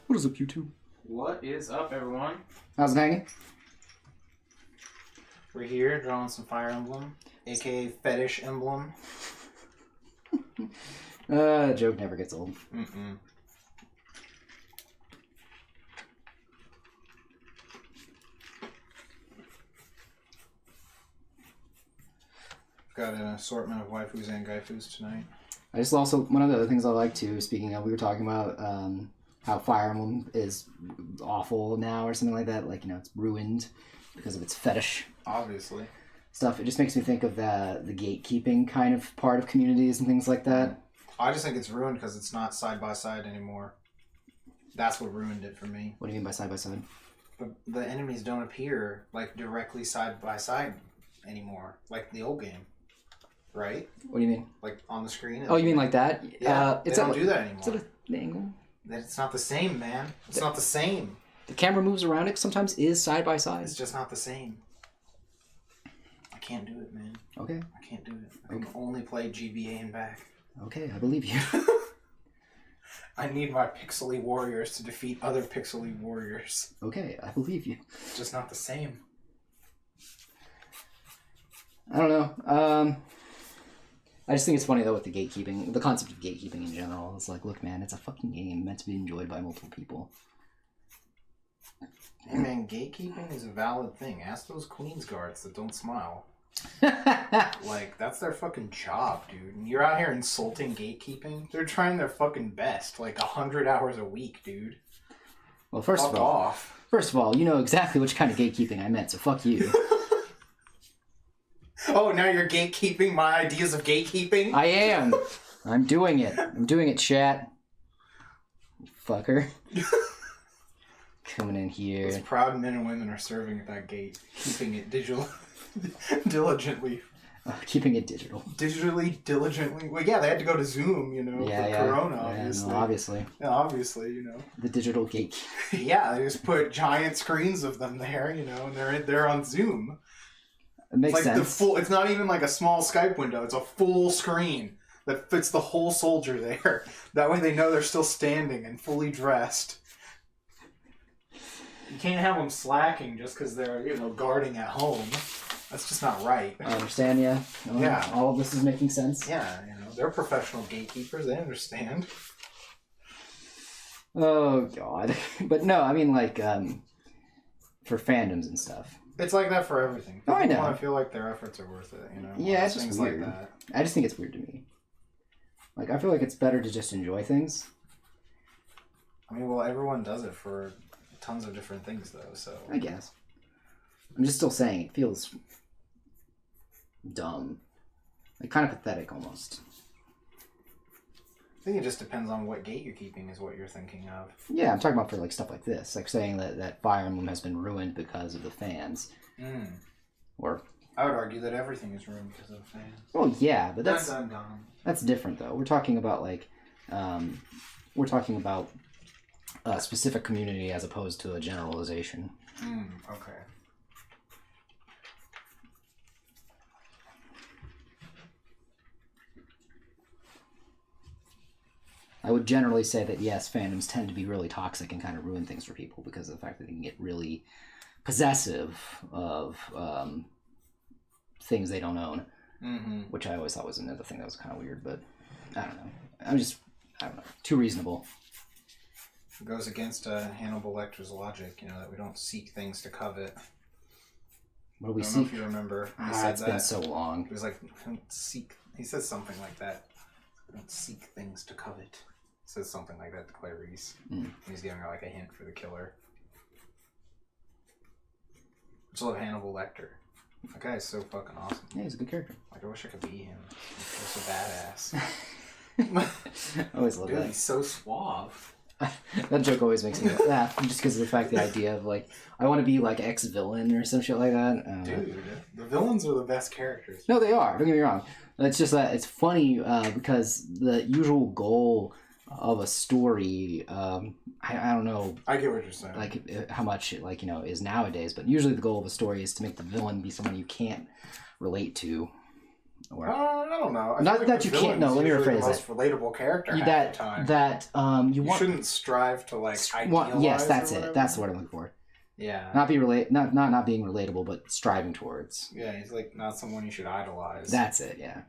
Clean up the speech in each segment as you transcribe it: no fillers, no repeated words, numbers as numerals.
What is up, YouTube? What is up, everyone? How's it hanging? We're here drawing some Fire Emblem, aka Fetish Emblem. Joke never gets old. Mm-mm. Got an assortment of waifus and gaifus tonight. I just also, one of the other things I like to, speaking of, we were talking about how Fire Emblem is awful now or something like that. Like, you know, it's ruined because of its fetish. Obviously. Stuff. It just makes me think of the gatekeeping kind of part of communities and things like that. I just think it's ruined because it's not side by side anymore. That's what ruined it for me. What do you mean by side by side? But the enemies don't appear like directly side by side anymore, like the old game, right? What do you mean? Like on the screen. Oh, you mean like that? Yeah, they don't do that anymore. Is it an angle? It's not the same, man. It's not the same. The camera moves around it. Sometimes is side by side. It's just not the same. I can't do it, man. Okay. I can't do it. I can only play GBA and back. Okay, I believe you. I need my pixely warriors to defeat other pixely warriors. Okay, I believe you. It's just not the same. I don't know. I just think it's funny though with the gatekeeping, the concept of gatekeeping in general. It's like, look, man, it's a fucking game meant to be enjoyed by multiple people. Hey, man, gatekeeping is a valid thing. Ask those Queen's guards that don't smile. Like, that's their fucking job, dude. And you're out here insulting gatekeeping? They're trying their fucking best, like 100 hours a week, dude. Well, first of all, you know exactly which kind of gatekeeping I meant, so fuck you. Oh, now you're gatekeeping my ideas of gatekeeping? I am. I'm doing it. I'm doing it, chat. You fucker. Coming in here. Those proud men and women are serving at that gate, keeping it diligently. Keeping it digital. Diligently. Well, yeah, they had to go to Zoom, you know, for Corona, obviously. No, obviously. Yeah, obviously, you know. The digital gate. Yeah, they just put giant screens of them there, you know, and they're on Zoom. It makes it's like sense. It's not even like a small Skype window. It's a full screen that fits the whole soldier there. That way they know they're still standing and fully dressed. You can't have them slacking just because they're, you know, guarding at home. That's just not right. I understand, yeah. Yeah. All of this is making sense. Yeah, you know, they're professional gatekeepers. They understand. Oh, God. But no, I mean, like, for fandoms and stuff. It's like that for everything. Oh, I know. I want to feel like their efforts are worth it, you know? Yeah, it's just things weird. like that. I just think it's weird to me. Like, I feel like it's better to just enjoy things. I mean, well, everyone does it for tons of different things, though, so... I guess. I'm just still saying, it feels dumb. Like, kind of pathetic, almost. I think it just depends on what gate you're keeping is what you're thinking of. Yeah, I'm talking about for, like, stuff like this. Like, saying that Fire Emblem has been ruined because of the fans. Or... I would argue that everything is ruined because of the fans. Well, yeah, but that's dumb. That's different, though. We're talking about, like... a specific community as opposed to a generalization. Okay. I would generally say that, yes, fandoms tend to be really toxic and kind of ruin things for people because of the fact that they can get really possessive of things they don't own, which I always thought was another thing that was kind of weird, but I don't know. I don't know. Too reasonable. It goes against Hannibal Lecter's logic, you know, that we don't seek things to covet. What do we I don't seek? know if you remember. It's been so long. He was like, don't seek... He says something like that. Don't seek things to covet. He says something like that to Clarice. He's giving her like a hint for the killer. I just love Hannibal Lecter. That guy is so fucking awesome. Yeah, he's a good character. Like, I wish I could be him. He's so badass. I always love Dude, that. he's so suave. That joke always makes me laugh, just because of the fact, the idea of, like, I want to be, like, ex-villain or some shit like that. Dude, the villains are the best characters. No, they are. Don't get me wrong. It's just that it's funny because the usual goal of a story, I don't know. I get what you're saying. Like, how much, like, you know, is nowadays, but usually the goal of a story is to make the villain be someone you can't relate to. Or I don't know. I not feel that the you can't. No, let me villain's usually rephrase the most it. relatable character half That the time. you want. shouldn't strive to like idealize. Yes, that's or it. whatever. That's the word I'm looking for. Yeah. Not being relatable, but striving towards. Yeah, he's like not someone you should idolize. That's it. Yeah.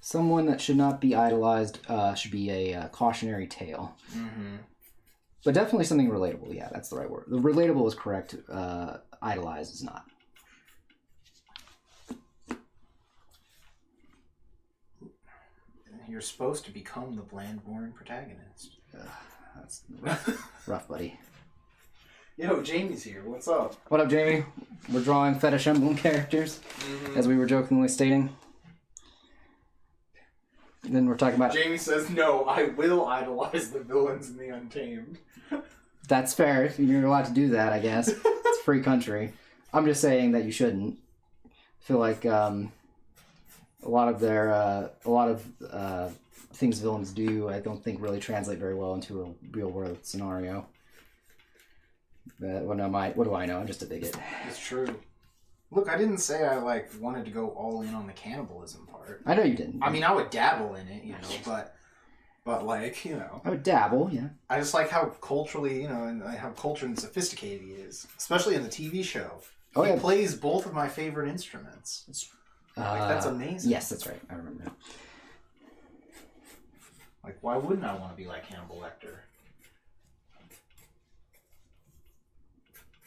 Someone that should not be idolized should be a cautionary tale. Mm-hmm. But definitely something relatable. Yeah, that's the right word. The relatable is correct. Idolized is not. You're supposed to become the bland-born protagonist. That's rough, buddy. Yo, Jamie's here. What's up? What up, Jamie? We're drawing Fetish Emblem characters, as we were jokingly stating. And then we're talking about... Jamie says, no, I will idolize the villains in the Untamed. That's fair. You're allowed to do that, I guess. It's a free country. I'm just saying that you shouldn't. I feel like a lot of things villains do, I don't think really translate very well into a real world scenario. But what do I know? I'm just a bigot. It's true. Look, I didn't say I wanted to go all in on the cannibalism part. I know you didn't. I mean, I would dabble in it, but I would dabble, yeah. I just like how culturally, and how cultured and sophisticated he is, especially in the TV show. Oh, he yeah. plays both of my favorite instruments. That's amazing. Yes, that's right. I remember that. Like, why wouldn't I want to be like Hannibal Lecter?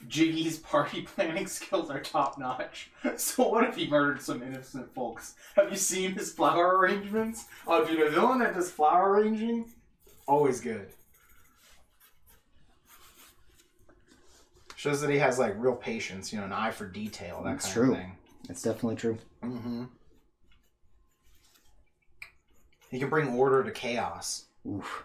Jiggy's party planning skills are top notch. So what if he murdered some innocent folks? Have you seen his flower arrangements? Oh, dude, a villain that does flower arranging? Always good. Shows that he has real patience, an eye for detail, that It's kind true. of thing. It's definitely true. Mm-hmm. He can bring order to chaos. Oof.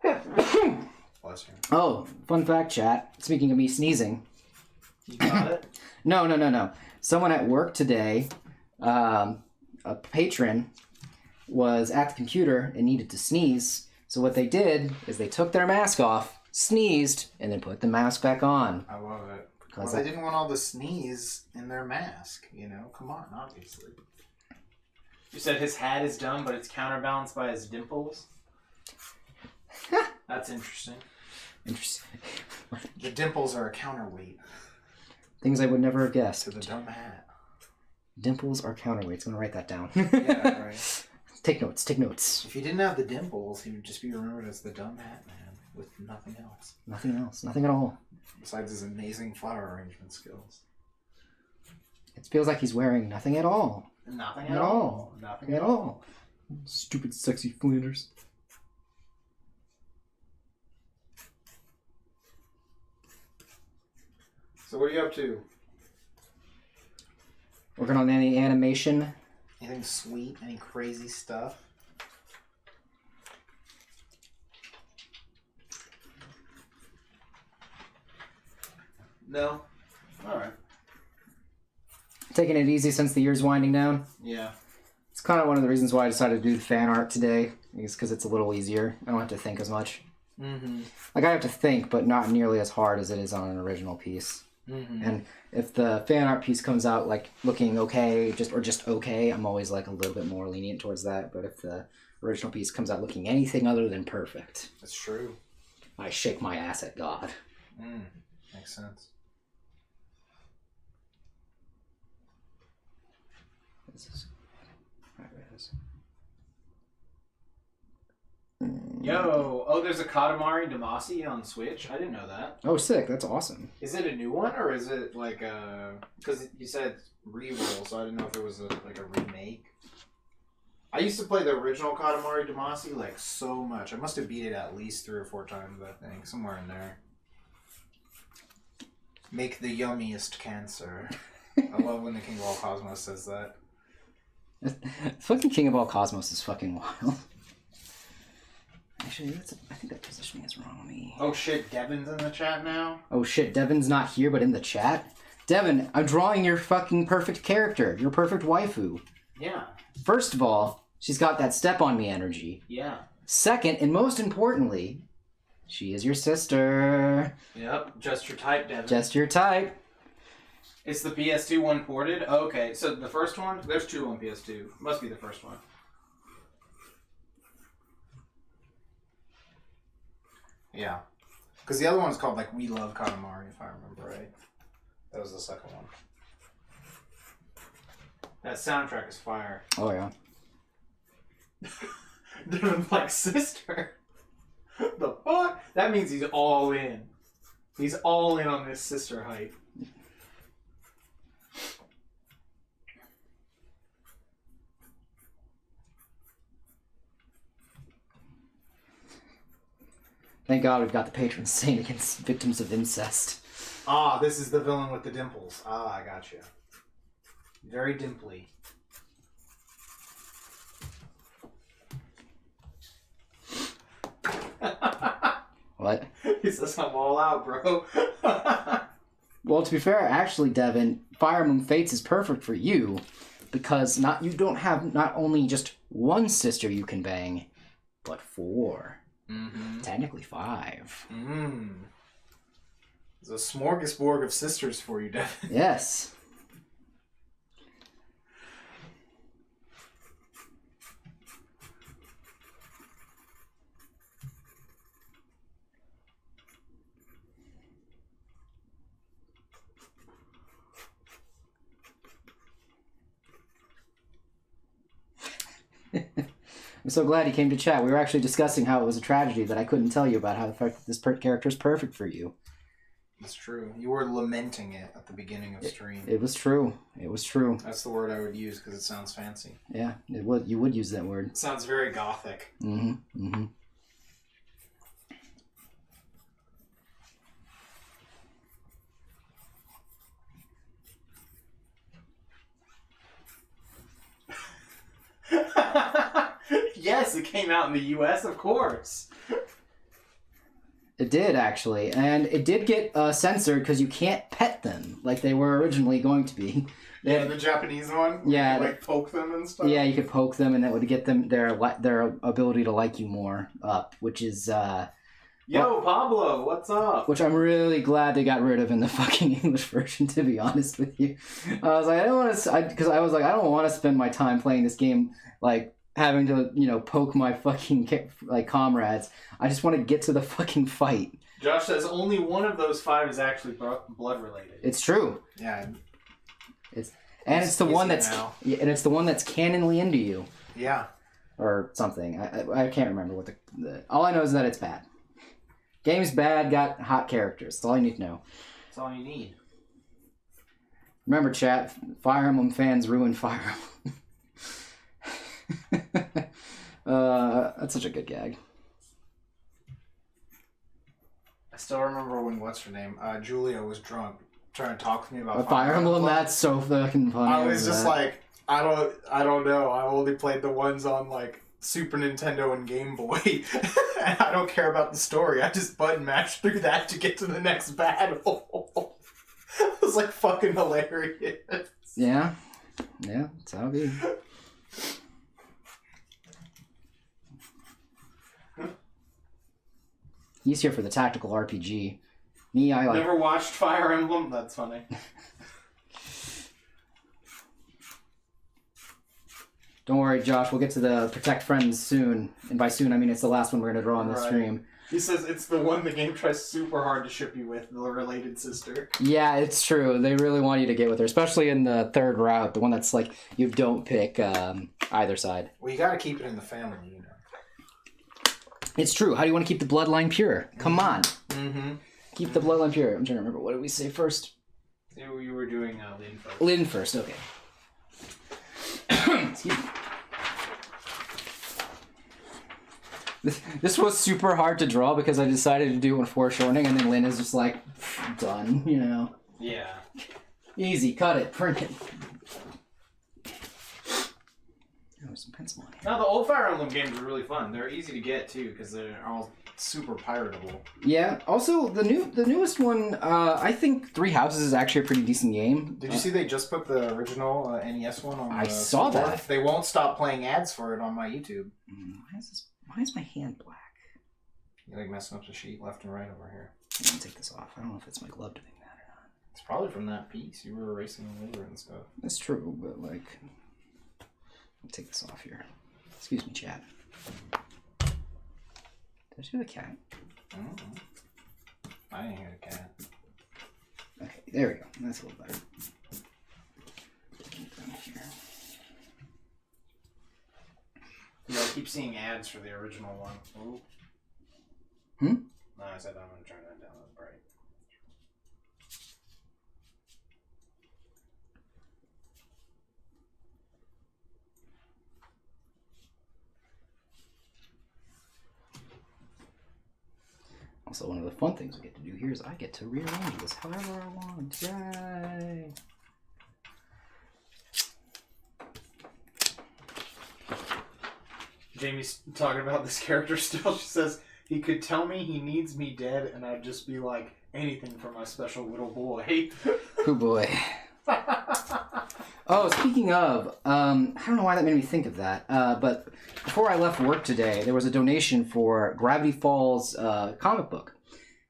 Bless you. Oh, fun fact, chat. Speaking of me sneezing. You got it? No. Someone at work today, a patron, was at the computer and needed to sneeze. So what they did is they took their mask off, sneezed, and then put the mask back on. I love it. Well, they didn't want all the sneeze in their mask, Come on, obviously. You said his hat is dumb, but it's counterbalanced by his dimples? That's interesting. Interesting. The dimples are a counterweight Things I would never have guessed. to the dumb hat. Dimples are counterweights. I'm going to write that down. Yeah, right. Take notes. If he didn't have the dimples, he would just be remembered as the dumb hat man with nothing else. Nothing at all. Besides his amazing flower arrangement skills. It feels like he's wearing nothing at all. Nothing at all. Nothing at all. Stupid, sexy Flanders. So what are you up to? Working on any animation. Anything sweet? Any crazy stuff? No. Alright. Taking it easy since the year's winding down. Yeah. It's kind of one of the reasons why I decided to do the fan art today. Is because it's a little easier. I don't have to think as much. Mm-hmm. Like, I have to think, but not nearly as hard as it is on an original piece. Mm-hmm. And if the fan art piece comes out looking okay, just okay, I'm always a little bit more lenient towards that. But if the original piece comes out looking anything other than perfect, That's true. I shake my ass at God. Makes sense. Yo, there's a Katamari Damacy on Switch. I didn't know that. Oh, sick! That's awesome. Is it a new one or is it because you said re-roll, so I didn't know if it was a remake. I used to play the original Katamari Damacy so much. I must have beat it at least 3 or 4 times. I think somewhere in there. Make the yummiest cancer. I love when the King of All Cosmos says that. Fucking King of All Cosmos is fucking wild. Actually, I think that positioning is wrong on me. Oh shit, Devin's in the chat now? Oh shit, Devin's not here but in the chat? Devin, I'm drawing your fucking perfect character. Your perfect waifu. Yeah. First of all, she's got that step on me energy. Yeah. Second, and most importantly, She is your sister. Yep, just your type, Devin. Just your type. It's the PS2 one ported? Oh, okay, so the first one? There's two on PS2. Must be the first one. Yeah. Because the other one's called, like, We Love Katamari, if I remember right. That was the second one. That soundtrack is fire. Oh, yeah. Devin's like, sister. The fuck? That means he's all in. He's all in on this sister hype. Thank God we've got the patron saint against victims of incest. Ah, this is the villain with the dimples. Ah, I gotcha. Very dimply. What? He says I'm all out, bro. Well, to be fair, actually, Devin, Fire Emblem Fates is perfect for you because you don't have not only just one sister you can bang, but 4. Mm-hmm. Technically 5. There's a smorgasbord of sisters for you, Devin. Yes. I'm so glad he came to chat. We were actually discussing how it was a tragedy that I couldn't tell you about how the fact that this character is perfect for you. That's true. You were lamenting it at the beginning of stream. It was true. It was true. That's the word I would use because it sounds fancy. Yeah, it would. You would use that word. It sounds very gothic. Mm-hmm. Mm-hmm. Yes, it came out in the US, of course. It did, actually. And it did get censored because you can't pet them like they were originally going to be. Yeah, the Japanese one? Yeah. You, like, poke them and stuff? Yeah, you could poke them and that would get them their ability to like you more up, which is... Yo, Pablo, what's up? Which I'm really glad they got rid of in the fucking English version, to be honest with you. I was like, I don't want to... Because I was like, I don't want to spend my time playing this game, like, having to, poke my fucking, comrades. I just want to get to the fucking fight. Josh says only one of those 5 is actually blood related. It's true. Yeah. It's the one that's... Yeah, and it's the one that's canonly into you. Yeah. Or something. I can't remember what the... All I know is that it's bad. Game's bad, got hot characters. That's all you need to know. That's all you need. Remember, chat, Fire Emblem fans ruin Fire Emblem. That's such a good gag. I still remember when, what's her name? Julia was drunk, trying to talk to me about Fire Emblem. That's so fucking funny. I was just like, I don't know. I only played the ones on, like, Super Nintendo and Game Boy. And I don't care about the story. I just button mashed through that to get to the next battle. It was like fucking hilarious. Yeah. Yeah, that's how it be. He's here for the tactical RPG. Me, I like... Never watched Fire Emblem? That's funny. Don't worry, Josh. We'll get to the Protect Friends soon. And by soon, I mean it's the last one we're going to draw on this stream. He says it's the one the game tries super hard to ship you with, the related sister. Yeah, it's true. They really want you to get with her, especially in the third route, the one that's like, you don't pick either side. Well, you gotta keep it in the family, you know. It's true. How do you want to keep the bloodline pure? Come on. Mm-hmm. Keep the bloodline pure. I'm trying to remember. What did we say first? You were doing Lynn first. Lynn first, okay. Excuse me. This was super hard to draw because I decided to do it in foreshortening, and then Lynn is just like, done, Yeah. Easy, cut it, print it. Oh, there's some pencil on here. No, the old Fire Emblem games are really fun. They're easy to get, too, because they're all super piratable. Yeah, also, the newest one, I think Three Houses is actually a pretty decent game. Did you see they just put the original NES one on? I saw store? that. They won't stop playing ads for it on my YouTube. Why is my hand black? You're like messing up the sheet left and right over here. I'm gonna take this off. I don't know if it's my glove doing that or not. It's probably from that piece. You were erasing the labor and stuff. That's true, but like, I'll take this off here. Excuse me, chat. Did I do the cat? I didn't hear the cat. Okay, there we go. That's a little better. Down here. Yeah, I keep seeing ads for the original one. Ooh. No, I said I'm going to turn that down to bright. Also, one of the fun things we get to do here is I get to rearrange this however I want. Yay! Jamie's talking about this character still. She says, he could tell me he needs me dead, and I'd just be like, anything for my special little boy. Oh boy. Oh, speaking of, I don't know why that made me think of that, but before I left work today, there was a donation for Gravity Falls comic book,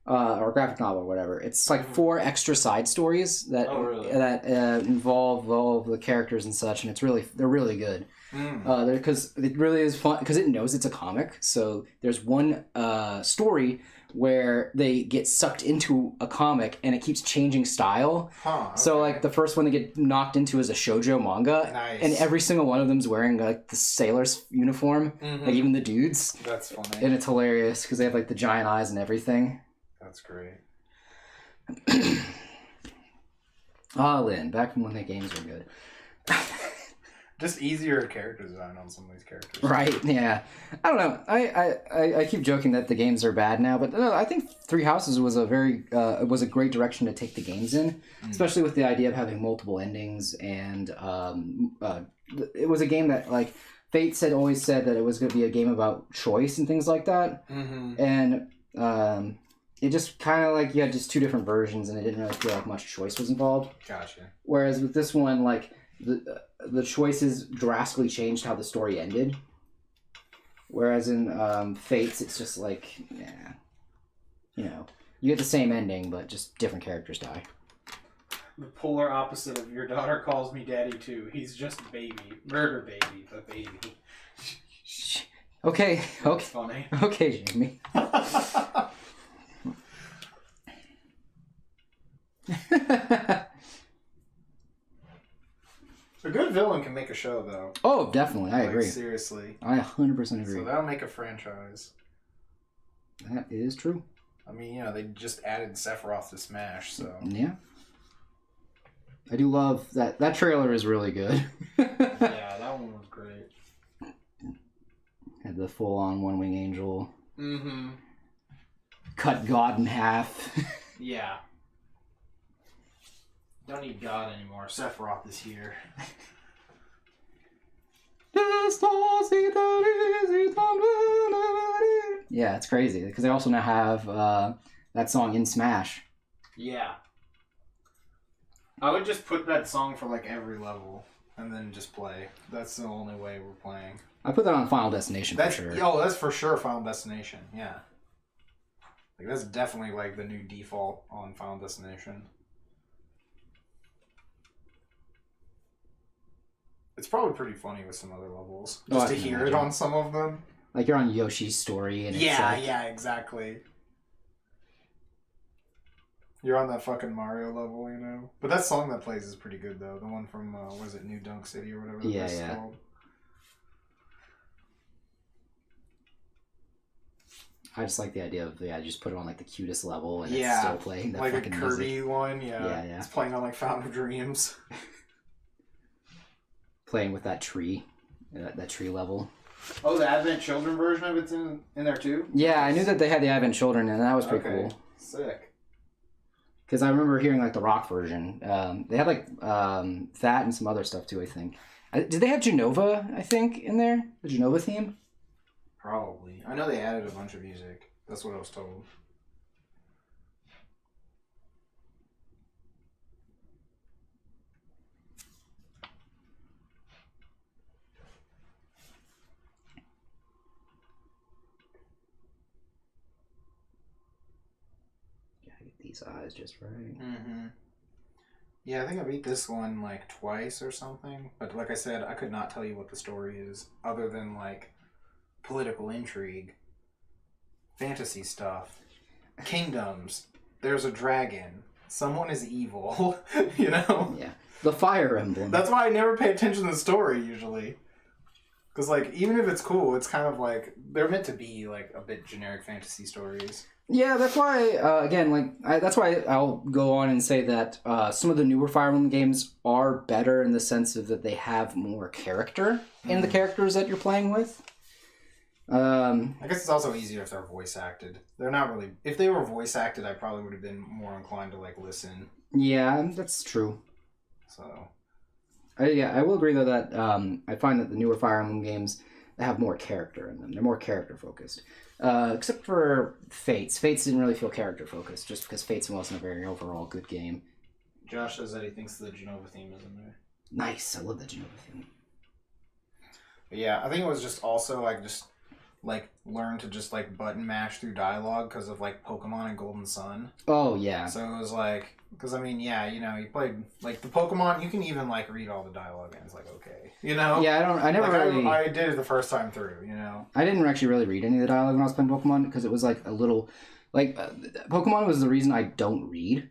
or graphic novel, or whatever. It's like 4 extra side stories that involve all of the characters and such, and they're really good. Because it really is fun, because it knows it's a comic. So there's one story where they get sucked into a comic and it keeps changing style. Okay. So like the first one they get knocked into is a shoujo manga. Nice. And every single one of them's wearing like the sailor's uniform, like even the dudes. That's funny. And it's hilarious because they have like the giant eyes and everything. That's great. Lynn, back from when the games were good. Just easier character design on some of these characters. Right, yeah. I don't know. I keep joking that the games are bad now, but no, I think Three Houses was a great direction to take the games in, especially with the idea of having multiple endings, and it was a game that, like, Fate always said that it was going to be a game about choice and things like that, and it just kind of like you had just 2 different versions, and it didn't really feel like much choice was involved. Gotcha. Whereas with this one, like, the choices drastically changed how the story ended. Whereas in Fates, it's just like, yeah, you know, you get the same ending, but just different characters die. The polar opposite of your daughter calls me daddy too. He's just a baby. Murder baby, but baby. Okay, That's funny. okay, Jamie. A good villain can make a show, though. Oh, definitely. I Like, agree. Seriously. I 100% agree. So that'll make a franchise. That is true. I mean, you know, they just added Sephiroth to Smash, so... Yeah. I do love that. That trailer is really good. Yeah, that one was great. Had the full-on one-wing angel. Mm-hmm. Cut God in half. Yeah. Don't need God anymore. Sephiroth is here. Yeah, it's crazy because they also now have that song in Smash. Yeah. I would just put that song for like every level And then just play. That's the only way we're playing. I put that on Final Destination That's, for sure. that's for sure Final Destination, yeah. Like, that's definitely like the new default on Final Destination. It's probably pretty funny with some other levels. Oh, Just I to can hear imagine. it on some of them. Like you're on Yoshi's story and it's like, Yeah, exactly. You're on that fucking Mario level, you know? But that song that plays is pretty good, though. The one from, what is it, New Dunk City or whatever Yeah, place is yeah. called. I just like the idea of just put it on like the cutest level and it's Yeah, still playing that like a fucking Kirby music. one, yeah. Yeah. It's playing on like Fountain of Dreams. Playing with that tree, that tree level. Oh, the Advent Children version of it's in there too? Yeah, I knew that they had the Advent Children and that was pretty Okay. cool. Sick. Because I remember hearing like the rock version. They had like that and some other stuff too, I think. Did they have Genova, I think, in there? The Genova theme? Probably. I know they added a bunch of music. That's what I was told. these eyes just right. Mm-hmm. Yeah, I think I beat this one like twice or something. But like I said, I could not tell you what the story is other than like political intrigue, fantasy stuff, kingdoms. There's a dragon. Someone is evil. You know? Yeah. The Fire Emblem. That's why I never pay attention to the story usually. Because like even if it's cool, it's kind of like they're meant to be like a bit generic fantasy stories. Yeah, that's why, again, that's why I'll go on and say that some of the newer Fire Emblem games are better in the sense of that they have more character in the characters that you're playing with. I guess it's also easier if they're voice acted. They're not really... If they were voice acted, I probably would have been more inclined to, like, listen. Yeah, that's true. So... I will agree, though, that I find that the newer Fire Emblem games have more character in them. They're more character-focused. Except for Fates. Fates didn't really feel character-focused, just because Fates wasn't a very overall good game. Josh says that he thinks the Genova theme is in there. Nice, I love the Genova theme. But yeah, I think it was just also, like, learn to just, like, button mash through dialogue because of, like, Pokemon and Golden Sun. Oh, yeah. So it was, like... Because, I mean, yeah, you know, you played, like, the Pokemon, you can even, like, read all the dialogue and it's like, okay. You know? Yeah, I never really... I did it the first time through, you know? I didn't actually really read any of the dialogue when I was playing Pokemon, because it was, like, a little... Like, Pokemon was the reason I don't read.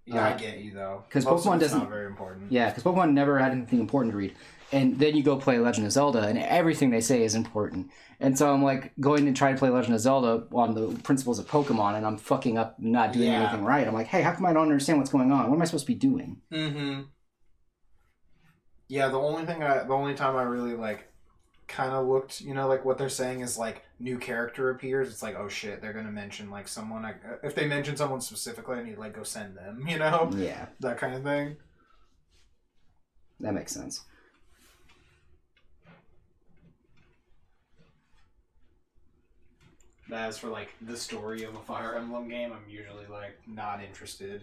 Yeah, I get you, though. Because Pokemon doesn't... not very important. Yeah, because Pokemon never had anything important to read. And then you go play Legend of Zelda, and everything they say is important. And so I'm, like, going to try to play Legend of Zelda on the principles of Pokemon, and I'm fucking up, not doing anything right. I'm like, hey, how come I don't understand what's going on? What am I supposed to be doing? Mm-hmm. Yeah, the only time I really, like, kind of looked, you know, like, what they're saying is, like, new character appears. It's like, oh, shit, they're going to mention, like, someone. If they mention someone specifically, I need to, like, go send them, you know? Yeah. That kind of thing. That makes sense. As for, like, the story of a Fire Emblem game, I'm usually, like, not interested.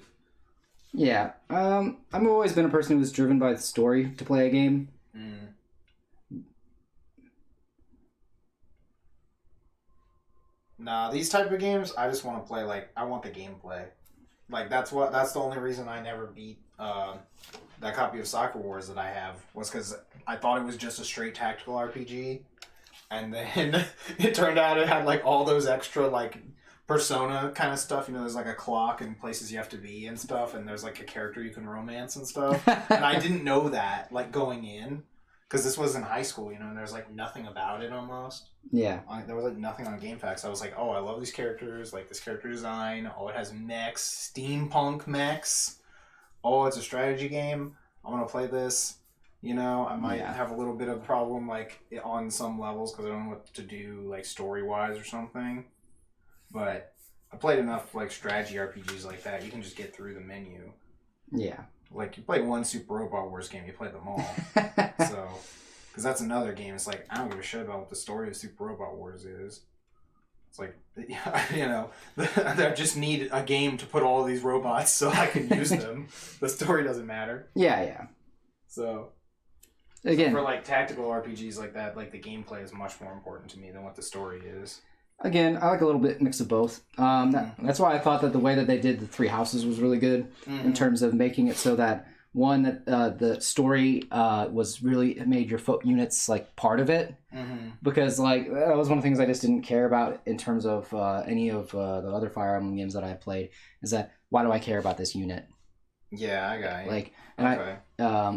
Yeah. I've always been a person who was driven by the story to play a game. Mm. Nah, these type of games, I just want to play, like, I want the gameplay. Like, that's the only reason I never beat, that copy of Soccer Wars that I have, was because I thought it was just a straight tactical RPG. And then it turned out it had, like, all those extra, like, Persona kind of stuff. You know, there's, like, a clock and places you have to be and stuff. And there's, like, a character you can romance and stuff. And I didn't know that, like, going in. Because this was in high school, you know, and there's, like, nothing about it almost. Yeah. There was, like, nothing on GameFAQs. I was like, oh, I love these characters. Like, this character design. Oh, it has mechs. Steampunk mechs. Oh, it's a strategy game. I'm going to play this. You know, I might have a little bit of a problem, like, on some levels, because I don't know what to do, like, story-wise or something. But I played enough, like, strategy RPGs like that. You can just get through the menu. Yeah. Like, you play one Super Robot Wars game, you play them all. So, because that's another game. It's like, I don't give a shit about what the story of Super Robot Wars is. It's like, you know, I just need a game to put all these robots so I can use them. The story doesn't matter. Yeah, yeah. So... Again, for, like, tactical RPGs like that, like, the gameplay is much more important to me than what the story is. Again, I like a little bit mix of both. That's why I thought that the way that they did the Three Houses was really good in terms of making it so that, one, that the story was really, it made your units, like, part of it. Mm-hmm. Because, like, that was one of the things I just didn't care about in terms of any of the other Fire Emblem games that I played, is that, why do I care about this unit? Yeah, I got you. Like, and okay.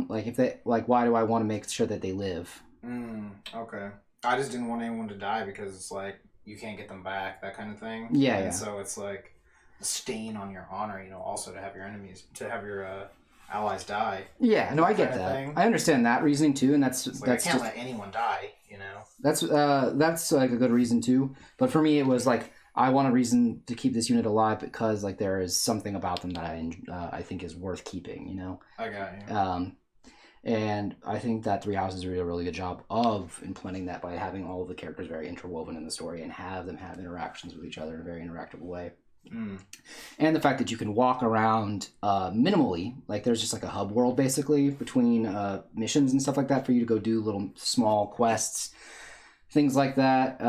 Like, if they, like, why do I want to make sure that they live? Okay. I just didn't want anyone to die because it's like, you can't get them back, that kind of thing. Yeah, and so it's like a stain on your honor, you know, also to have your enemies, to have your allies die. Yeah, no, I get that. Thing. I understand that reasoning too, and that's like, I can't let anyone die, you know. That's like a good reason too. But for me, it was like, I want a reason to keep this unit alive because, like, there is something about them that I think is worth keeping, you know? I got you. And I think that Three Houses did a really good job of implementing that by having all of the characters very interwoven in the story and have them have interactions with each other in a very interactive way. And the fact that you can walk around minimally, like, there's just like a hub world basically between missions and stuff like that for you to go do little small quests, things like that,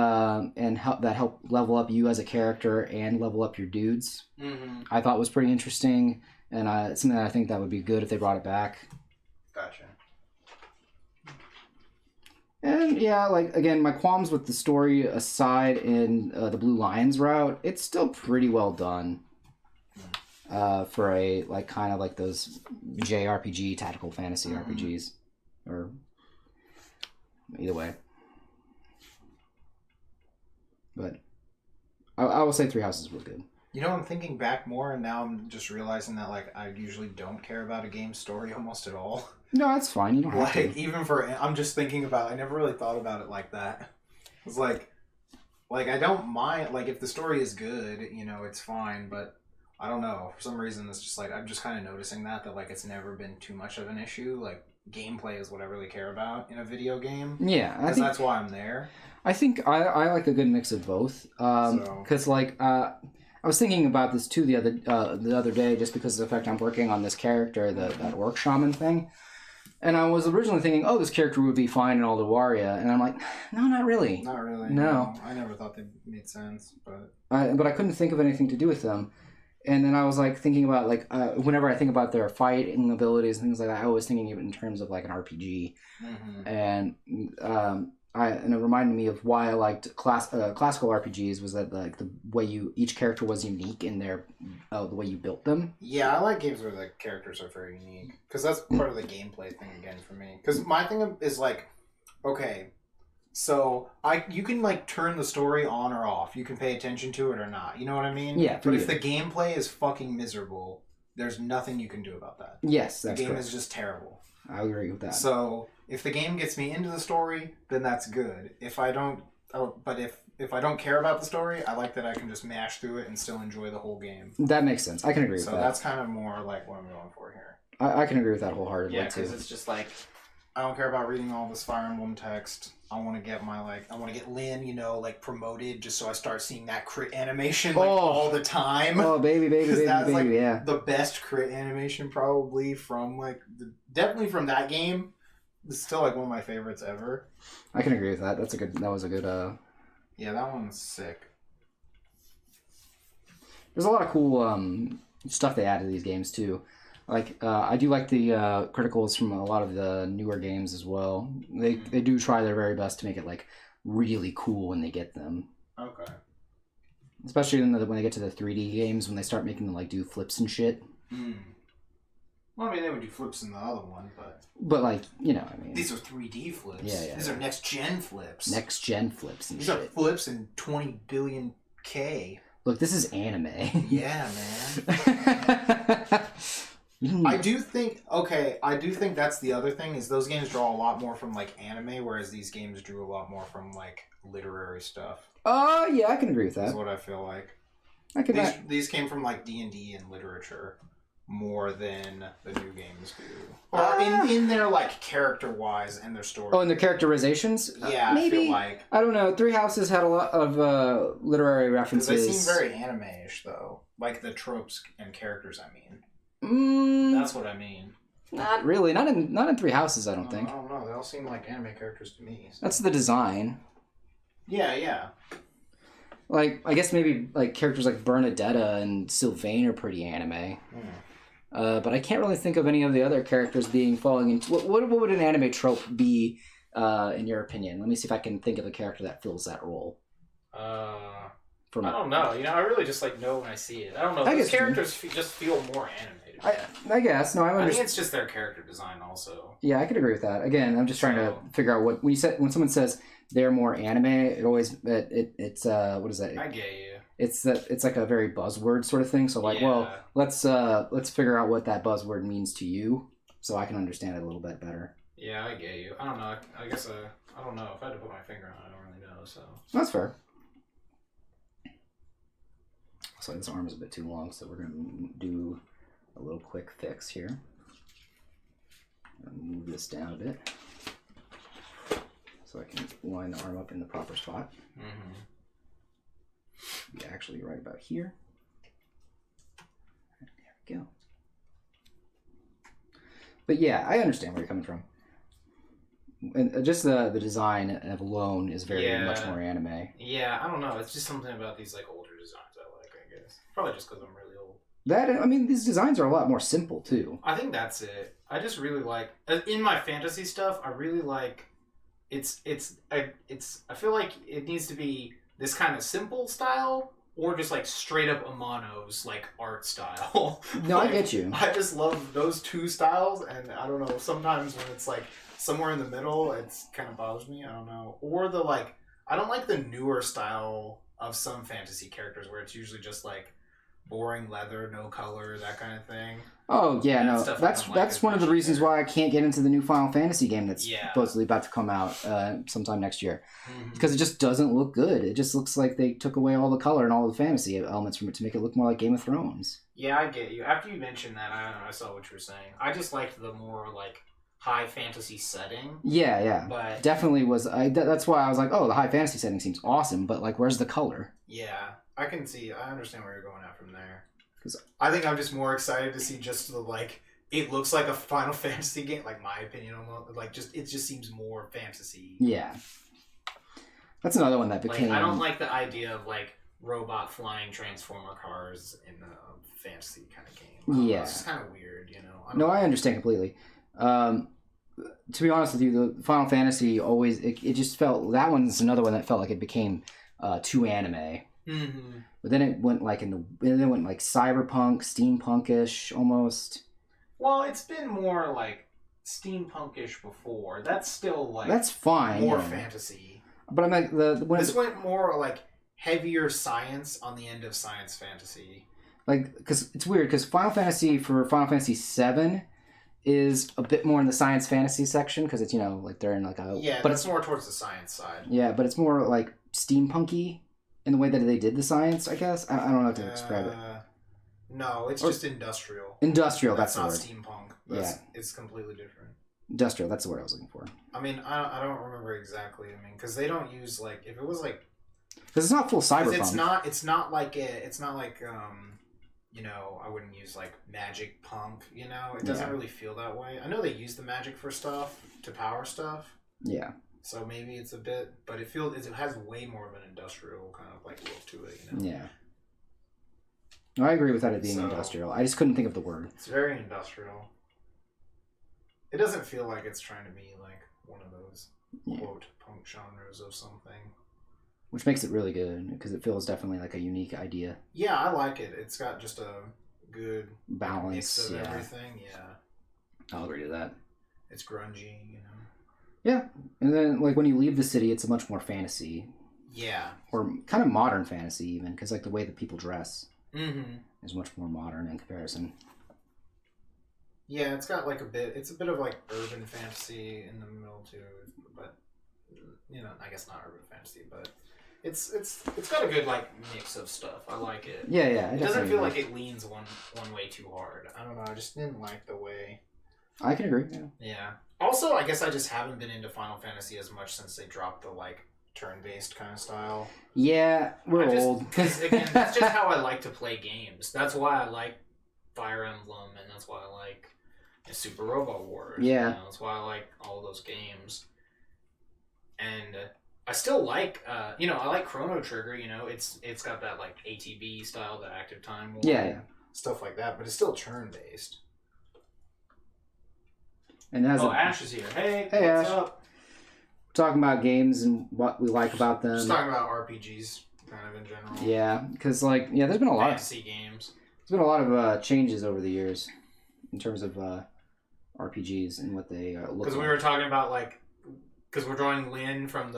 and help level up you as a character and level up your dudes. Mm-hmm. I thought was pretty interesting, and it's something that I think that would be good if they brought it back. Gotcha. And yeah, like again, my qualms with the story aside in the Blue Lions route, it's still pretty well done. For a like kind of like those JRPG tactical fantasy RPGs, or either way. But I will say Three Houses was good. You know, I'm thinking back more, and now I'm just realizing that like I usually don't care about a game's story almost at all. No, that's fine. You don't have Like to. even for, I'm just thinking about. I never really thought about it like that. It's like I don't mind. Like if the story is good, you know, it's fine. But I don't know. For some reason, it's just like I'm just kind of noticing that like it's never been too much of an issue. Like gameplay is what I really care about in a video game. Yeah, Because that's why I'm there. I think I like a good mix of both. Because like I was thinking about this too the other day, just because of the fact I'm working on this character, that orc shaman thing, and I was originally thinking, oh, this character would be fine in Aldewaria, and I'm like, no, not really. Not really. No. I never thought they made sense, but But I couldn't think of anything to do with them. And then I was like thinking about like whenever I think about their fighting abilities and things like that, I was thinking of it in terms of like an RPG, and and it reminded me of why I liked classical RPGs was that like the way each character was unique in their the way you built them. yeah, I like games where the characters are very unique because that's part of the gameplay thing again for me. Because my thing is like, okay, so you can like turn the story on or off. You can pay attention to it or not. You know what I mean? Yeah. But if the gameplay is fucking miserable, there's nothing you can do about that. Yes, The that's game correct. is just terrible. I agree with that. So if the game gets me into the story, then that's good. If I don't, but if I don't care about the story, I like that I can just mash through it and still enjoy the whole game. That makes sense. I can agree with So that. that's kind of more like what I'm going for here. I can agree with that wholeheartedly Yeah, too. because it's just like I don't care about reading all this Fire Emblem text. I want to get I want to get Lynn, you know, like promoted just so I start seeing that crit animation like all the time. Oh, baby, that's, like, yeah. The best crit animation probably from like definitely from that game. It's still like one of my favorites ever. I can agree with that. That was a good. Yeah, that one's sick. There's a lot of cool stuff they add to these games too. Like I do like the criticals from a lot of the newer games as well. They do try their very best to make it like really cool when they get them. Okay. Especially when they get to the 3D games, when they start making them like do flips and shit. Well, I mean, they would do flips in the other one, but like, you know, I mean, these are 3D flips. Yeah. These are next gen flips. Next gen flips and These shit. are flips in 20 billion K. Look, this is anime. Yeah, man. I do think that's the other thing is those games draw a lot more from like anime, whereas these games drew a lot more from like literary stuff. Oh, yeah, I can agree with that. That's what I feel like. These came from like D&D and literature more than the new games do. Or in their like character wise and their story. Oh, and the characterizations? Yeah, maybe. I feel like. I don't know. Three Houses had a lot of literary references. Because they seem very anime-ish though. Like the tropes and characters, I mean. That's what I mean. Not really. Not in Three Houses, I don't think. I don't know. They all seem like anime characters to me. So. That's the design. Yeah. Like, I guess maybe like characters like Bernadetta and Sylvain are pretty anime. But I can't really think of any of the other characters falling into... What would an anime trope be, in your opinion? Let me see if I can think of a character that fills that role. I don't know. You know, I really just like know when I see it. I don't know. Those characters just feel more animated. I guess. No, I think it's just their character design also. Yeah, I could agree with that. Again, I'm just trying to figure out when someone says they're more anime, it always it's what is that? I get you. It's like a very buzzword sort of thing. So like, well, let's figure out what that buzzword means to you, so I can understand it a little bit better. Yeah, I get you. I don't know. I guess I don't know if I had to put my finger on it. I don't really know. So that's fair. So this arm is a bit too long, so we're gonna do a little quick fix here. Move this down a bit so I can line the arm up in the proper spot. Actually, right about here. There we go. But yeah, I understand where you're coming from. And just the design alone is very much more anime. Yeah, I don't know. It's just something about these like older designs I like, I guess. Probably just because I'm really old. These designs are a lot more simple too. I think that's it. I just really like in my fantasy stuff. I really like I feel like it needs to be this kind of simple style or just like straight up Amano's like art style. No, like, I get you. I just love those two styles, and I don't know. Sometimes when it's like somewhere in the middle, it's kind of bothers me. I don't know. Or the like, I don't like the newer style of some fantasy characters where it's usually just like boring leather, no color, that kind of thing. Oh yeah, no, Stuff that's one of the reasons why I can't get into the new Final Fantasy game that's supposedly about to come out sometime next year, because it just doesn't look good. It just looks like they took away all the color and all the fantasy elements from it to make it look more like Game of Thrones. Yeah, I get you. After you mentioned that, I don't know, I saw what you were saying. I just liked the more like high fantasy setting. Yeah, but definitely was. That's why I was like, oh, the high fantasy setting seems awesome, but like, where's the color? Yeah, I understand where you're going at from there. Because I think I'm just more excited to see just the like. It looks like a Final Fantasy game, like my opinion almost. Like it just seems more fantasy. Yeah, that's another one that became. Like, I don't like the idea of like robot flying transformer cars in a fantasy kind of game. Yeah, it's just kind of weird, you know. No, I understand completely. To be honest with you, the Final Fantasy always it just felt that one's another one that felt like it became too anime. Mm-hmm. But then it went like cyberpunk, steampunkish almost. Well, it's been more like steampunkish before. That's still like that's fine. More fantasy. But I'm like this went more like heavier science on the end of science fantasy. Like, because it's weird because Final Fantasy VII is a bit more in the science fantasy section because it's like they're in like a but it's more towards the science side. Yeah, but it's more like steampunky in the way that they did the science. I guess I don't know how to describe it. No, it's just industrial. Industrial, that's the word. Not steampunk. It's completely different. Industrial, that's the word I was looking for. I mean, I don't remember exactly. I mean, because they don't use like if it was like because it's not full cyberpunk. It's not like I wouldn't use like magic punk. It doesn't really feel that way. I know they use the magic for stuff to power stuff. Yeah. So maybe it's a bit, but it has way more of an industrial kind of like look to it. Yeah. No, I agree with that it being industrial. I just couldn't think of the word. It's very industrial. It doesn't feel like it's trying to be like one of those quote punk genres of something. Which makes it really good because it feels definitely like a unique idea. Yeah, I like it. It's got just a good balance mix of everything. Yeah, I'll agree to that. It's grungy, Yeah, and then like when you leave the city, it's a much more fantasy. Yeah, or kind of modern fantasy even because like the way that people dress. Mm-hmm. Is much more modern in comparison. Yeah, it's got like it's a bit of like urban fantasy in the middle too, but I guess not urban fantasy, but it's got a good like mix of stuff. I like it. Yeah. It doesn't feel like it leans one way too hard. I don't know. I just didn't like the way. I can agree. Yeah. Also, I guess I just haven't been into Final Fantasy as much since they dropped the like turn-based kind of style. Yeah, we're old. Because again, that's just how I like to play games. That's why I like Fire Emblem, and that's why I like Super Robot Wars. Yeah, that's why I like all those games. And I still like, I like Chrono Trigger. It's got that like ATB style, the active time. Yeah, stuff like that. But it's still turn-based. And Ash is here. Hey, what's Ash. up? Talking about games and what we like about them. Just talking about RPGs, kind of in general. Yeah, because there's been a lot fantasy games. There's been a lot of changes over the years in terms of RPGs and what they look like. Because we were talking about because we're drawing Lyn from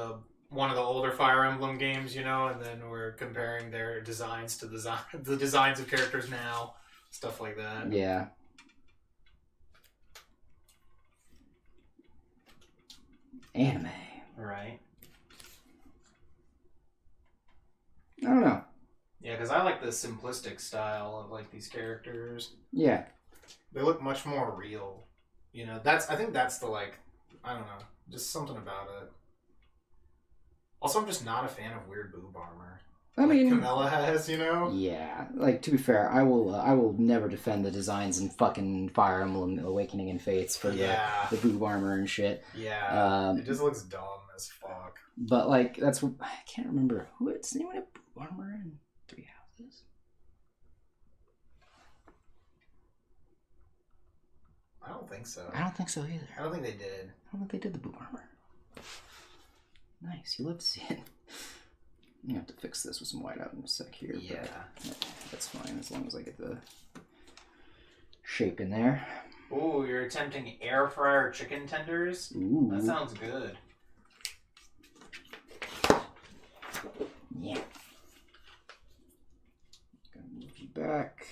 one of the older Fire Emblem games, and then we're comparing their designs to the designs of characters now, stuff like that. Yeah. Anime. Right. I don't know. Yeah, because I like the simplistic style of like these characters. Yeah. They look much more real. I think that's the like, I don't know, just something about it. Also, I'm just not a fan of weird boob armor. I mean, Camilla has, you know? yeah. Like, to be fair, I will never defend the designs in fucking Fire Emblem Awakening and Fates for the boob armor and shit. Yeah. It just looks dumb as fuck. But like, that's I can't remember who it's anyone have boob armor in Three Houses. I don't think so. I don't think so either. I don't think they did. I don't think they did the boob armor. Nice, you love to see it. You have to fix this with some whiteout in a sec here. Yeah. But that's fine as long as I get the shape in there. Ooh, you're attempting air fryer chicken tenders? Ooh. That sounds good. Yeah. Gonna move you back.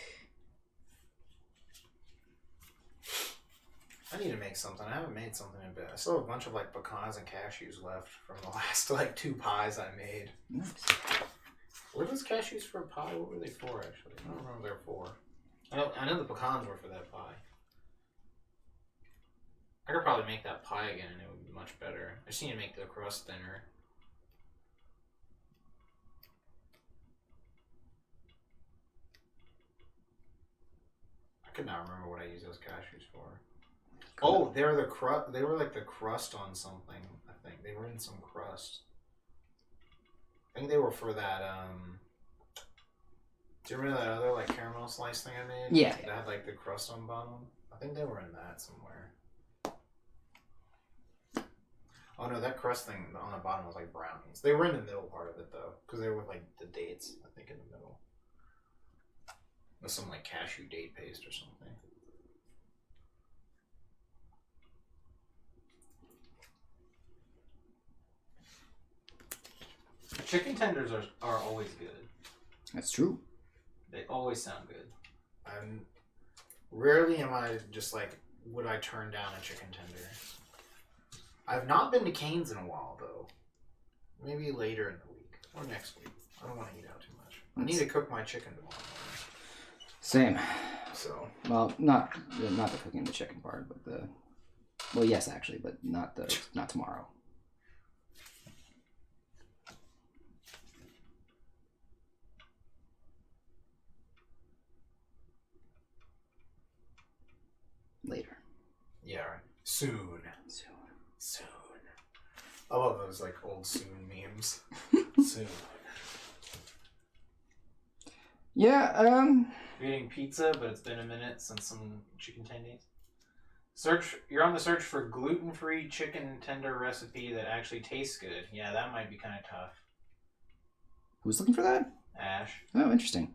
I need to make something. I haven't made something in a bit. I still have a bunch of like pecans and cashews left from the last like 2 pies I made. Nice. Were those cashews for a pie? What were they for actually? I don't remember what they were for. I know the pecans were for that pie. I could probably make that pie again and it would be much better. I just need to make the crust thinner. I could not remember what I used those cashews for. Oh, they were the crust. They were like the crust on something. I think they were in some crust. I think they were for that. Do you remember that other like caramel slice thing I made? Yeah. That had like the crust on the bottom. I think they were in that somewhere. Oh no, that crust thing on the bottom was like brownies. They were in the middle part of it though, because they were with like the dates. I think in the middle. With some like cashew date paste or something. Chicken tenders are always good. That's true. They always sound good. Rarely am I just like, would I turn down a chicken tender? I've not been to Cane's in a while though. Maybe later in the week or next week. I don't want to eat out too much. I need to cook my chicken tomorrow. Same. So. Well, not the cooking the chicken part, but the. Well, yes, actually, but not tomorrow. Later. Yeah, right. Soon. I love those like old soon memes. Soon. Yeah, You're eating pizza, but it's been a minute since some chicken tendies. You're on the search for gluten-free chicken tender recipe that actually tastes good. Yeah, that might be kind of tough. who's looking for that? Ash. Oh, interesting.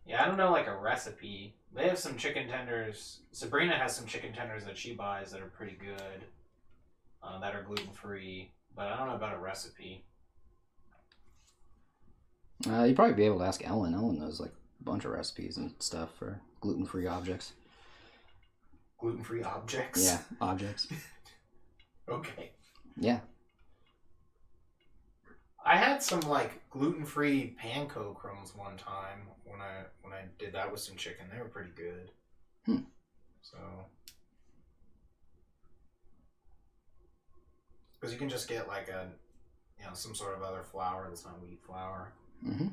Yeah, I don't know like a recipe. They have some chicken tenders. Sabrina has some chicken tenders that she buys that are pretty good. That are gluten-free, but I don't know about a recipe. You'd probably be able to ask Ellen. Ellen knows like a bunch of recipes and stuff for gluten-free objects. Gluten-free objects? Yeah, objects. Okay. Yeah. I had some like gluten-free panko crumbs one time when I did that with some chicken. They were pretty good. So, because you can just get like some sort of other flour that's not wheat flour. Mm-hmm.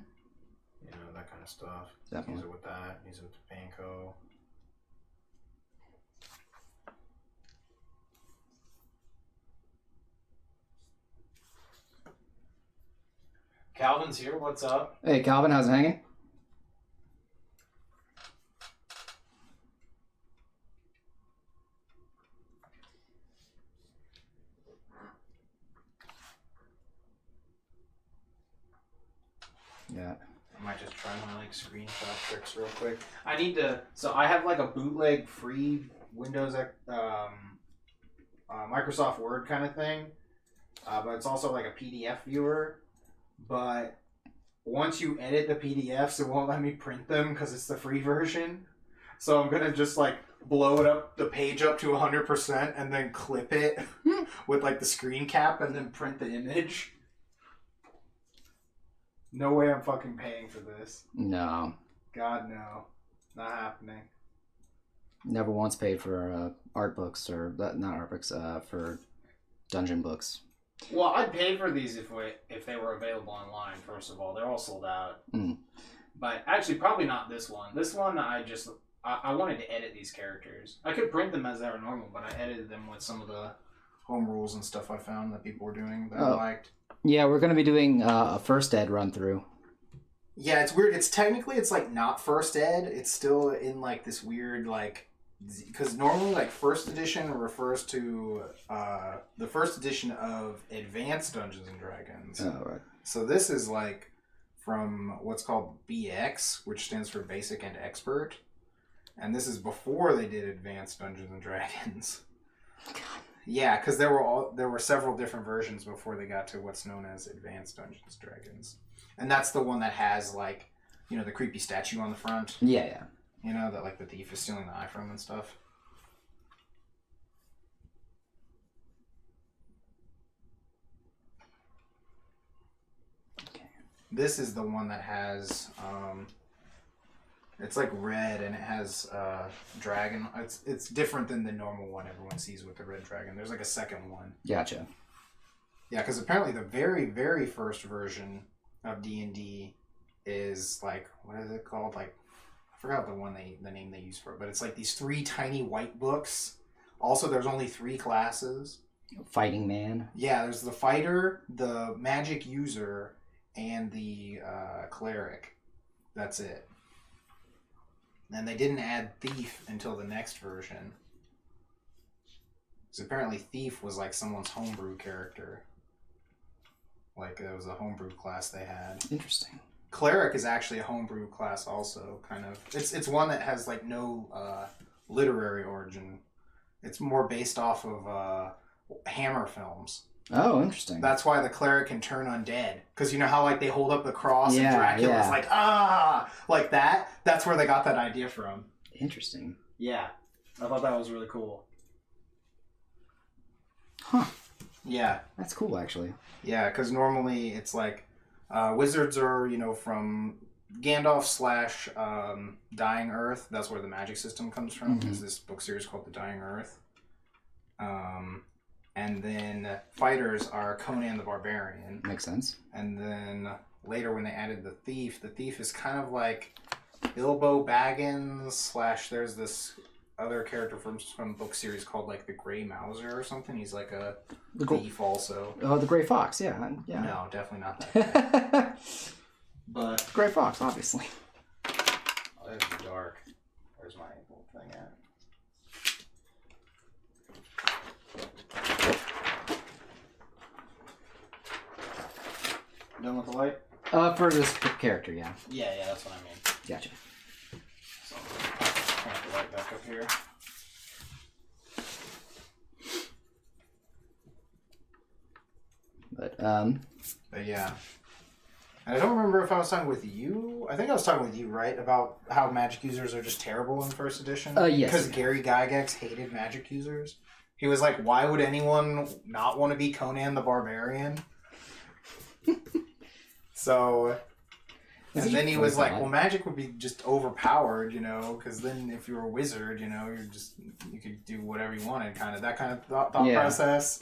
That kind of stuff. Definitely. Use it with that. Use it with the panko. Calvin's here. What's up? Hey, Calvin, how's it hanging? Yeah. I might just try my like screenshot tricks real quick. I need to. So I have like a bootleg free Windows Microsoft Word kind of thing, but it's also like a PDF viewer. But once you edit the PDFs, it won't let me print them because it's the free version. So I'm gonna just like blow it up, the page up to 100%, and then clip it with like the screen cap, and then print the image. No way I'm fucking paying for this. No. God, no. Not happening. Never once paid for art books, or not art books, for dungeon books. Well, I'd pay for these if they were available online. First of all, they're all sold out. Mm. But actually, probably not this one. This one, I wanted to edit these characters. I could print them as they were normal, but I edited them with some of the home rules and stuff I found that people were doing that I liked. Yeah, we're going to be doing a first ed run through. Yeah, it's weird. It's like not first ed. It's still in like this weird like, because normally like first edition refers to the first edition of Advanced Dungeons and Dragons. Oh, right. So this is like from what's called BX, which stands for Basic and Expert, and this is before they did Advanced Dungeons and Dragons. God. Yeah, because there were several different versions before they got to what's known as Advanced Dungeons and Dragons. And that's the one that has, like, you know, the creepy statue on the front. Yeah. You know, that, like, the thief is stealing the eye from and stuff. Okay. This is the one that has, it's, like, red, and it has dragon. It's different than the normal one everyone sees with the red dragon. There's, like, a second one. Gotcha. Yeah, because apparently the very, very first version of D&D is like, what is it called? Like, I forgot the name they use for it, but it's like these 3 tiny white books. Also, there's only 3 classes. Fighting man. Yeah, there's the fighter, the magic user, and the cleric. That's it. And they didn't add thief until the next version. Because apparently thief was like someone's homebrew character. Like, it was a homebrew class they had. Interesting. Cleric is actually a homebrew class also, kind of. It's one that has, like, no literary origin. It's more based off of Hammer films. Oh, interesting. That's why the cleric can turn undead. Because you know how, like, they hold up the cross and Yeah, Dracula's yeah. like, ah! Like that? That's where they got that idea from. Interesting. Yeah, I thought that was really cool. Huh. Yeah. That's cool, actually. Yeah, because normally it's like wizards are, you know, from Gandalf / Dying Earth. That's where the magic system comes from. Is this book series called The Dying Earth. And then fighters are Conan the Barbarian. Makes sense. And then later when they added the thief is kind of like Bilbo Baggins / there's this other character from some book series called like the Grey Mouser or something. He's like a thief also. Oh, the Gray Fox, yeah. No, definitely not that guy. But Gray Fox, obviously. oh, it's dark. Where's my little thing at? Done with the light? For this character, yeah. Yeah, that's what I mean. Gotcha. So, crank the light back up here. But yeah. And I don't remember if I was talking with you. I think I was talking with you, right? About how magic users are just terrible in first edition? Yes. Because Gary Gygax hated magic users. He was like, why would anyone not want to be Conan the Barbarian? So... And then he was like, well, magic would be just overpowered, you know, because then if you were a wizard, you know, you could do whatever you wanted, kind of, that kind of thought process.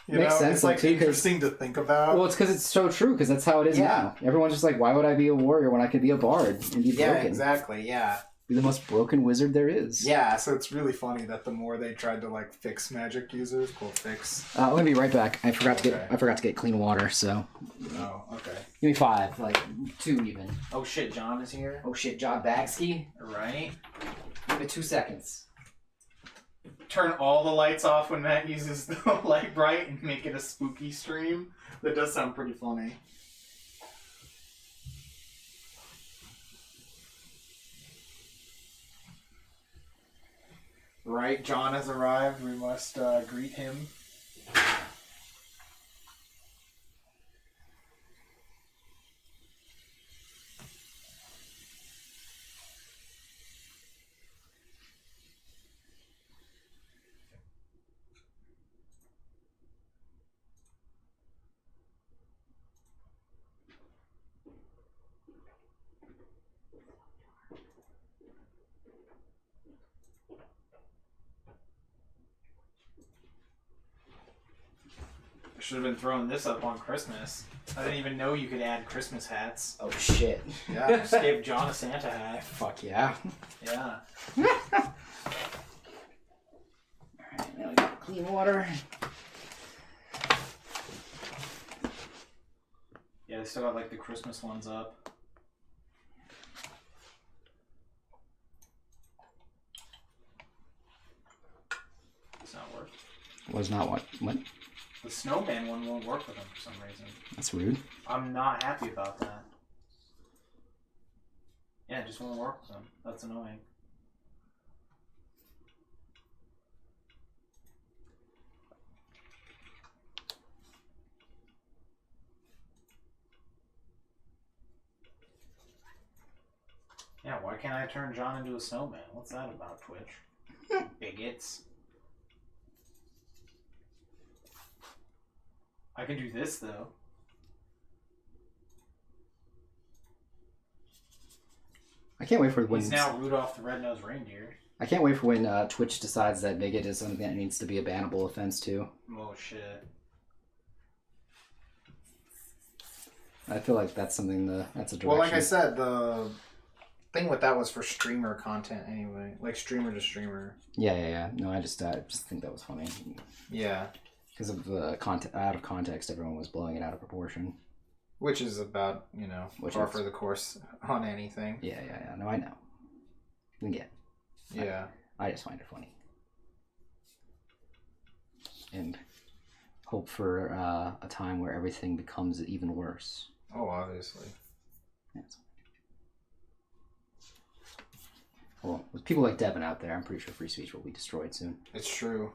You Makes know, sense, it's like too, interesting to think about. Well, it's because it's so true, because that's how it is now. Everyone's just like, why would I be a warrior when I could be a bard and be broken? Yeah, exactly, yeah. Be the most broken wizard there is. Yeah, so it's really funny that the more they tried to, like, fix magic users, fix. I'm gonna be right back. I forgot to get clean water, so. Oh, okay. Give me 5, like 2 even. Oh shit, John is here. Oh shit, John Bagsky. Right. Give me 2 seconds. Turn all the lights off when Matt uses the light bright and make it a spooky stream. That does sound pretty funny. Right, John has arrived. We must greet him. Should have been throwing this up on Christmas. I didn't even know you could add Christmas hats. Oh shit. Yeah, I just gave John a Santa hat. Fuck yeah. Yeah. Alright, now we got clean water. Yeah, they still got like the Christmas ones up. Does not work. Was not what? What? The snowman one won't work with them for some reason. That's rude. I'm not happy about that. Yeah, it just won't work with them. That's annoying. Yeah, why can't I turn John into a snowman? What's that about, Twitch? Bigots. I can do this, though. I can't wait for when He's now Rudolph the Red-Nosed Reindeer. I can't wait for when Twitch decides that bigot is something that needs to be a bannable offense too. Oh, shit. I feel like that's something that's a direction. Well, like I said, the thing with that was for streamer content anyway. Like, streamer to streamer. Yeah. No, I just think that was funny. Yeah. Because of the out of context, everyone was blowing it out of proportion. Which is about, par for the course on anything. Yeah. No, I know. Yeah. Yeah. I just find it funny. And hope for a time where everything becomes even worse. Oh, obviously. Yes. Well, with people like Devin out there, I'm pretty sure free speech will be destroyed soon. It's true.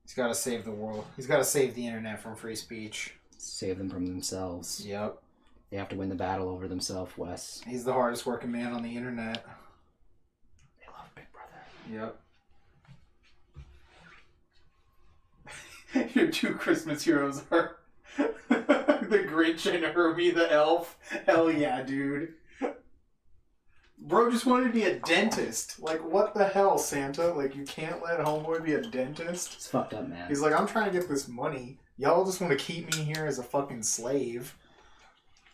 He's got to save the world. He's got to save the internet from free speech. Save them from themselves. Yep. They have to win the battle over themselves, Wes. He's the hardest working man on the internet. They love Big Brother. Yep. Your two Christmas heroes are the Grinch and Herbie the Elf. Hell yeah, dude. Bro just wanted to be a dentist. Like, what the hell, Santa? Like, you can't let homeboy be a dentist? It's fucked up, man. He's like, I'm trying to get this money. Y'all just want to keep me here as a fucking slave.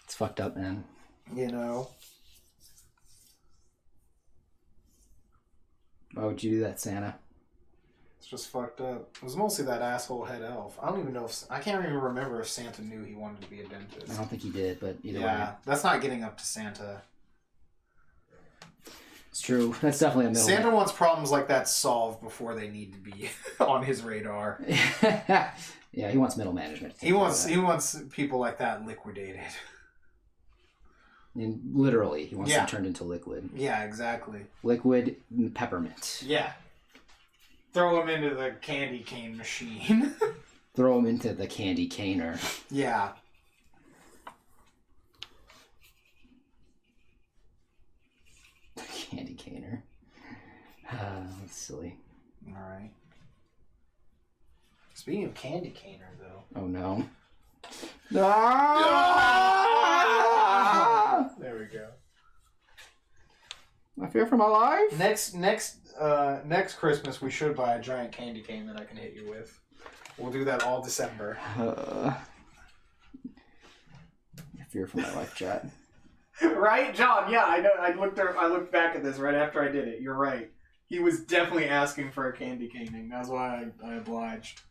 It's fucked up, man. You know? Why would you do that, Santa? It's just fucked up. It was mostly that asshole head elf. I don't even know if... I can't even remember if Santa knew he wanted to be a dentist. I don't think he did, but either way. Yeah, that's not getting up to Santa. It's true. That's definitely a middle. Santa wants problems like that solved before they need to be on his radar. Yeah, he wants middle management. He wants people like that liquidated. And literally, he wants them turned into liquid. Yeah, exactly. Liquid peppermint. Yeah. Throw him into the candy cane machine. Throw him into the candy caner. Yeah. Candy caner. That's silly. Alright. Speaking of candy caner, though. Oh no. There we go. I fear for my life. Next Christmas, we should buy a giant candy cane that I can hit you with. We'll do that all December. I fear for my life, chat. Right, John? Yeah, I know. I looked back at this right after I did it. You're right. He was definitely asking for a candy caning. That's why I obliged.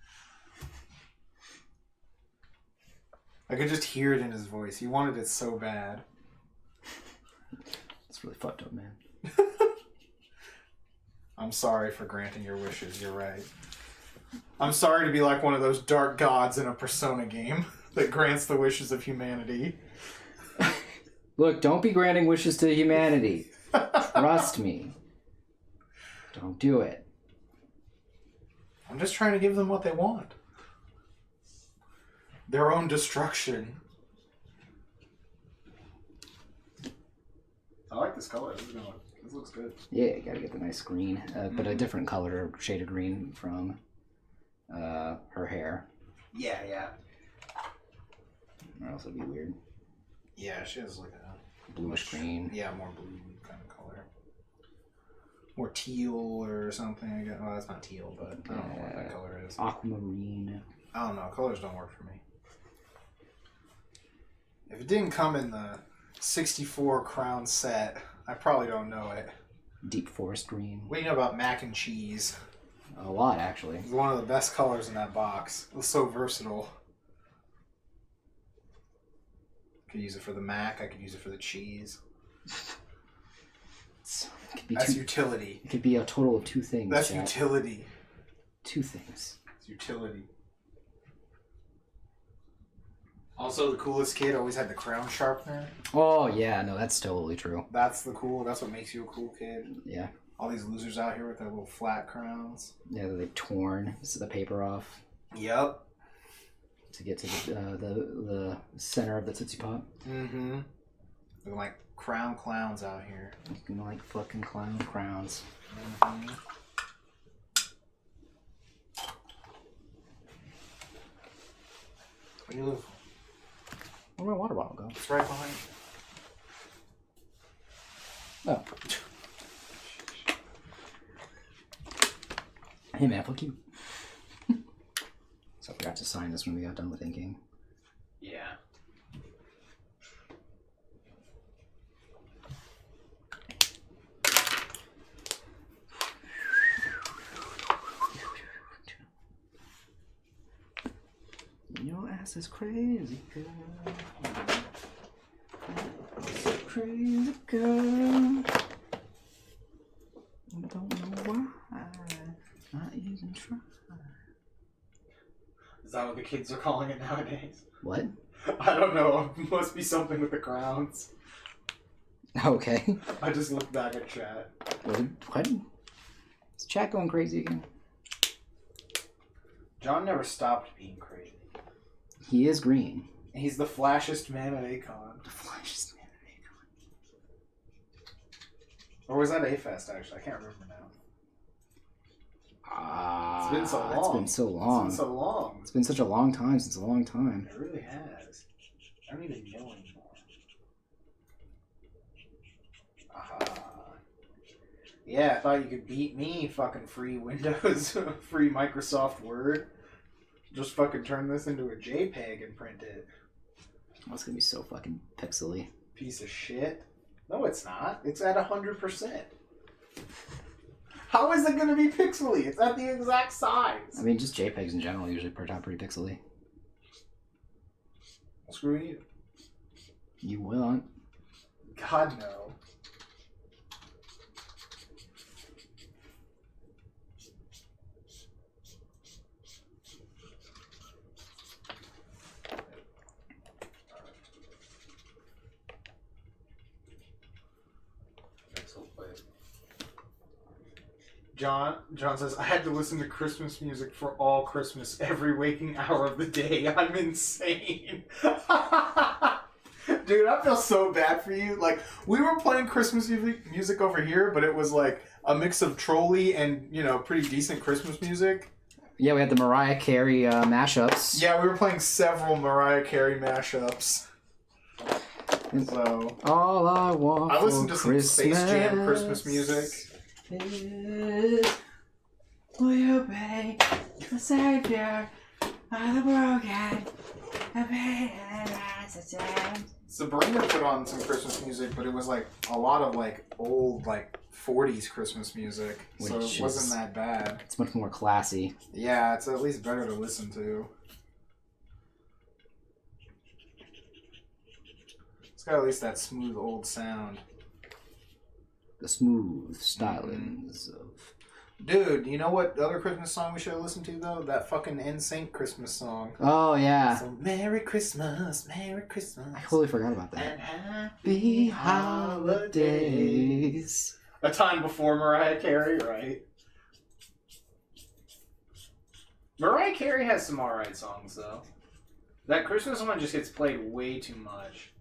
I could just hear it in his voice. He wanted it so bad. It's really fucked up, man. I'm sorry for granting your wishes. You're right. I'm sorry to be like one of those dark gods in a Persona game that grants the wishes of humanity. Look, don't be granting wishes to humanity. Trust me. Don't do it. I'm just trying to give them what they want. Their own destruction. I like this color. This looks good. Yeah, you gotta get the nice green, but a different color, shade of green from her hair. Yeah. Or else it'd be weird. Yeah, she has like a Bluish green. Yeah, more blue kind of color. More teal or something. I guess. Well, that's not teal, but I don't know what that color is. Aquamarine. I don't know. Colors don't work for me. If it didn't come in the 64 crown set, I probably don't know it. Deep forest green. What do you know about mac and cheese? A lot, actually. It's one of the best colors in that box. It was so versatile. Could use it for the mac. I could use it for the cheese. That's utility. It could be a total of 2 things. That's chat. utility. 2 things. It's utility. Also, the coolest kid always had the crown sharpener. Oh, yeah. No, that's totally true. That's what makes you a cool kid. Yeah. All these losers out here with their little flat crowns. Yeah, they've torn the paper off. Yep. To get to the center of the Tootsie Pop. Mm-hmm. They're like crown clowns out here. Looking like fucking clown crowns. Mm-hmm. Where do you live? Where'd my water bottle go? It's right behind you. Oh. Hey man, fuck you. So I forgot to sign this when we got done with inking. Yeah. Your ass is crazy, girl. Crazy girl. I don't know why. Not even try. Is that what the kids are calling it nowadays? What? I don't know. It must be something with the crowns. Okay. I just looked back at chat. What? Is chat going crazy again? John never stopped being crazy. He is green. He's the flashiest man at Acon. The flashiest man at Acon. Or was that A-Fest, actually? I can't remember now. It's been so long. It's been so long. It's been so long. It's been such a long time since a long time. It really has. I don't even know anymore. Aha. Yeah, I thought you could beat me, fucking free Windows, free Microsoft Word. Just fucking turn this into a JPEG and print it. Oh, it's gonna be so fucking pixely. Piece of shit. No, it's not. It's at 100%. How is it going to be pixely? It's at the exact size. I mean, just JPEGs in general usually print out pretty pixely. Screw you. You won't. God, no. John says, I had to listen to Christmas music for all Christmas every waking hour of the day. I'm insane. Dude, I feel so bad for you. Like, we were playing Christmas music over here, but it was like a mix of Trolley and, you know, pretty decent Christmas music. Yeah, we had the Mariah Carey mashups. Yeah, we were playing several Mariah Carey mashups. So, all I want I listened to some Christmas Space Jam Christmas music. Will you be the savior of the broken? Sabrina put on some Christmas music, but it was like a lot of like old like 40s Christmas music, so it wasn't that bad. It's much more classy. Yeah, it's at least better to listen to. It's got at least that smooth old sound. The smooth stylings of... Dude, you know what other Christmas song we should have listened to, though? That fucking NSYNC Christmas song. Oh, yeah. So, Merry Christmas, Merry Christmas. I totally forgot about that. And Happy Holidays. A time before Mariah Carey, right? Mariah Carey has some alright songs, though. That Christmas one just gets played way too much.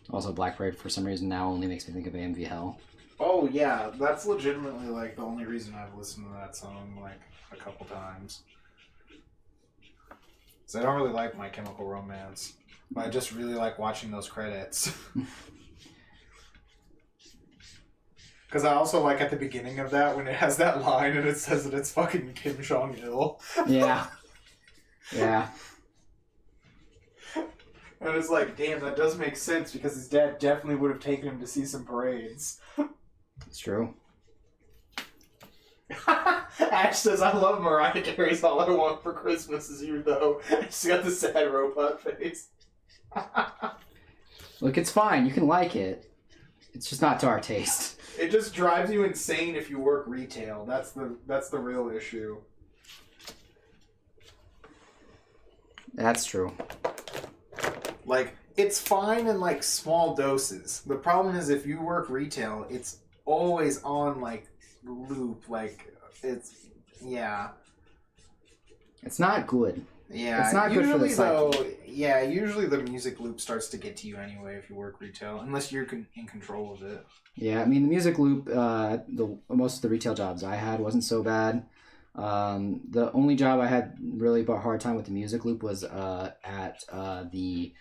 Also, Black Parade for some reason now only makes me think of AMV Hell. Oh yeah, that's legitimately like the only reason I've listened to that song like a couple times. So I don't really like My Chemical Romance, but I just really like watching those credits. Because I also like at the beginning of that when it has that line and it says that it's fucking Kim Jong-il. Yeah. Yeah. And it's like, damn, that does make sense because his dad definitely would have taken him to see some parades. It's true. Ash says, I love Mariah Carey's All I Want for Christmas Is You, though. She's got the sad robot face. Look, it's fine. You can like it. It's just not to our taste. It just drives you insane if you work retail. That's the real issue. That's true. Like, it's fine in like small doses. The problem is if you work retail, it's always on like loop. Like, yeah. It's not good. Yeah, It's not good for the psyche. though. Yeah, usually the music loop starts to get to you anyway if you work retail, unless you're in control of it. Yeah, I mean, the music loop, most of the retail jobs I had wasn't so bad. The only job I had really a hard time with the music loop was at the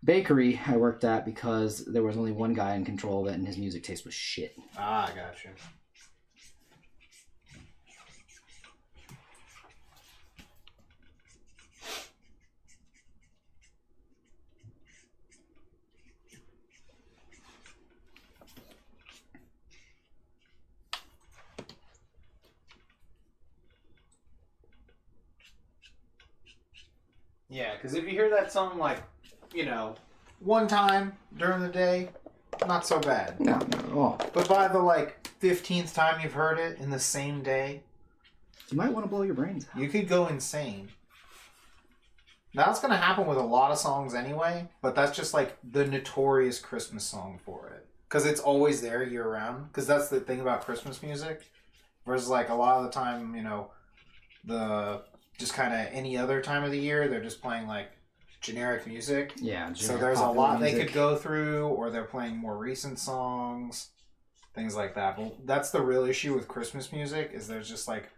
bakery I worked at because there was only one guy in control of it and his music taste was shit. Ah, I got you. Yeah, because if you hear that song, like, One time during the day, not so bad. No, not at all. But by the like 15th time you've heard it in the same day, You might want to blow your brains out. you could go insane. Now, that's going to happen with a lot of songs anyway, but that's just like the notorious Christmas song for it. Because it's always there year round. Because that's the thing about Christmas music. Versus like a lot of the time, the just kind of any other time of the year, they're just playing like generic music. Yeah. So there's a lot they could go through, or they're playing more recent songs, things like that. But that's the real issue with Christmas music, is there's just like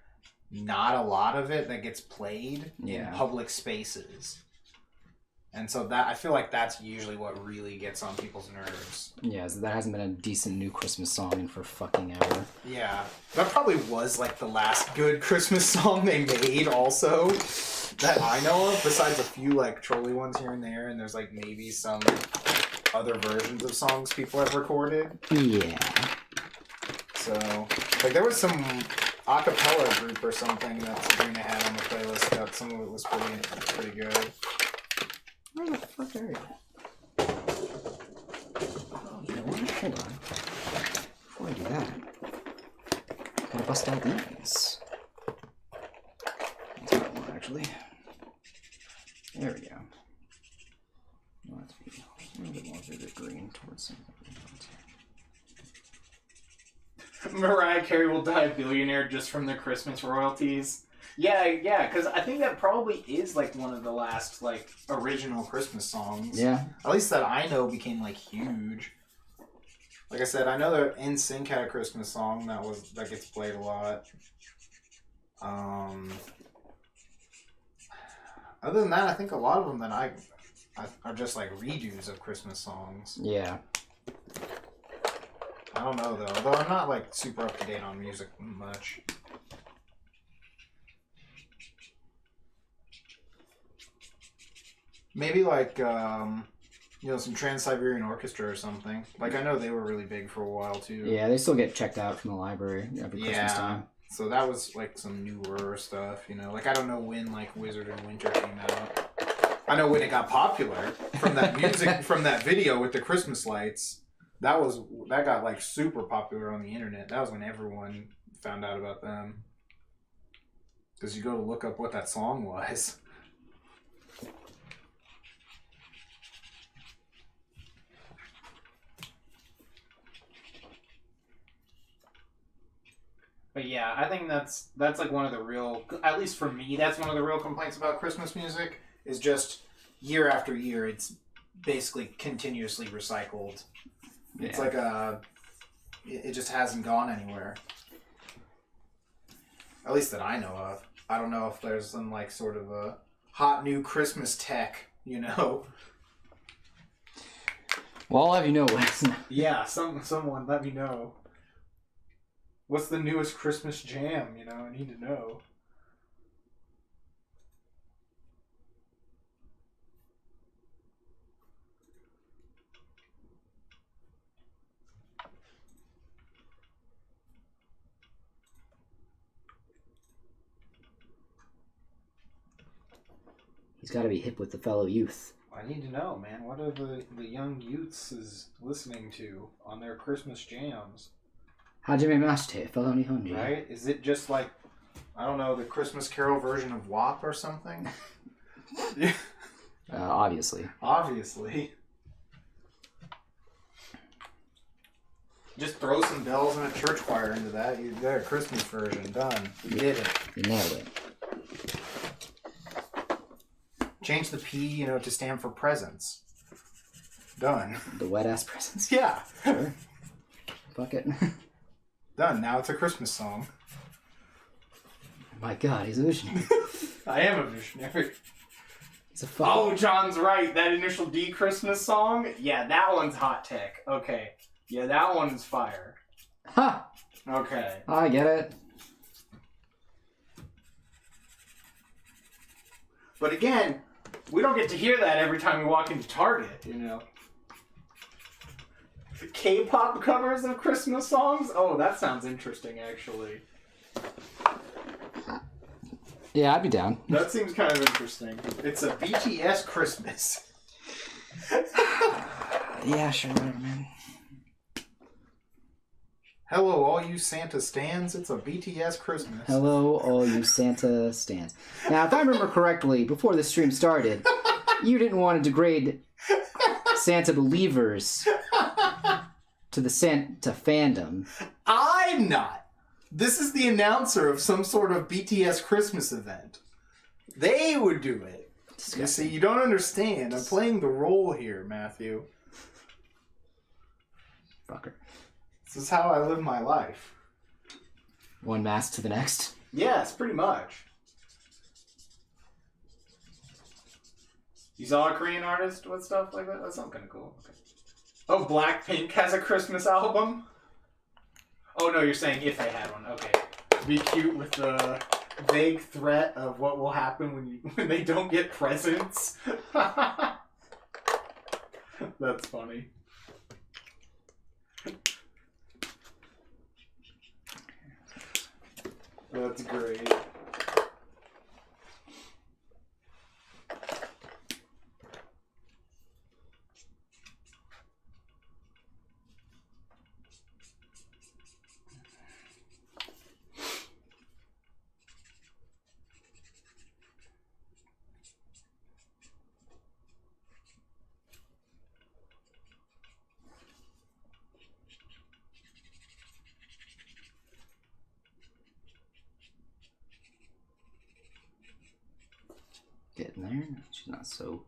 not a lot of it that gets played in public spaces. And so that I feel like that's usually what really gets on people's nerves. Yeah, so there hasn't been a decent new Christmas song in for fucking ever. Yeah. That probably was like the last good Christmas song they made also that I know of, besides a few like trolly ones here and there, and there's like maybe some other versions of songs people have recorded. Yeah. So like there was some a cappella group or something that Sabrina had on the playlist that some of it was pretty good. Where the fuck are you? Oh, you know what? Hold on. Before I do that, gotta bust out these. That's what I want, actually. There we go. Well, that's be a little bit more vivid green towards something. Mariah Carey will die a billionaire just from the Christmas royalties. Yeah, because I think that probably is like one of the last like Original Christmas songs. Yeah. At least that I know became like huge. Like I said, I know that NSYNC had a Christmas song that gets played a lot. Other than that, I think a lot of them that I are just like redos of Christmas songs. Yeah. I don't know though, although I'm not like super up to date on music much. Maybe like some Trans-Siberian Orchestra or something. Like I know they were really big for a while too. Yeah, they still get checked out from the library every Christmas time. So that was like some newer stuff, Like I don't know when like Wizard and Winter came out. I know when it got popular from that music from that video with the Christmas lights. That got like super popular on the internet. That was when everyone found out about them. Because you go to look up what that song was. But yeah, I think that's like one of the real, at least for me, that's one of the real complaints about Christmas music, is just year after year, it's basically continuously recycled. Yeah. It's like it just hasn't gone anywhere. At least that I know of. I don't know if there's some like sort of a hot new Christmas tech, you know. Well, I'll have you know, Wes. Yeah, someone let me know. What's the newest Christmas jam? You know, I need to know. He's got to be hip with the fellow youth. I need to know, man. What are the young youths is listening to on their Christmas jams? Hajime Mashite, felony honji. Right? Is it just like, I don't know, The Christmas Carol version of WAP or something? Obviously. obviously. Just throw some bells and a church choir into that. You got a Christmas version. Done. You did it. You nailed it. Change the P, you know, to stand for presents. Done. The wet ass presents. Yeah. Sure. Fuck it. Done. Now it's a Christmas song. My God, he's a visionary. I am a visionary. He's a fuck. Oh, John's right. That initial D Christmas song? Yeah, that one's hot tech. Okay. Yeah, that one's fire. Ha! Okay. I get it. But again, we don't get to hear that every time we walk into Target, you know. K-pop covers of Christmas songs? Oh, that sounds interesting, actually. Yeah, I'd be down. That seems kind of interesting. It's a BTS Christmas. Yeah, sure, whatever, man. Hello, all you Santa stans. It's a BTS Christmas. Hello, all you Santa stans. Now, if I remember correctly, before the stream started, you didn't want to degrade Santa believers to the Santa fandom. I'm not. This is the announcer of some sort of BTS Christmas event. They would do it. Disgusting. You see, you don't understand. I'm playing the role here, Matthew. Fucker. This is how I live my life. One mask to the next. Yes, pretty much. You saw a Korean artist with stuff like that? That sounds kind of cool. Okay. Oh, Blackpink has a Christmas album? Oh, no, you're saying if they had one. Okay. Be cute with the vague threat of what will happen when they don't get presents. That's funny. That's great. Getting there. She's not so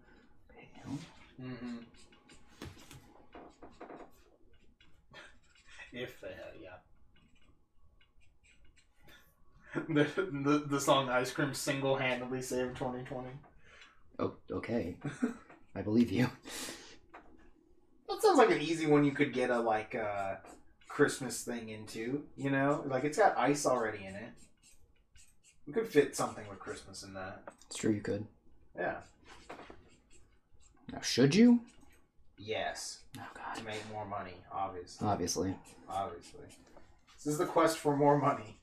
pale. Mm-hmm. If they had, yeah. The song Ice Cream single-handedly saved 2020. Oh, okay. I believe you. That sounds like an easy one you could get a Christmas thing into, you know? Like it's got ice already in it. We could fit something with Christmas in that. It's true you could. Yeah. Now, should you? Yes. Oh, God. To make more money, obviously. Obviously. Obviously. This is the quest for more money.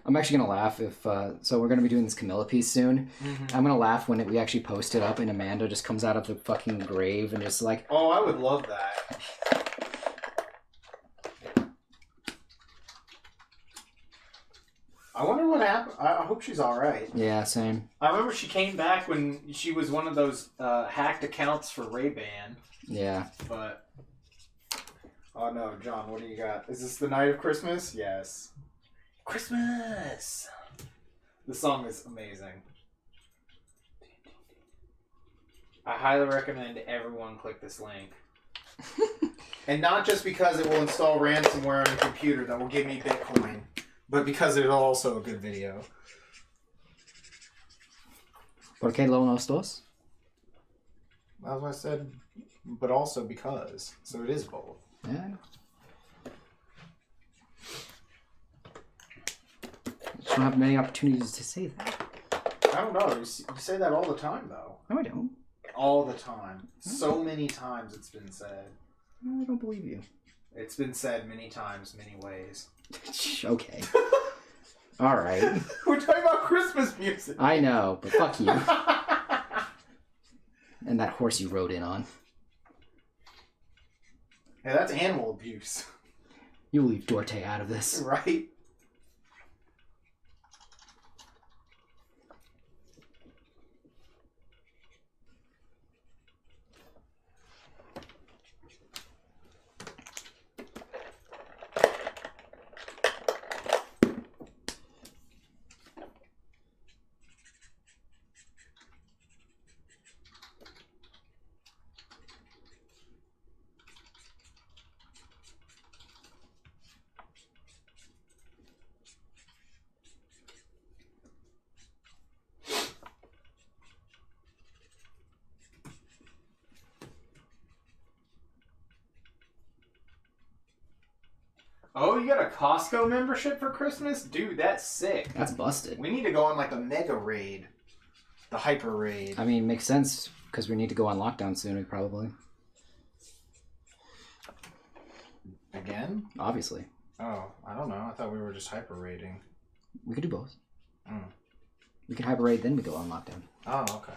I'm actually going to laugh if... so we're going to be doing this Camilla piece soon. Mm-hmm. I'm going to laugh when we actually post it up and Amanda just comes out of the fucking grave and just like... Oh, I would love that. I wonder what happened. I hope she's alright. Yeah, same. I remember she came back when she was one of those hacked accounts for Ray-Ban, Yeah. but Oh no, John, what do you got? Is this the night of Christmas? Yes. Christmas! The song is amazing. I highly recommend everyone click this link. And not just because it will install ransomware on your computer that will give me Bitcoin, but because it's also a good video. ¿Por qué los dos? That's what I said, but also because. So it is both. Yeah. You don't have many opportunities to say that. I don't know. You say that all the time, though. No, I don't. All the time. So many times it's been said. I don't believe you. It's been said many times, many ways. Okay. All right. We're talking about Christmas music. I know, but fuck you. And that horse you rode in on. Yeah, that's animal abuse. You leave Dorte out of this. Right? Oh, you got a Costco membership for Christmas? Dude, that's sick. That's busted. We need to go on like a mega raid. The hyper raid. I mean, makes sense because we need to go on lockdown soon, probably. Again? Obviously. Oh, I don't know. I thought we were just hyper raiding. We could do both. Mm. We can hyper raid, then we go on lockdown. Oh, okay.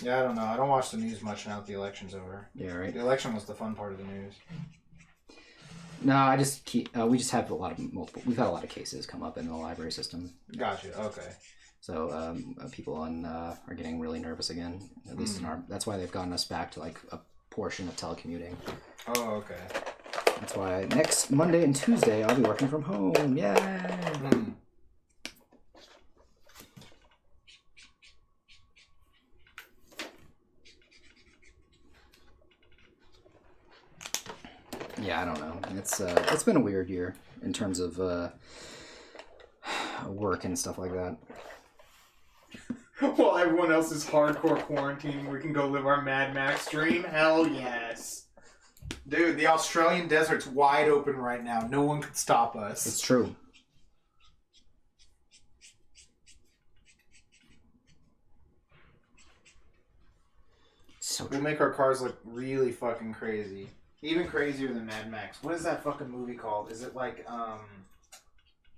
Yeah, I don't know. I don't watch the news much now that the election's over. Yeah, right. The election was the fun part of the news. No, I just keep. We just have a lot of multiple. We've had a lot of cases come up in the library system. Gotcha. Okay. So people are getting really nervous again. At least in our. That's why they've gotten us back to like a portion of telecommuting. Oh, okay. That's why next Monday and Tuesday I'll be working from home. Yay! Mm. Yeah, I don't know. It's been a weird year in terms of work and stuff like that. While everyone else is hardcore quarantining, we can go live our Mad Max dream? Hell yes. Dude, the Australian desert's wide open right now. No one could stop us. It's true. So We'll make our cars look really fucking crazy. Even crazier than Mad Max. What is that fucking movie called? Is it like,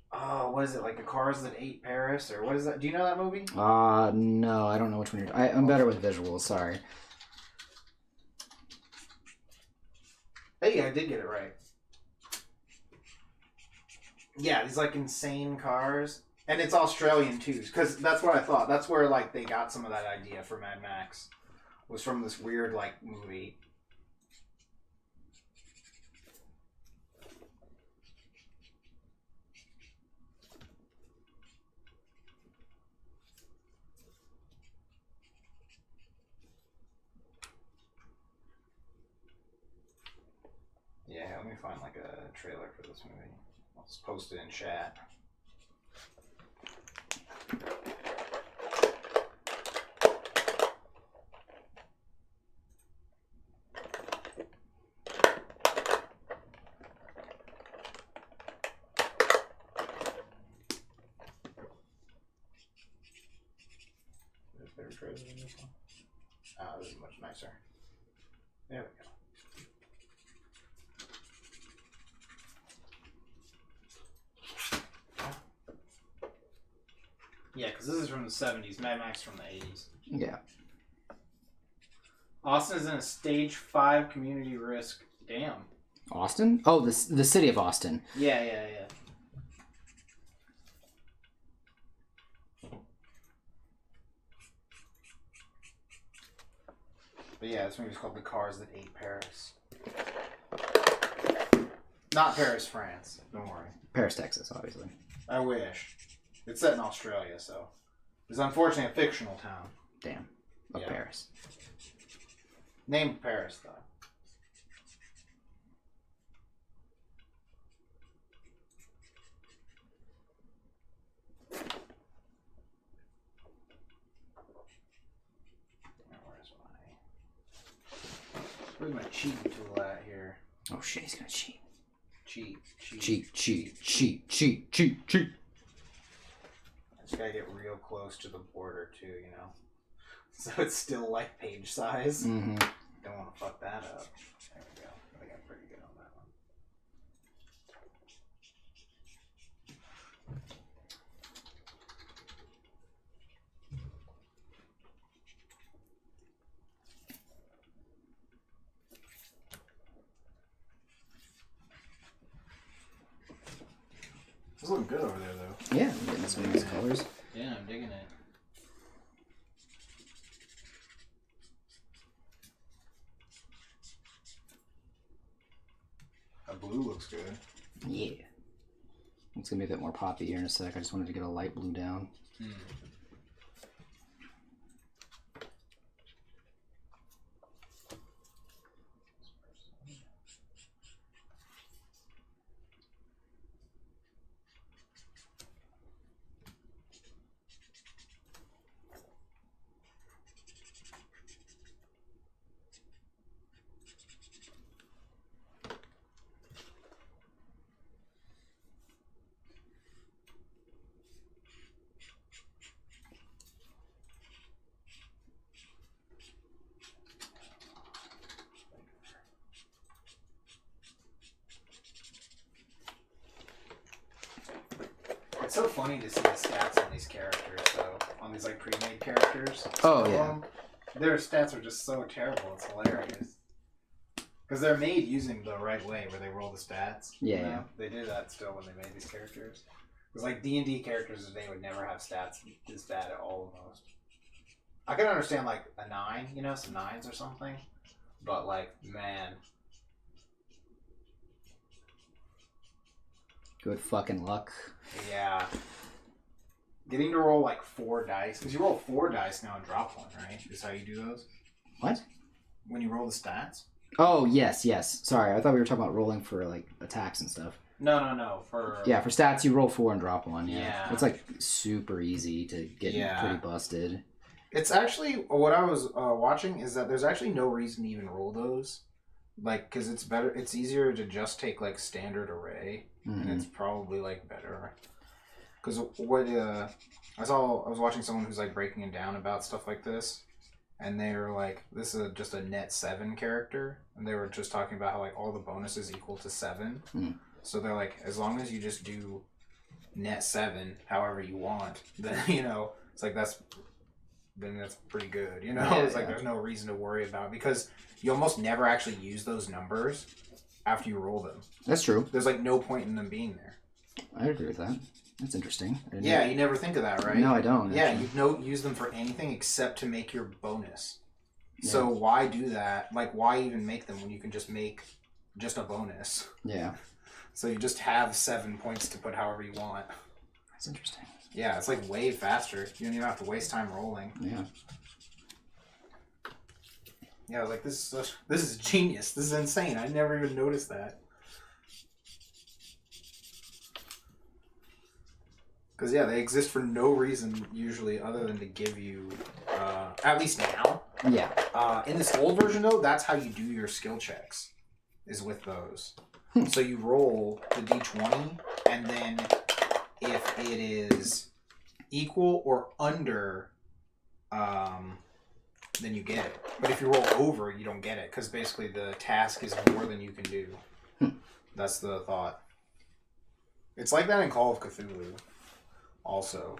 what is it? Like the cars that ate Paris? Or what is that? Do you know that movie? no, I don't know which one I'm better with visuals, sorry. Hey, I did get it right. Yeah, these like insane cars. And it's Australian too, because that's what I thought. That's where like they got some of that idea for Mad Max. Was from this weird like movie. Yeah, let me find like a trailer for this movie. I'll just post it in chat. Is there a trailer in this one? Oh, this is much nicer. There we go. Yeah, because this is from the 70s. Mad Max from the 80s. Yeah. Austin is in a stage 5 community risk. Damn. Austin? Oh, the city of Austin. Yeah. But yeah, this movie's called The Cars That Ate Paris. Not Paris, France. Don't worry. Paris, Texas, obviously. I wish. It's set in Australia, so. It's unfortunately a fictional town. Damn. Of Yeah. Paris. Named Paris, though. Where's my cheating tool at here? Oh shit, he's gonna cheat. Cheat. Cheat. I just gotta get real close to the border, too, you know? So it's still like page size. Mm-hmm. Don't want to fuck that up. There we go. I think I'm pretty good on that one. It's looking good over there, though. Yeah, I'm getting some nice colors. Yeah, I'm digging it. That blue looks good. Yeah. It's gonna be a bit more poppy here in a sec. I just wanted to get a light blue down. It's so funny to see the stats on these characters, though. On these, like, pre-made characters. Oh, Some of yeah. them, their stats are just so terrible. It's hilarious. Because they're made using the right way, where they roll the stats. Yeah, you know? yeah. They did that still when they made these characters. Because, like, D&D characters today would never have stats this bad at all, almost. I can understand, like, a 9, you know, some 9s or something. But, like, man... Good fucking luck. Yeah. Getting to roll like 4 dice. Because you roll 4 dice now and drop 1, right? Is how you do those? What? When you roll the stats? Oh, yes. Sorry, I thought we were talking about rolling for, like, attacks and stuff. No. Yeah, for stats, you roll 4 and drop 1, yeah. Yeah. It's, like, super easy to get pretty busted. It's actually, what I was watching is that there's actually no reason to even roll those. Like, because it's better, it's easier to just take, like, standard array. And it's probably, like, better. Because what, I was watching someone who's, like, breaking it down about stuff like this. And they were like, this is just a net 7 character. And they were just talking about how, like, all the bonuses equal to 7. So they're like, as long as you just do net 7 however you want, then, you know, it's like, that's pretty good, you know? Yeah, it's like, there's no reason to worry about it. Because you almost never actually use those numbers after you roll them. That's true. There's, like, no point in them being there. I agree with that. That's interesting. Yeah, you never think of that, right? No, I don't. Yeah, actually. you don't use them for anything except to make your bonus. Yeah. So why do that? Like, why even make them when you can just make just a bonus? Yeah. So you just have 7 points to put however you want. That's interesting. Yeah, it's like way faster. You don't even have to waste time rolling. Yeah. Yeah, I was like, this is genius. This is insane. I never even noticed that. Because, yeah, they exist for no reason, usually, other than to give you, at least now. Yeah. In this old version, though, that's how you do your skill checks, is with those. So you roll the d20, and then if it is equal or under, then you get it. But if you roll over, you don't get it, because basically the task is more than you can do. That's the thought. It's like that in Call of Cthulhu, also.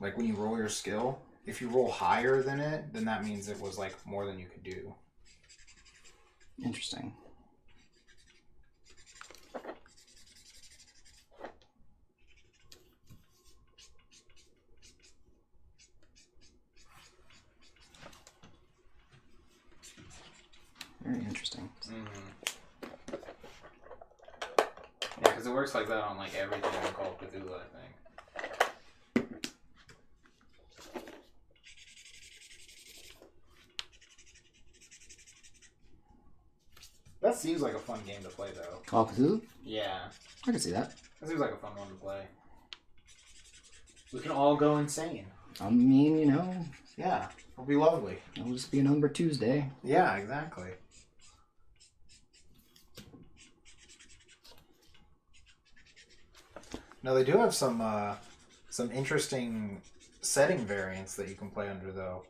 Like, when you roll your skill, if you roll higher than it, then that means it was, like, more than you could do. Interesting. Very interesting. Mm-hmm. Yeah, because it works like that on like everything in Call of Cthulhu, I think. That seems like a fun game to play, though. Call of Cthulhu? Yeah. I can see that. That seems like a fun one to play. We can all go insane. I mean, you know, Yeah, it'll be lovely. it'll just be a number Tuesday. Yeah, exactly. No, they do have some interesting setting variants that you can play under, though.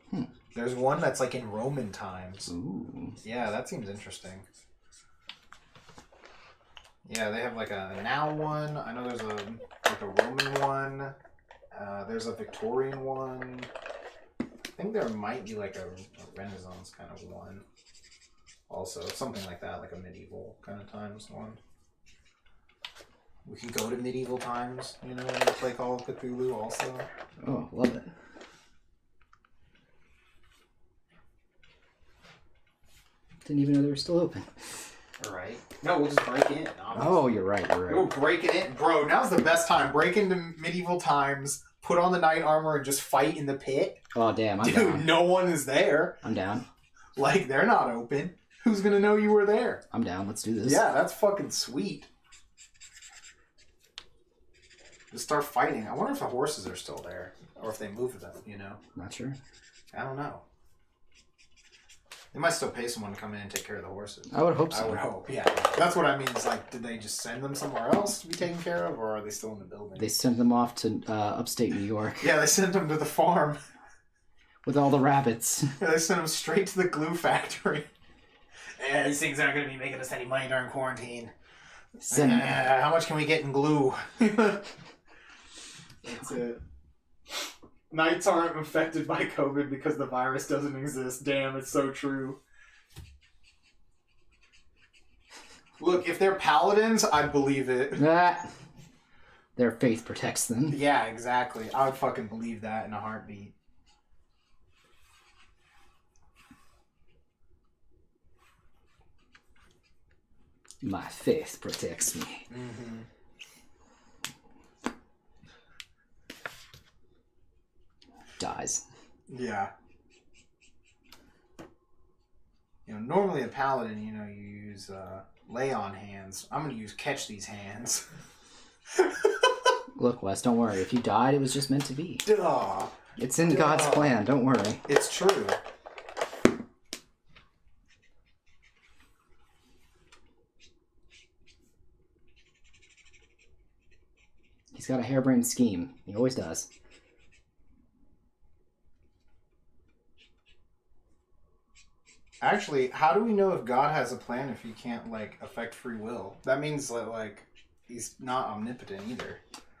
There's one that's like in Roman times. Ooh. Yeah, that seems interesting. Yeah, they have like a now one. I know there's a Roman one. There's a Victorian one. I think there might be like a Renaissance kind of one. Also, something like that, like a medieval kind of times one. We can go to medieval times, you know, when we play Call of Cthulhu also. Oh, love it. Didn't even know they were still open. Right. No, we'll just break in. Honestly. Oh, you're right. We'll break it in. Bro, now's the best time. Break into medieval times, put on the knight armor, and just fight in the pit. Oh, damn. I'm Dude, down. no one is there. I'm down. Like, they're not open. Who's gonna know you were there? I'm down. Let's do this. Yeah, that's fucking sweet. Just start fighting. I wonder if the horses are still there. Or if they moved them, you know? Not sure. I don't know. They might still pay someone to come in and take care of the horses. I would hope so. I would hope, yeah. That's what I mean. Is like, did they just send them somewhere else to be taken care of, or are they still in the building? They sent them off to upstate New York Yeah, they sent them to the farm. with all the rabbits. Yeah, they sent them straight to the glue factory. Yeah, these things aren't going to be making us any money during quarantine. Send How much can we get in glue? That's it. Knights aren't affected by COVID because the virus doesn't exist. Damn, it's so true. Look, if they're paladins, I'd believe it. Ah, their faith protects them. Yeah, exactly. I would fucking believe that in a heartbeat. My faith protects me. Mm-hmm. Dies. Yeah. You know, normally a paladin, you know, you use lay on hands. I'm going to use catch these hands. Look, Wes, don't worry. If you died, it was just meant to be. Duh. It's in God's plan. Don't worry. It's true. He's got a harebrained scheme. He always does. Actually, how do we know if God has a plan if he can't, like, affect free will? That means that, like, he's not omnipotent either.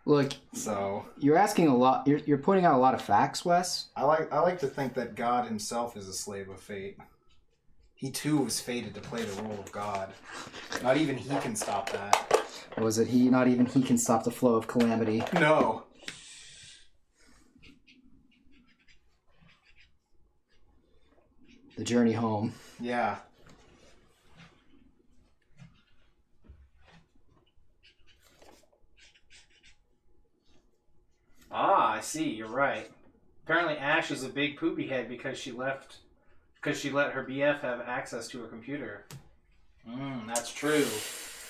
Look, So you're asking a lot. You're pointing out a lot of facts, Wes. I like to think that God himself is a slave of fate. He too was fated to play the role of God. Not even he can stop that. Or was it he? Not even he can stop the flow of calamity. No. The journey home. Yeah. Ah, I see. You're right. Apparently, Ash is a big poopy head because she let her BF have access to her computer. That's true.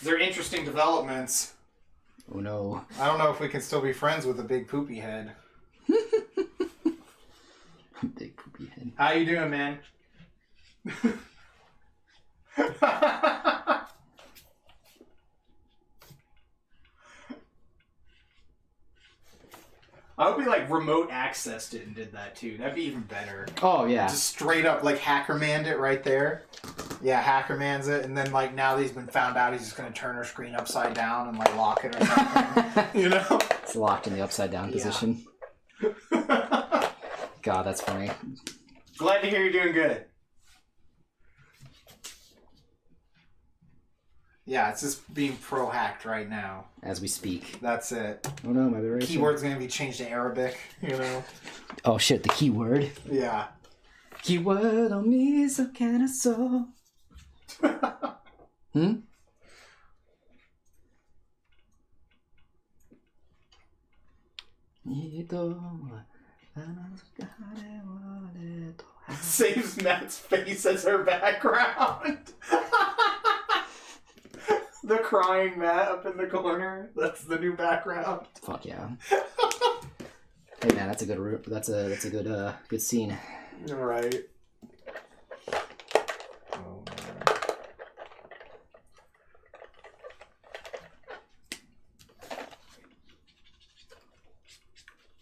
They're interesting developments. Oh no. I don't know if we can still be friends with a big poopy head. Big poopy head. How you doing, man? I hope he like remote accessed it and did that too. That'd be even better. Oh yeah. Just straight up like Hackerman'd it right there. Yeah, Hackerman's it, and then like now that he's been found out, he's just gonna turn her screen upside down and like lock it or something. You know? It's locked in the upside down position. God, that's funny. Glad to hear you're doing good. Yeah, it's just being pro-hacked right now. As we speak. That's it. Oh no, my erasing. Keyword's gonna be changed to Arabic, you know? Oh shit, the keyword. Yeah. Keyword on me, so can I so. Hmm? Saves Matt's face as her background. The crying Matt up in the corner. That's the new background. Fuck yeah. Hey man, that's a good good scene. All right. Oh, man.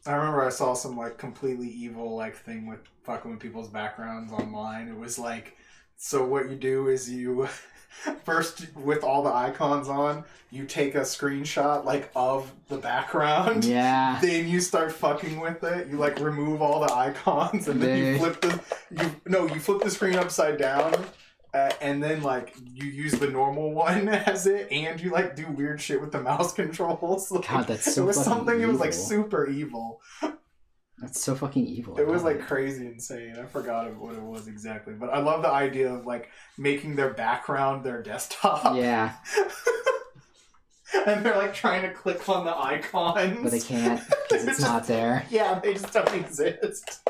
I remember I saw some like completely evil like thing with fucking with people's backgrounds online. It was like, so what you do is you first with all the icons on, you take a screenshot like of the background. Yeah. Then you start fucking with it. You like remove all the icons and then you flip the screen upside down. And then, like, you use the normal one as it, and you, like, do weird shit with the mouse controls. Like, God, that's so it was fucking something, it was, like, evil. super evil. That's so fucking evil. It was, like, crazy insane. I forgot what it was exactly. But I love the idea of, like, making their background their desktop. Yeah. And they're, like, trying to click on the icons. But they can't, because it's not there. Yeah, they just don't exist.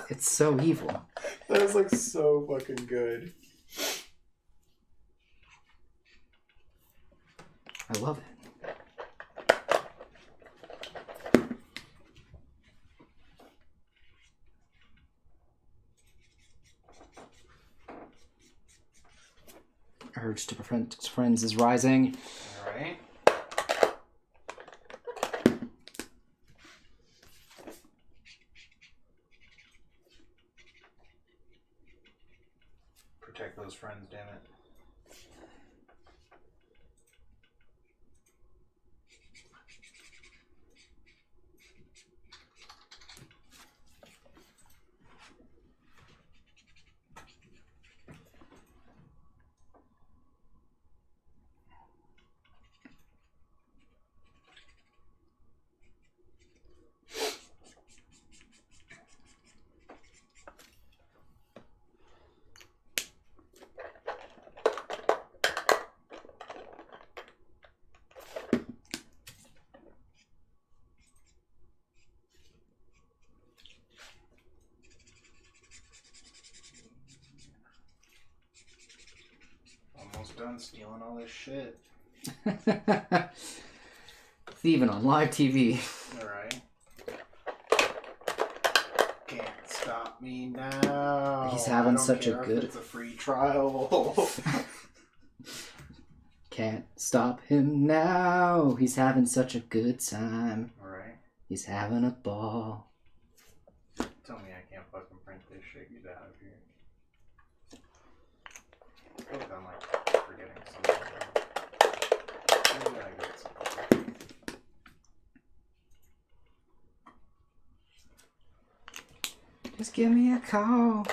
It's so evil. That was, like, so fucking good. I love it. Urge to befriend friends is rising. Alright. Protect those friends, damn it. Almost done stealing all this shit. Thieving on live TV. Alright. Can't stop me now. He's having I don't such a care if good- It's a free trial. Can't stop him now. He's having such a good time. Alright. He's having a ball. Tell me I can't fucking print this shit. Get out of here. I feel like I'm like forgetting something. Maybe I get something. Just give me a call.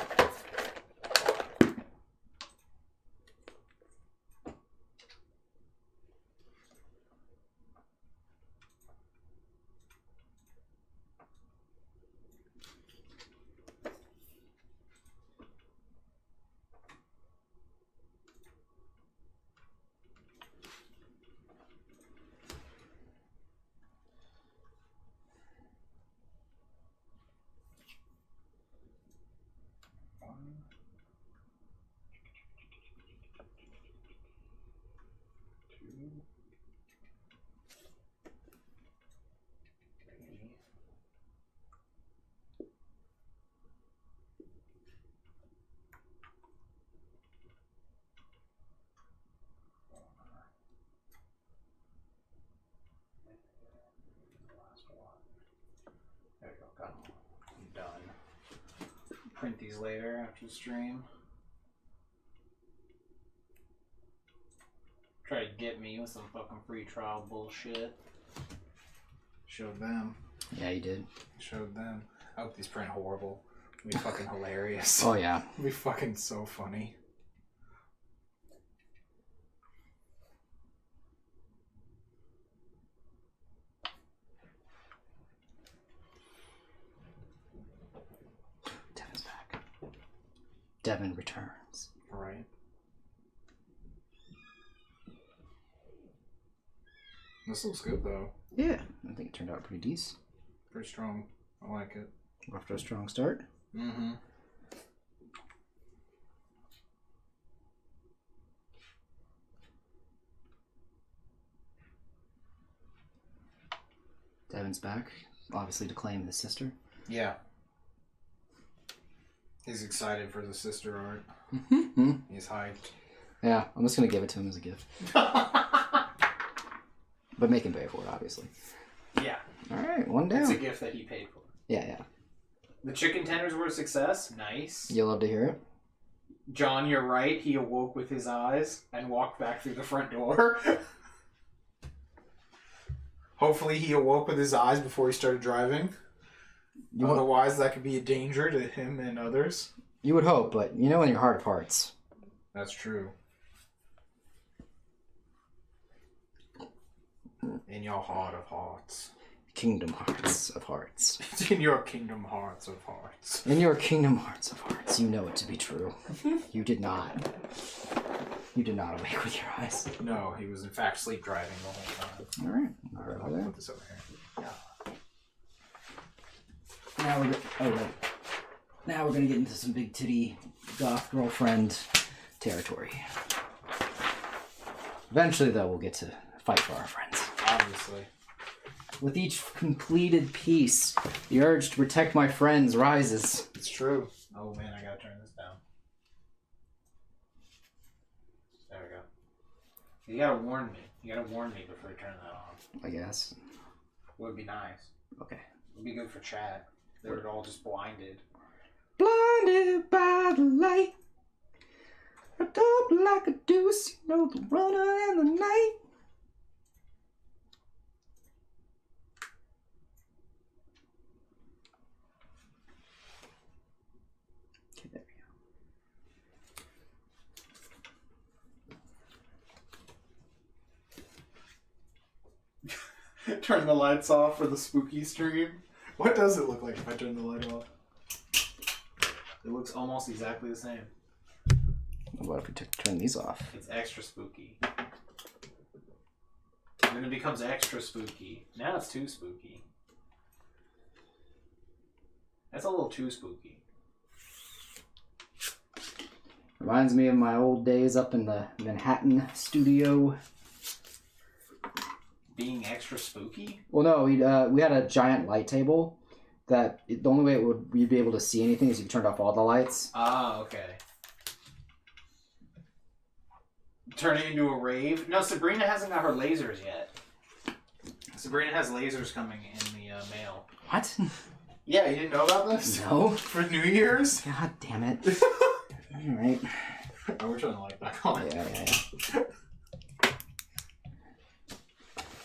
There you go, got them. I'm done. Print these later after the stream. Try to get me with some fucking free trial bullshit. Showed them. Yeah, you did. Showed them. I hope these print horrible. It'd be fucking hilarious. Oh yeah. It'd be fucking so funny. Devin's back. Devin returns. Right. This looks good though. Yeah, I think it turned out pretty decent. Pretty strong. I like it. After a strong start. Mm-hmm. Devin's back, obviously to claim his sister. Yeah. He's excited for the sister art. Mm-hmm. He's hyped. Yeah, I'm just gonna give it to him as a gift. But make him pay for it, obviously. Yeah. Alright, one down. It's a gift that he paid for. Yeah, yeah. The chicken tenders were a success. Nice. You'll love to hear it. John, you're right. He awoke with his eyes and walked back through the front door. Hopefully he awoke with his eyes before he started driving. Otherwise, that could be a danger to him and others. You would hope, but you know in your heart of hearts. That's true. In your heart of hearts. Kingdom Hearts of Hearts. In your kingdom hearts of hearts. In your Kingdom Hearts of Hearts, you know it to be true. You did not. You did not awake with your eyes. No, he was in fact sleep driving the whole time. Alright. I'll put this over here. Now we're gonna get into some big titty goth girlfriend territory. Eventually, though, we'll get to fight for our friends. Obviously. With each completed piece, the urge to protect my friends rises. It's true. Oh man, I gotta turn this down. There we go. You gotta warn me. You gotta warn me before you turn that on. I guess. Would be nice. Okay. Would be good for chat. They were all just blinded. Blinded by the light. Wrapped up like a deuce, you know, the runner in the night. Okay, there we go. Turn the lights off for the spooky stream. What does it look like if I turn the light off? It looks almost exactly the same. What if we turn these off? It's extra spooky. And then it becomes extra spooky. Now it's too spooky. That's a little too spooky. Reminds me of my old days up in the Manhattan studio. Being extra spooky? Well, no, we had a giant light table that the only way you'd be able to see anything is if you turned off all the lights. Ah, okay. Turn it into a rave? No, Sabrina hasn't got her lasers yet. Sabrina has lasers coming in the mail. What? Yeah, you didn't know about this? No. For New Year's? God damn it. All right. Oh, we're trying to light back on. Yeah.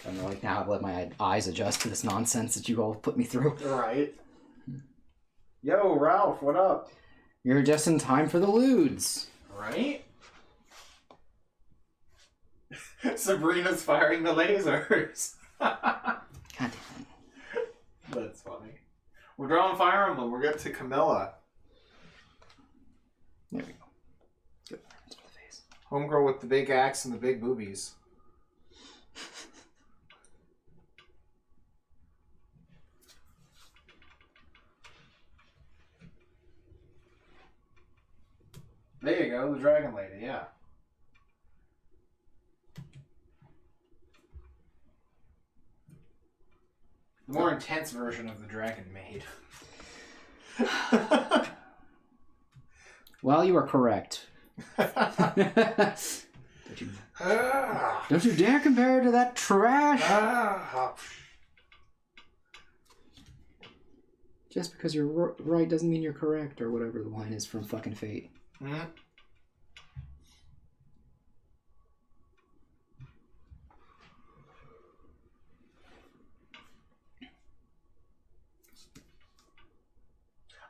I don't know, like now I've let my eyes adjust to this nonsense that you all put me through. Right. Yo, Ralph, what up? You're just in time for the lewds. Right? Sabrina's firing the lasers. God damn it. That's funny. We're drawing Fire Emblem. We're good to Camilla. There we go. Good. That's for the face. Homegirl with the big axe and the big boobies. There you go, the Dragon Lady, yeah. The more intense version of the Dragon Maid. Well, you are correct. Don't you dare compare her to that trash. Just because you're right doesn't mean you're correct, or whatever the line is from fucking Fate. Mm-hmm.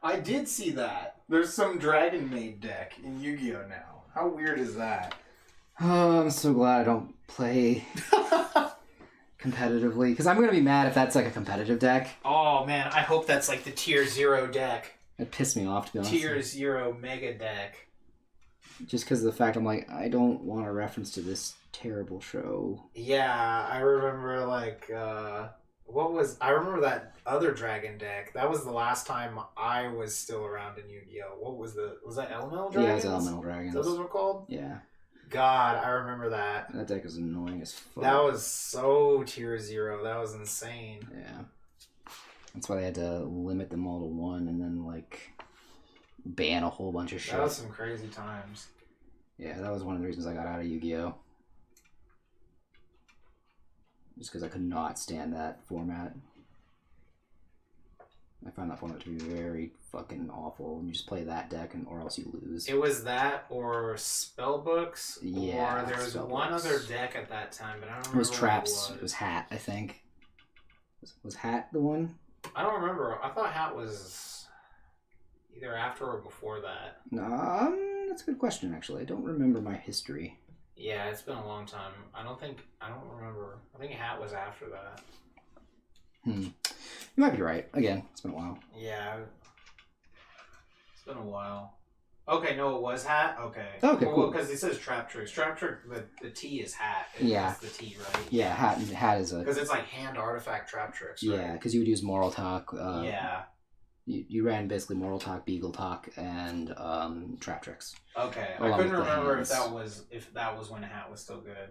I did see that. There's some Dragon Maid deck in Yu-Gi-Oh! Now. How weird is that? Oh, I'm so glad I don't play competitively, because I'm going to be mad if that's like a competitive deck. Oh man, I hope that's like the Tier 0 deck. It pissed me off, to be honest. Tier 0 Mega deck. just because of the fact I'm like, I don't want a reference to this terrible show. Yeah, I remember I remember that other dragon deck. That was the last time I was still around in Yu-Gi-Oh! Was that Elemental Dragons? Yeah, it was Elemental Dragons. Is that what those were called? Yeah. God, I remember that. That deck is annoying as fuck. That was so tier 0. That was insane. Yeah. That's why they had to limit them all to 1 and then, like, ban a whole bunch of shit. That was some crazy times. Yeah, that was one of the reasons I got out of Yu-Gi-Oh! Just because I could not stand that format. I found that format to be very fucking awful. You just play that deck or else you lose. It was that or Spellbooks. Yeah, or there was one other deck at that time, but I don't remember. It was Traps. What It was Hat, I think. Was Hat the one? I don't remember. I thought Hat was either after or before that. That's a good question, actually. I don't remember my history. Yeah, it's been a long time. I don't remember. I think Hat was after that. You might be right. Again, it's been a while. Yeah. It's been a while. Okay, no, it was Hat? Okay. Okay, cool. Because it says Trap Trick. Trap Trick, the T is Hat. Yeah. That's the T, right? Yeah, Hat is a... Because it's like hand artifact Trap Tricks, right? Yeah, because you would use Moral Talk. Yeah. You ran basically Moral Talk, Beagle Talk, and Trap Tricks. Okay, I Along couldn't with the remember hands. if that was when Hat was still good.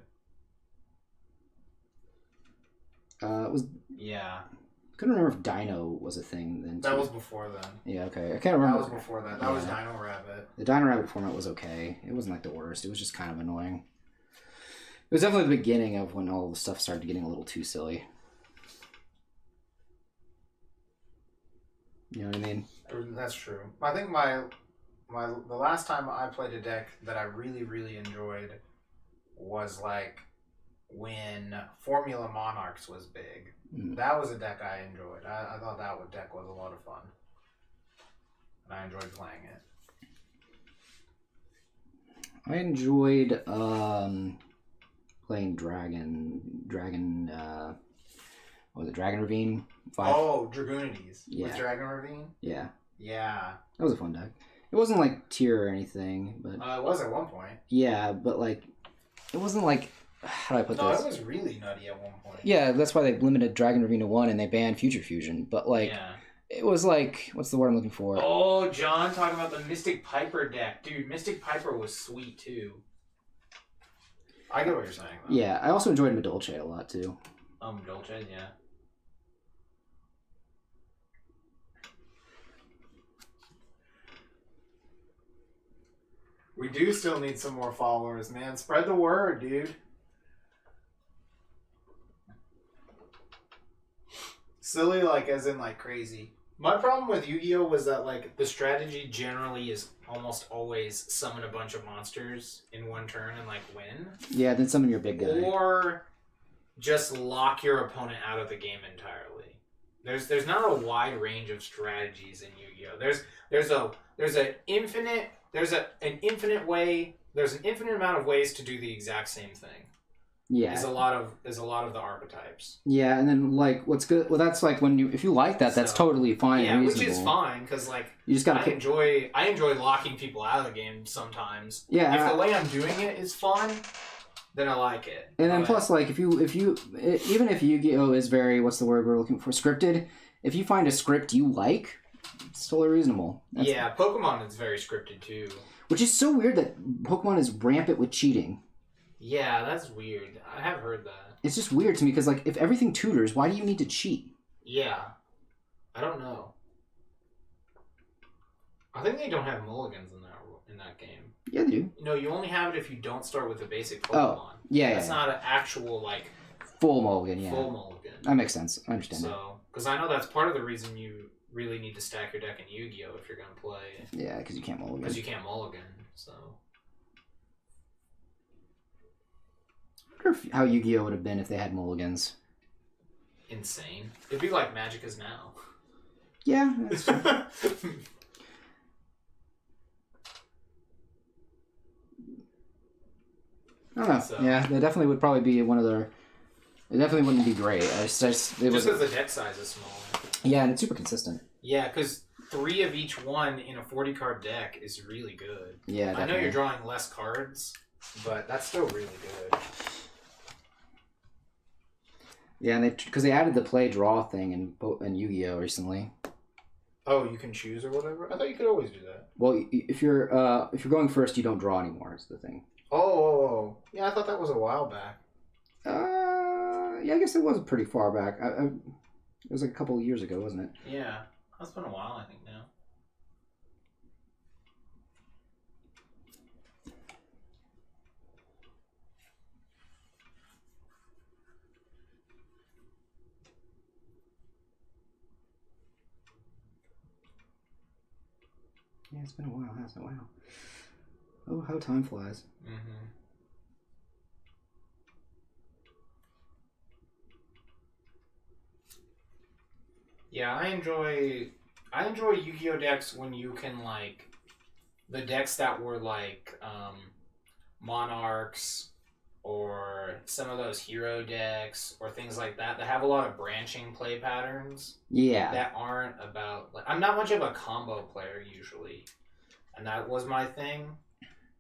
It was... Yeah. Couldn't remember if Dino was a thing then. That too. was before then. Yeah, okay. I can't remember. That was before that. That was Dino Rabbit. The Dino Rabbit format was okay. It wasn't like the worst. It was just kind of annoying. It was definitely the beginning of when all the stuff started getting a little too silly. You know what I mean? That's true. I think the last time I played a deck that I really, really enjoyed was like when Formula Monarchs was big. That was a deck I enjoyed. I thought that deck was a lot of fun. And I enjoyed playing it. I enjoyed playing Dragon what was it, Dragon Ravine 5? Oh, Dragoonities. Yeah. With Dragon Ravine? Yeah. Yeah. That was a fun deck. It wasn't like tier or anything, but It was at one point. yeah, but like it wasn't like, how do I put No, this? it was really nutty at one point. Yeah, that's why they limited Dragon Ravine to 1 and they banned Future Fusion. But like, it was like, what's the word I'm looking for? Oh, John talking about the Mystic Piper deck. Dude, Mystic Piper was sweet too. I get what you're saying, though. Yeah, I also enjoyed Medolce a lot too. Dolce, yeah. We do still need some more followers, man. Spread the word, dude. Silly, like, as in, like, crazy. My problem with Yu-Gi-Oh! Was that, like, the strategy generally is almost always summon a bunch of monsters in one turn and, like, win. Yeah, then summon your big guy. Or just lock your opponent out of the game entirely. There's not a wide range of strategies in Yu-Gi-Oh! There's an infinite amount of ways to do the exact same thing. Yeah. Is a lot of the archetypes. Yeah, and then like what's good? Well, that's like if you like that, that's totally fine. Yeah, and which reasonable. is fine because like You just gotta I enjoy locking people out of the game sometimes. Yeah. If the way I'm doing it is fun, then I like it. And then plus, like if you even if Yu-Gi-Oh is very, what's the word we're looking for, scripted. If you find a script you like, it's totally reasonable. Yeah, Pokemon is very scripted too. Which is so weird that Pokemon is rampant with cheating. Yeah, that's weird. I have heard that. It's just weird to me because, like, if everything tutors, why do you need to cheat? Yeah. I don't know. I think they don't have mulligans in that game. Yeah, they do. No, you only have it if you don't start with a basic Pokemon. Oh, yeah, That's not an actual, like, full mulligan, yeah. full mulligan. That makes sense. I understand that. So, because I know that's part of the reason you really need to stack your deck in Yu-Gi-Oh! If you're going to play. Yeah, because you can't mulligan. Because you can't mulligan, so... I wonder how Yu-Gi-Oh would have been if they had mulligans. Insane. It'd be like Magic is now. Yeah, that's true. I don't know. So- Yeah, they definitely would probably be one of their... It definitely wouldn't be great. It Just was, because the deck size is small. yeah, and it's super consistent. Yeah, because 3 of each one in a 40 card deck is really good. Yeah, I know definitely. you're drawing less cards, but that's still really good. Yeah, and because they added the play draw thing in Yu-Gi-Oh recently. Oh, you can choose or whatever? I thought you could always do that. Well, if you're going first, you don't draw anymore. Is the thing. Oh. Yeah, I thought that was a while back. Yeah, I guess it was pretty far back. It was like a couple of years ago, wasn't it? Yeah. That's been a while, I think, now. Yeah, it's been a while, hasn't it? Wow. Oh, how time flies. Mm-hmm. Yeah, I enjoy Yu-Gi-Oh decks when you can like the decks that were like Monarchs or some of those hero decks or things like that that have a lot of branching play patterns Yeah. that aren't about like I'm not much of a combo player usually. And that was my thing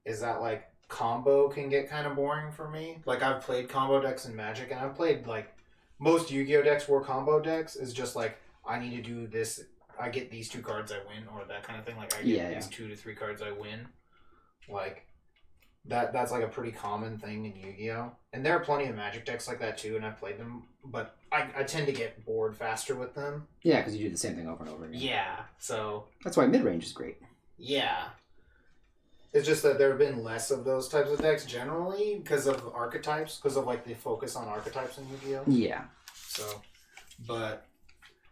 is that like combo can get kind of boring for me. Like I've played combo decks in Magic and I've played like most Yu-Gi-Oh decks were combo decks is just like I need to do this. I get these 2 cards, I win, or that kind of thing. Like I get these 2 to 3 cards, I win. Like that's like a pretty common thing in Yu-Gi-Oh. And there are plenty of Magic decks like that too, and I've played them. But I tend to get bored faster with them. Yeah, because you do the same thing over and over again. Yeah, so That's why mid-range is great. yeah. It's just that there have been less of those types of decks generally because of archetypes, because of like the focus on archetypes in Yu-Gi-Oh. Yeah. So, but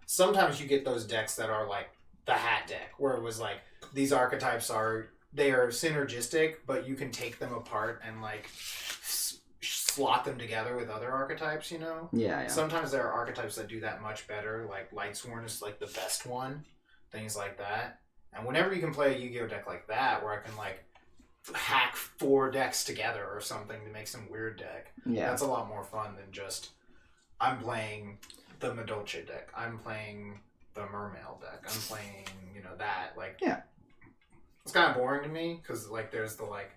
sometimes you get those decks that are like the hat deck, where it was like these archetypes are synergistic, but you can take them apart and like slot them together with other archetypes. You know. Yeah. Sometimes there are archetypes that do that much better. Like Lightsworn is like the best one. Things like that. And whenever you can play a Yu-Gi-Oh deck like that, where I can like hack 4 decks together or something to make some weird deck, that's a lot more fun than just I'm playing the Madolche deck. I'm playing the Mermail deck. I'm playing, that. Like, it's kind of boring to me because, like, there's the, like,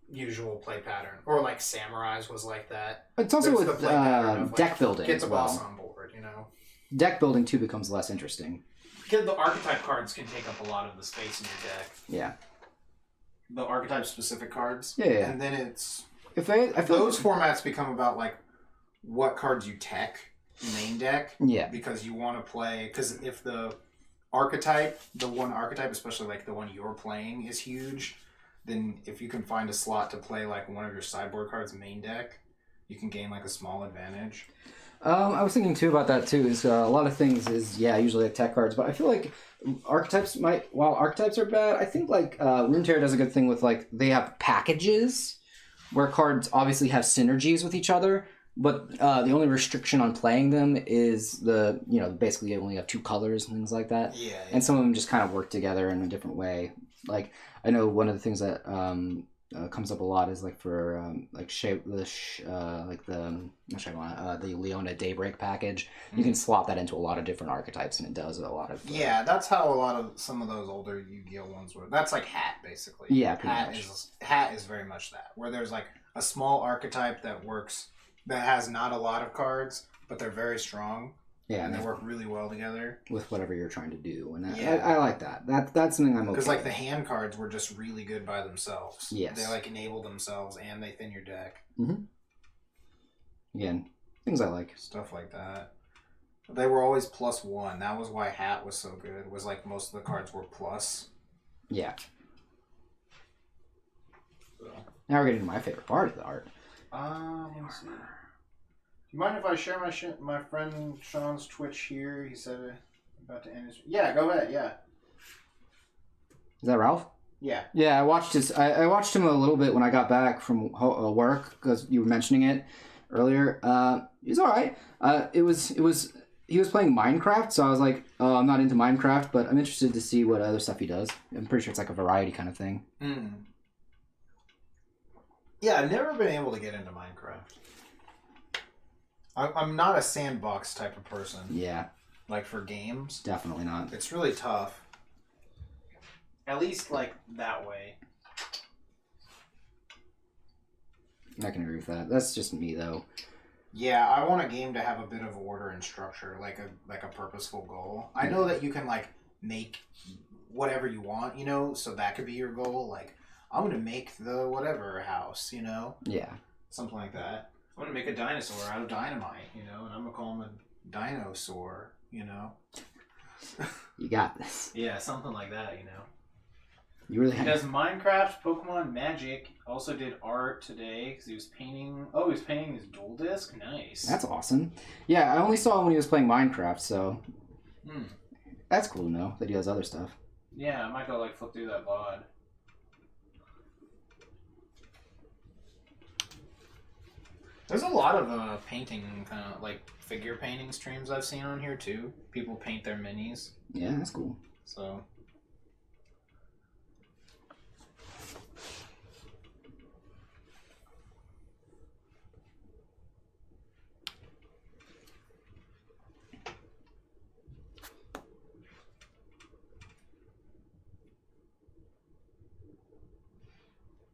usual play pattern. Or, like, Samurais was like that. It's also There's with the play pattern of, like, deck building get as the well. boss on board, Deck building, too, becomes less interesting. Because the archetype cards can take up a lot of the space in your deck. Yeah. The archetype-specific cards. Yeah. And then it's... I feel those formats become about, like, what cards you tech main deck. Yeah. Because you want to play... Because if the archetype, especially, like, the one you're playing is huge, then if you can find a slot to play, like, one of your sideboard cards main deck, you can gain, like, a small advantage. I was thinking too about that too. Is a lot of things is usually like tech cards, but I feel like archetypes while archetypes are bad, I think like Runeterra does a good thing with like they have packages where cards obviously have synergies with each other, but the only restriction on playing them is basically you only have 2 colors and things like that. Yeah. And some of them just kind of work together in a different way. Like I know one of the things that comes up a lot is like for the Leona Daybreak package. You can slot that into a lot of different archetypes, and it does a lot of. Yeah, that's how a lot of some of those older Yu-Gi-Oh ones were. That's like Hat, basically. Yeah, pretty much. Hat is very much that, where there's like a small archetype that works, that has not a lot of cards, but they're very strong. Yeah, and they work really well together with whatever you're trying to do, and I like that. That's something I'm okay. Because like the hand cards were just really good by themselves. Yes, they like enable themselves and they thin your deck. Mm-hmm. Again, things I like. Stuff like that. They were always +1. That was why Hat was so good. Was like most of the cards were plus. Yeah. So. Now we're getting to my favorite part of the art. Let's see. Do you mind if I share my friend Sean's Twitch here? He said about to end his... Yeah, go ahead, yeah. Is that Ralph? Yeah. Yeah, I watched I watched him a little bit when I got back from work, because you were mentioning it earlier. He's alright. He was playing Minecraft, so I was like, oh, I'm not into Minecraft, but I'm interested to see what other stuff he does. I'm pretty sure it's like a variety kind of thing. Yeah, I've never been able to get into Minecraft. I'm not a sandbox type of person. Yeah. Like for games. Definitely not. It's really tough. At least like that way. I can agree with that. That's just me though. Yeah, I want a game to have a bit of order and structure, like a purposeful goal. I know that you can like make whatever you want, you know, so that could be your goal. Like, I'm gonna make the whatever house, you know, Yeah. something like that. I'm gonna make a dinosaur out of dynamite, you know, and I'm gonna call him a Dinosaur, you know. You got this. yeah, something like that, you know. You really He have. does Minecraft, Pokemon, Magic. Also did art today because he was painting. Oh, he was painting his dual disc. Nice. That's awesome. Yeah, I only saw him when he was playing Minecraft, so Hmm. that's cool to know that he does other stuff. Yeah, I might go like flip through that VOD. There's a lot of painting, kind of like figure painting streams I've seen on here too. People paint their minis, Yeah, that's cool. so.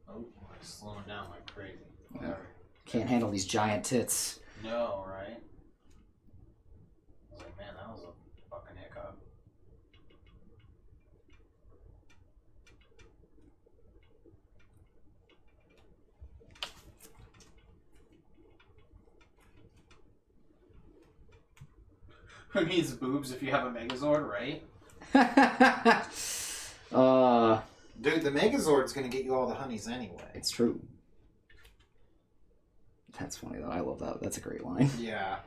Oh, like slowing down like crazy. Yeah. Can't handle these giant tits. No, right? I was like, man, that was a fucking hiccup. Who needs boobs if you have a Megazord, right? Dude, the Megazord's gonna get you all the honeys anyway. It's true. That's funny though. I love that. That's a great line. Yeah.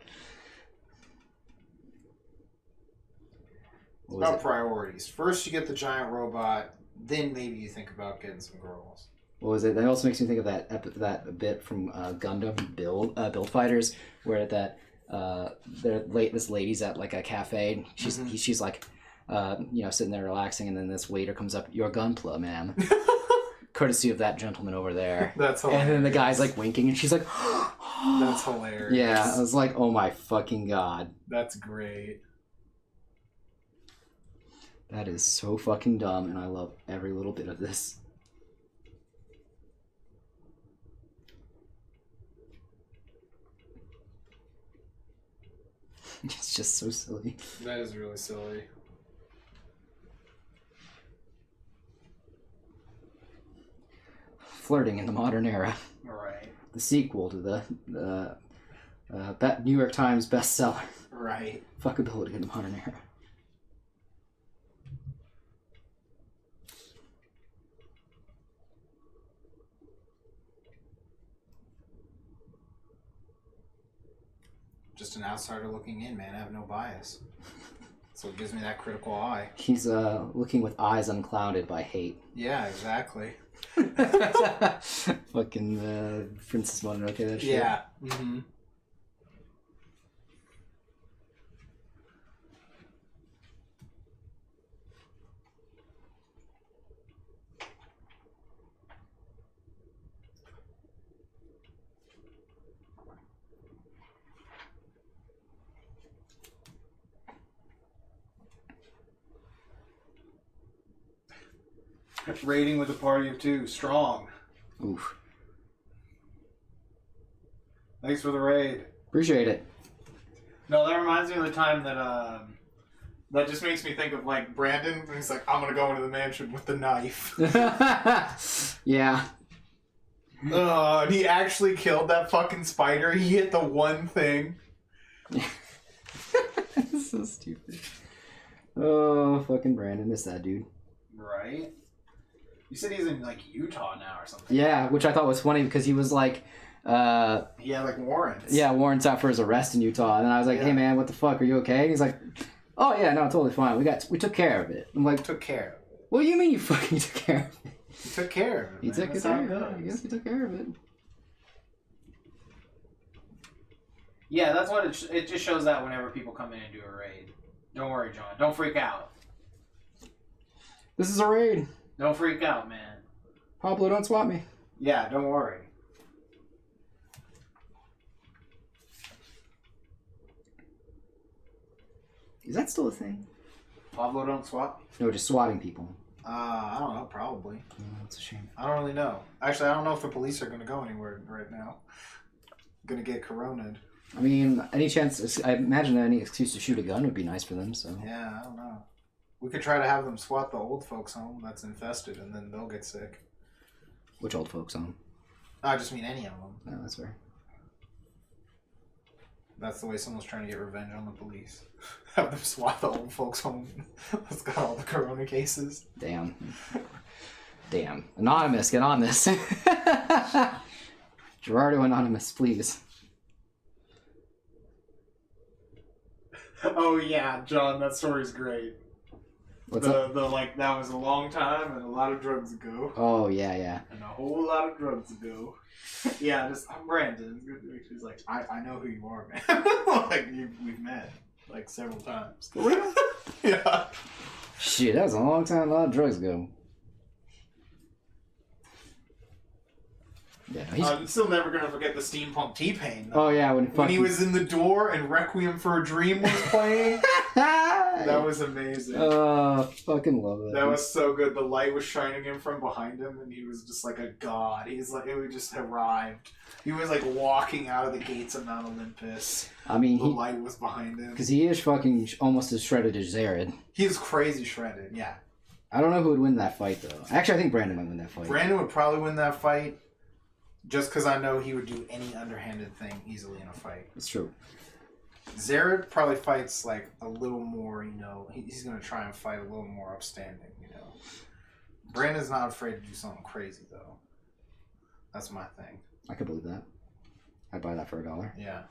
What was About it? priorities. First, you get the giant robot. Then maybe you think about getting some girls. What was it? That also makes me think of that bit from Gundam Build Fighters, where this lady's at like a cafe. And she's like, sitting there relaxing, and then this waiter comes up. Your gunpla, ma'am. Courtesy of that gentleman over there. That's hilarious. And then the guy's like winking, and she's like, That's hilarious. yeah. I was like, oh my fucking god. That's great. That is so fucking dumb, and I love every little bit of this. It's just so silly. That is really silly. Flirting in the modern era. Right. The sequel to the New York Times bestseller. Right. Fuckability in the modern era. Just an outsider looking in, man. I have no bias. So it gives me that critical eye. He's looking with eyes unclouded by hate. Yeah, exactly. Fucking Princess Mononoke, that shit. Yeah. Mm-hmm. Raiding with a party of 2. Strong. Oof. Thanks for the raid. Appreciate it. No, that reminds me of the time that that just makes me think of like Brandon, he's like, I'm gonna go into the mansion with the knife. Yeah. And he actually killed that fucking spider. He hit the one thing. So stupid. Oh, fucking Brandon. Miss that dude. right. You said he's in like Utah now or something. Yeah, which I thought was funny because he was like, Yeah, like warrants. yeah, warrants out for his arrest in Utah. And I was like, Yeah. hey man, what the fuck? Are you okay? And he's like, oh yeah, no, totally fine. We took care of it. I'm like, Took care of it. what do you mean you fucking took care of it? He took care of it. You man. took That's care how of it. goes. I guess you took care of it. Yeah, that's what it just shows that whenever people come in and do a raid. Don't worry, John. Don't freak out. This is a raid. Don't freak out, man. Pablo, don't swat me. Yeah, don't worry. Is that still a thing? Pablo don't swap. No, just swatting people. I don't know, probably. That's a shame. I don't really know. Actually, I don't know if the police are going to go anywhere right now. Going to get coronaed. I mean, any chance? I imagine that any excuse to shoot a gun would be nice for them. So Yeah, I don't know. We could try to have them swat the old folks home that's infested, and then they'll get sick. which old folks home? I just mean any of them. No, that's fair. That's the way someone's trying to get revenge on the police. Have them swat the old folks home that's got all the corona cases. Damn. Anonymous, get on this. Gerardo Anonymous, please. Oh yeah, John, that story's great. What's up? The like that was a long time and a lot of drugs ago. Oh, yeah. And a whole lot of drugs ago. Yeah, just I'm Brandon. It's good to meet you. He's like, I know who you are, man. Like, we've met, like, several times. For real? Yeah. Shit, that was a long time, a lot of drugs ago. Yeah, he's... I'm still never gonna forget the steampunk T-Pain. Oh, yeah, When he was in the door and Requiem for a Dream was playing. That was amazing. Fucking love it. That was so good. The light was shining in from behind him, and he was just like a god. He's like, it just arrived. He was like walking out of the gates of Mount Olympus. I mean, The light was behind him. because he is fucking almost as shredded as Zared. He was crazy shredded, yeah. I don't know who would win that fight, though. Actually, I think Brandon might win that fight. Brandon would probably win that fight just because I know he would do any underhanded thing easily in a fight. It's true. Zared probably fights like a little more, he's going to try and fight a little more upstanding, Brandon's not afraid to do something crazy, though. That's my thing. I could believe that. I'd buy that for $1. Yeah.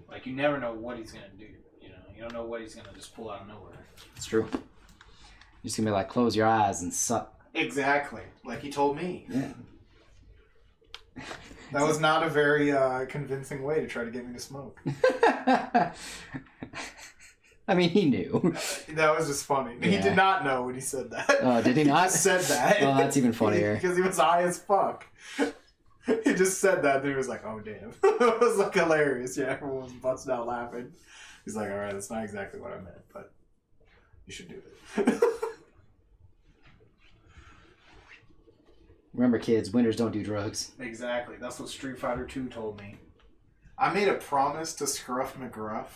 Like, you never know what he's gonna do. You don't know what he's gonna just pull out of nowhere. It's true. You're just gonna be like, close your eyes and suck. Exactly. Like he told me. Yeah. That was not a very convincing way to try to get me to smoke. I mean, he knew. That was just funny. Yeah. He did not know when he said that. Oh, did he not? Just said that. Oh, that's even funnier. Because he was high as fuck. He just said that, and he was like, oh, damn. It was like hilarious. Yeah, everyone was busting out laughing. He's like, all right, that's not exactly what I meant, but you should do it. Remember, kids, winners don't do drugs. Exactly. That's what Street Fighter 2 told me. I made a promise to Scruff McGruff.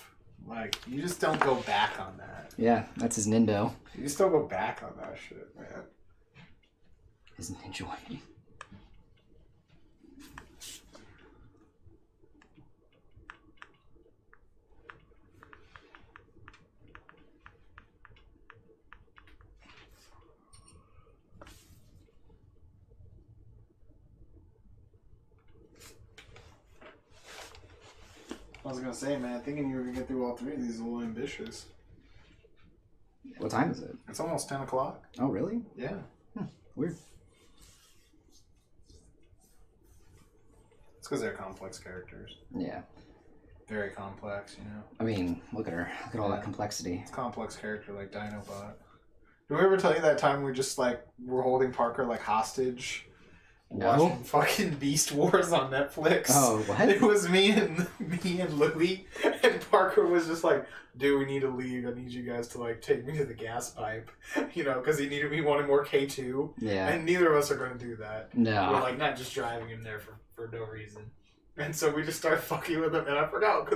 Like, you just don't go back on that. Yeah, that's his Nindo. You just don't go back on that shit, man. His enjoying. I was gonna say, man, thinking you were gonna get through all three of these is a little ambitious. What time is it? It's almost 10 o'clock. Oh, really? Yeah. Weird. It's because they're complex characters. Yeah. Very complex, I mean, look at her. Look at all that complexity. It's a complex character like Dinobot. Did we ever tell you that time we just, were holding Parker, hostage? No. Watching fucking Beast Wars on Netflix. Oh, what? It was me and Louie, and Parker was just like, dude, we need to leave. I need you guys to, take me to the gas pipe. Because he needed me wanting more K2. Yeah. And neither of us are going to do that. No. We're, not just driving him there for no reason. And so we just started fucking with him, and I forgot,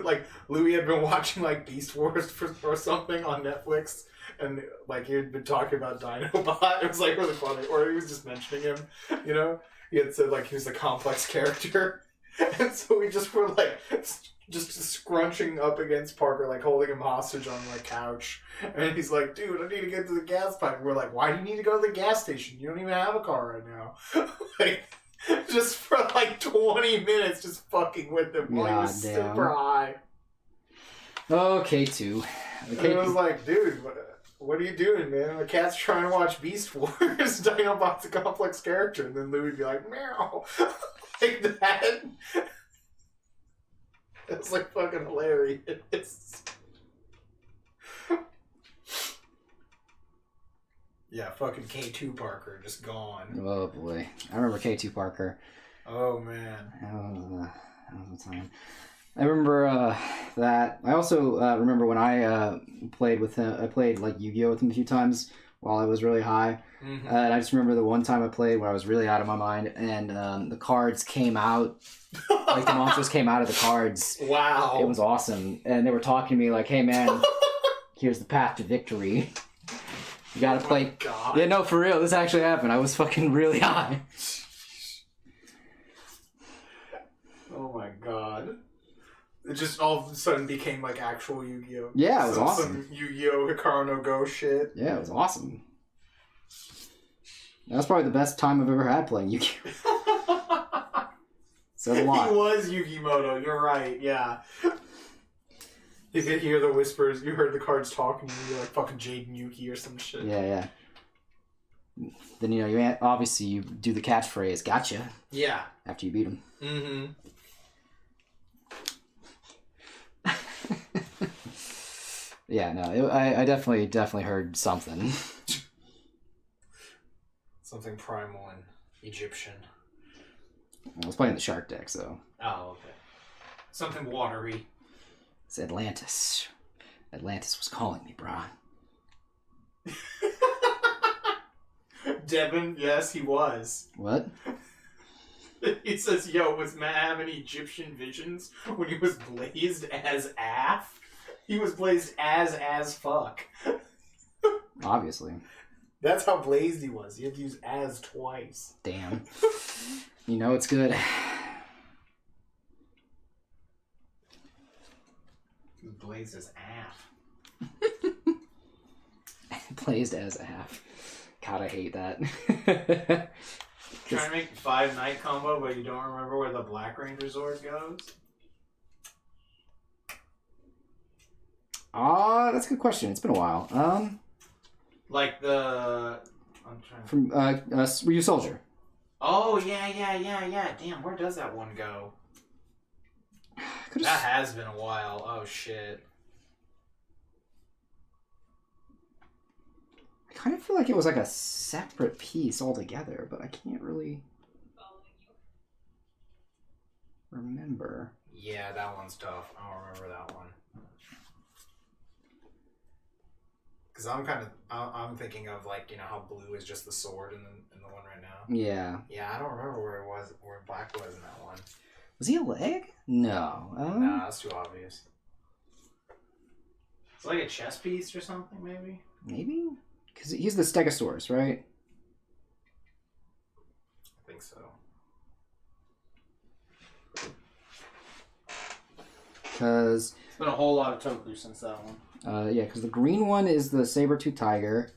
Louie had been watching, Beast Wars or something on Netflix, and, he had been talking about Dinobot. It was, really funny. Or he was just mentioning him, He had said, he was a complex character. And so we just were, just scrunching up against Parker, holding him hostage on, couch. And he's like, dude, I need to get to the gas pipe. And we're like, why do you need to go to the gas station? You don't even have a car right now. Just for 20 minutes, just fucking with him while he was super high. Okay, two. And it was like, dude, what are you doing, man? The cat's trying to watch Beast Wars. Dinobot's a complex character. And then Louie would be like, meow. Like that. It's fucking hilarious. Yeah, fucking K2 Parker just gone. Oh, boy. I remember K2 Parker. Oh, man. That was the time. I remember that. I also remember when I played with him. I played like Yu-Gi-Oh with him a few times while I was really high. Mm-hmm. And I just remember the one time I played where I was really out of my mind, and the cards came out. Like the monsters came out of the cards. Wow. It was awesome, and they were talking to me like, "Hey man, here's the path to victory. You gotta play." God. Yeah, no, for real. This actually happened. I was fucking really high. Oh my god. It just all of a sudden became like actual Yu-Gi-Oh. Yeah, it was awesome. Some Yu-Gi-Oh! Hikaru no Go shit. Yeah, it was awesome. That was probably the best time I've ever had playing Yu-Gi-Oh. Says a lot. He was Yu-Gi-Moto, you're right, yeah. You could hear the whispers, you heard the cards talking to you like fucking Jade and Yuki or some shit. Yeah. Then, you obviously you do the catchphrase, gotcha, Yeah. after you beat him. Mm-hmm. Yeah, no, I definitely heard something. Something primal and Egyptian. I was playing the shark deck, so Oh, okay. Something watery. it's Atlantis. Atlantis was calling me, brah. Devin, yes, he was. What? He says, yo, was Matt having Egyptian visions when he was blazed as Af? He was blazed as fuck. Obviously. That's how blazed he was. You had to use as twice. Damn. You know it's good. He was blazed as Af. Blazed as a half. God, I hate that. Trying to make the 5-night combo, but you don't remember where the Black Ranger Zord goes? That's a good question. It's been a while. Like the... I'm trying to... From were you a soldier? Oh, yeah. Damn, where does that one go? Could've That has been a while. Oh, shit. I kind of feel like it was like a separate piece altogether, but I can't really remember. Yeah, that one's tough. I don't remember that one. Because I'm thinking of like, you know, how blue is just the sword in the one right now. Yeah. Yeah, I don't remember where black was in that one. Was he a leg? No. Nah, that's too obvious. It's like a chess piece or something, maybe? Maybe? Because he's the Stegosaurus, right? I think so. Because... It's been a whole lot of Toku since that one. yeah, because the green one is the saber-tooth tiger.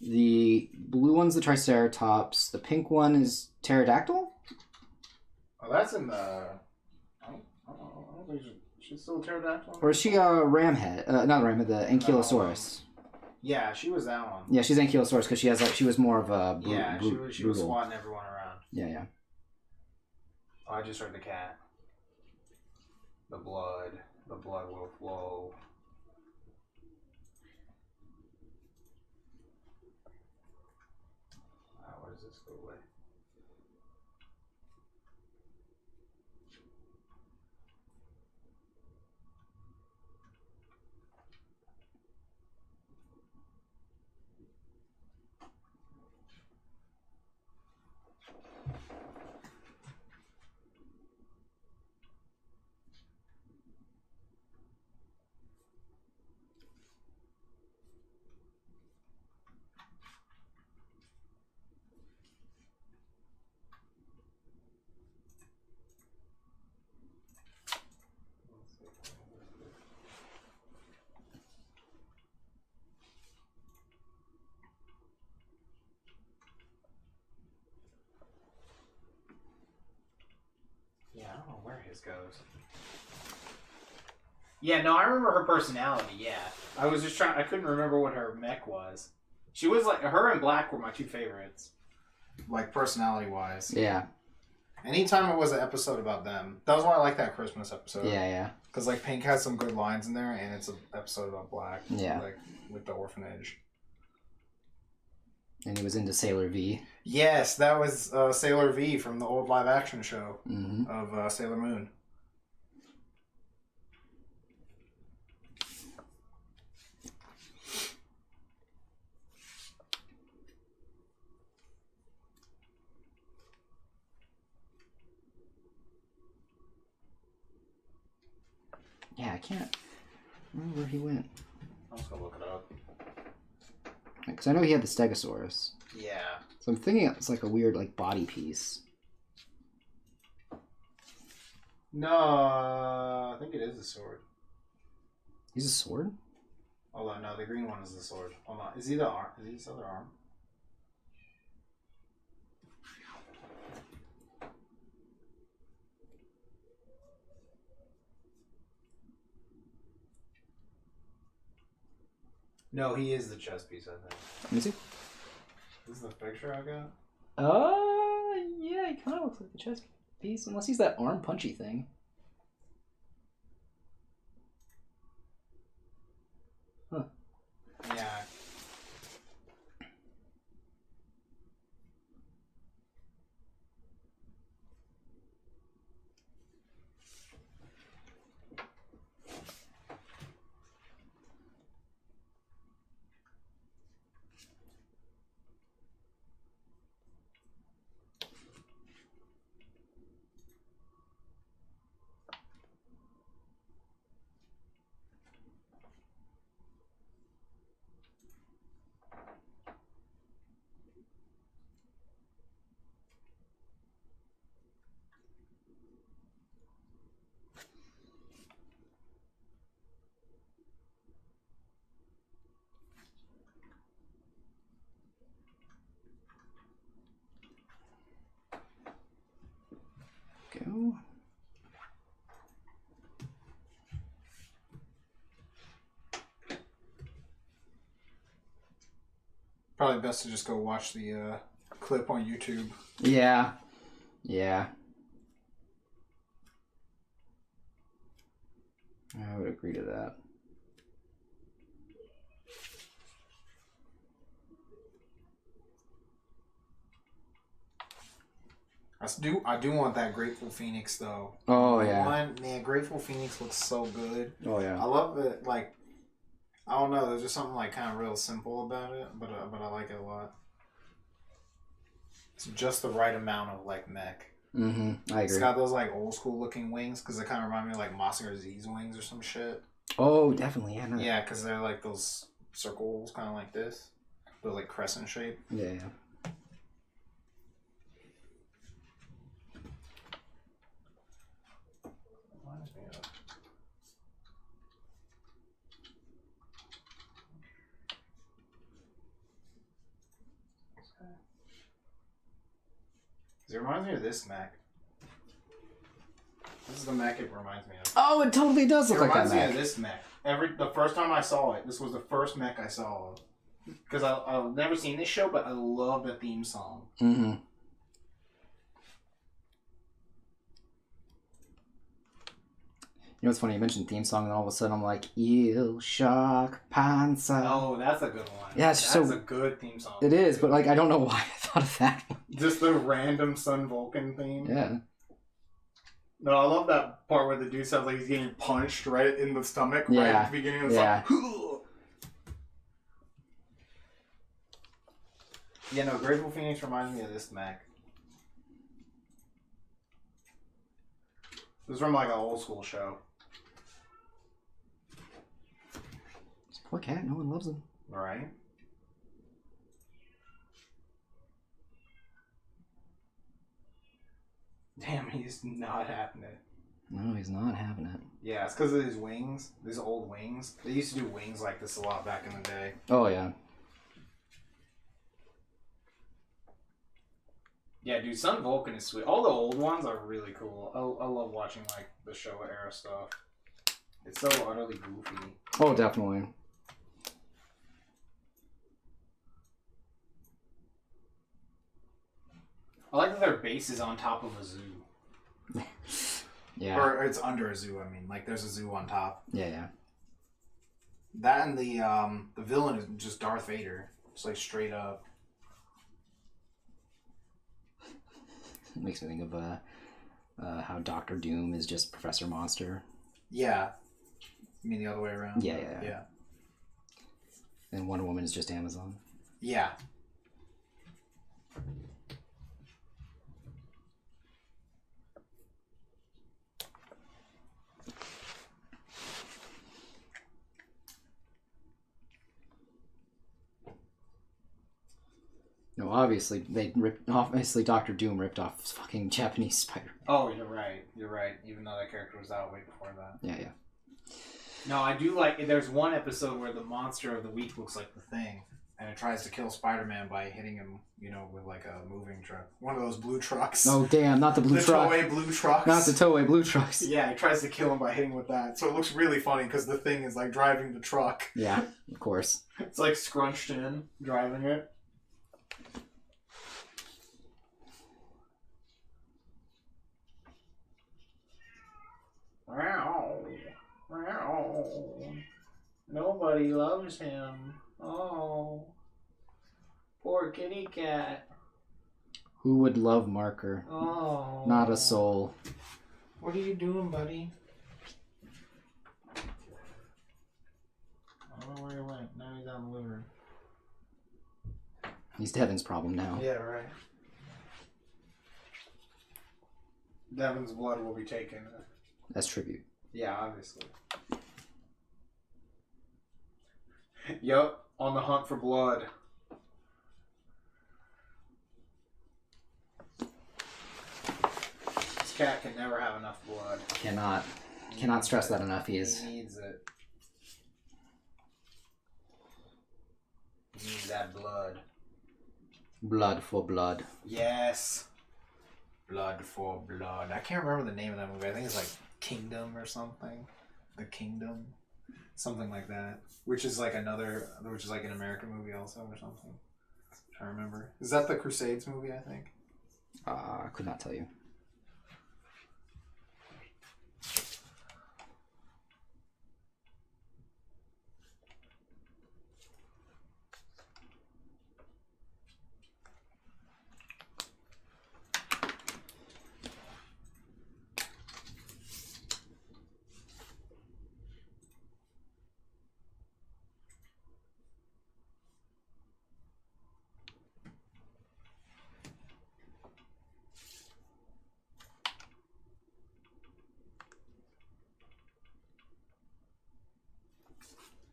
The blue one's the Triceratops. The pink one is pterodactyl? Oh, that's in the... I don't think she's still a pterodactyl. Or is she a ramhead? Not a ramhead, the Ankylosaurus. Yeah, she was that one. Yeah, she's Ankylosaurus because she was more of a she was swatting everyone around. Yeah. Oh, I just heard the cat. The blood will flow. What does this go away? Yeah, I don't know where his goes. Yeah, no, I remember her personality, yeah. I couldn't remember what her mech was. She was like, her and Black were my two favorites. Like, personality-wise. Yeah. Anytime it was an episode about them. That was why I like that Christmas episode. Yeah. Because, like, Pink has some good lines in there, and it's an episode about Black. Yeah. Like, with the orphanage. And he was into Sailor V. Yes, that was Sailor V from the old live-action show Mm-hmm. of Sailor Moon. Yeah, I can't remember where he went. I'm just gonna look it up. Because I know he had the Stegosaurus. Yeah. So I'm thinking it's like a weird like body piece. No, I think it is a sword. He's a sword? Hold on, no, the green one is the sword. Hold on, is he the arm? Is he his other arm? No, he is the chest piece, I think. Let me see. This is the picture I got? Yeah, he kind of looks like the chest piece, unless he's that arm punchy thing. Huh. Yeah. Go. Probably best to just go watch the clip on YouTube. Yeah. Yeah. I would agree to that. I do want that Grateful Phoenix though. Oh yeah. Man, Grateful Phoenix looks so good. Oh yeah. I love it. Like, I don't know. There's just something like kind of real simple about it, but I like it a lot. It's just the right amount of like mech. Mm-hmm. I It's agree. got those like old school looking wings because they kind of remind me of like Mazinger Z's wings or some shit. Oh, definitely. Yeah. No. Yeah, because they're like those circles, kind of like this, those like crescent shape. Yeah. Yeah. Reminds me of. It reminds me of this mech. This is the mech it reminds me of. Oh, it totally does It look like that reminds me of mech. this mech. The first time I saw it, this was the first mech I saw. Because I've never seen this show, but I love the theme song. Mm-hmm. You know what's funny? You mentioned theme song, and all of a sudden I'm like, Eel Shark Panzer. Oh, that's a good one. Yeah, it's that's so- a good theme song. It is, but like I don't know why I thought of that one. Just the random Sun Vulcan theme. Yeah. No, I love that part where the dude sounds like he's getting punched right in the stomach right Yeah. at the beginning of the Yeah. song. Yeah, no, Grateful Phoenix reminds me of this mech. This is from like an old school show. This poor cat, no one loves him. Right? Damn, he's not having it. No, he's not having it. Yeah, it's because of his wings. These old wings. They used to do wings like this a lot back in the day. Oh yeah. Yeah, dude, Sun Vulcan is sweet. All the old ones are really cool. I love watching like the Showa era stuff. It's so utterly goofy. Oh, definitely. I like that their base is on top of a zoo. Yeah. Or it's under a zoo. I mean, like there's a zoo on top. Yeah, yeah. That and the villain is just Darth Vader. It's like straight up. It makes me think of how Doctor Doom is just Professor Monster. Yeah. You mean the other way around? Yeah, yeah, yeah. Yeah. And Wonder Woman is just Amazon. Yeah. Well, obviously Doctor Doom ripped off fucking Japanese Spider. Oh, you're right. You're right. Even though that character was out way before that. Yeah. No, I do like. There's one episode where the monster of the week looks like the Thing, and it tries to kill Spider-Man by hitting him, with like a moving truck, one of those blue trucks. Oh damn! Not the blue truck. The Toei blue trucks. Not the Toei blue trucks. Yeah, he tries to kill him by hitting with that. So it looks really funny because the Thing is like driving the truck. Yeah, of course. It's like scrunched in, driving it. Nobody loves him. Oh, poor kitty cat. Who would love Marker? Oh, Not a soul. What are you doing, buddy? I don't know where he went. Now he's on the living room. He's Devin's problem now. Yeah, right. Devin's blood will be taken. That's tribute. Yeah, obviously. Yup, on the hunt for blood. This cat can never have enough blood. Cannot stress that enough. He needs it. He needs that blood. blood for blood. Yes. Blood for blood. I can't remember the name of that movie. I think it's like Kingdom or something. The Kingdom. Something like that. Which is like an American movie also or something. I'm trying to remember. Is that the Crusades movie, I think? I could not tell you.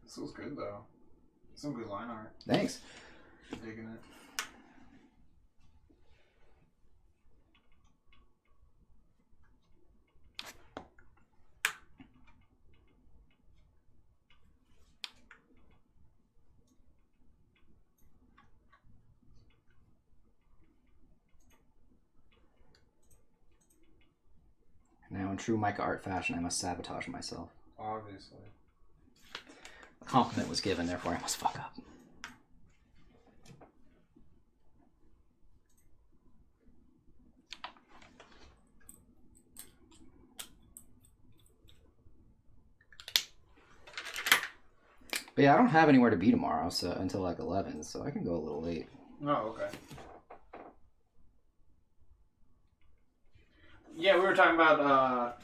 This was good though. Some good line art. Thanks. Digging it. Now, in true Maeca art fashion, I must sabotage myself. Obviously. A compliment was given, therefore I must fuck up. But yeah, I don't have anywhere to be tomorrow, so until like 11, so I can go a little late. Oh, okay. Yeah, we were talking about,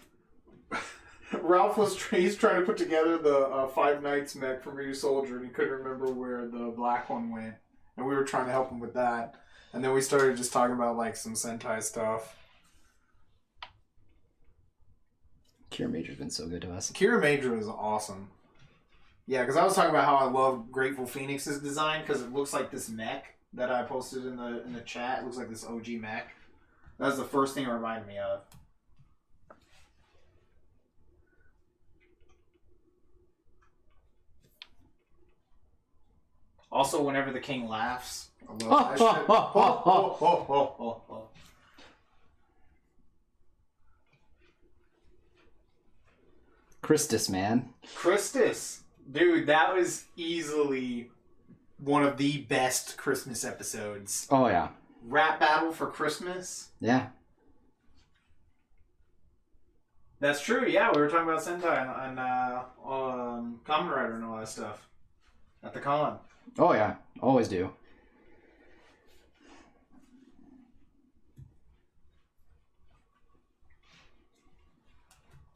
Ralph he's trying to put together the Five Nights mech from Ryu Soldier, and he couldn't remember where the black one went. And we were trying to help him with that. And then we started just talking about, like, some Sentai stuff. Kira Major's been so good to us. Kira Major is awesome. Yeah, because I was talking about how I love Grateful Phoenix's design, because it looks like this mech that I posted in the chat. It looks like this OG mech. That's the first thing it reminded me of. Also, whenever the king laughs, I love that shit. Christus, man. Christus. Dude, that was easily one of the best Christmas episodes. Oh, yeah. Rap battle for Christmas? Yeah. That's true, yeah. We were talking about Sentai and Kamen Rider and all that stuff at the con. Oh, yeah. Always do.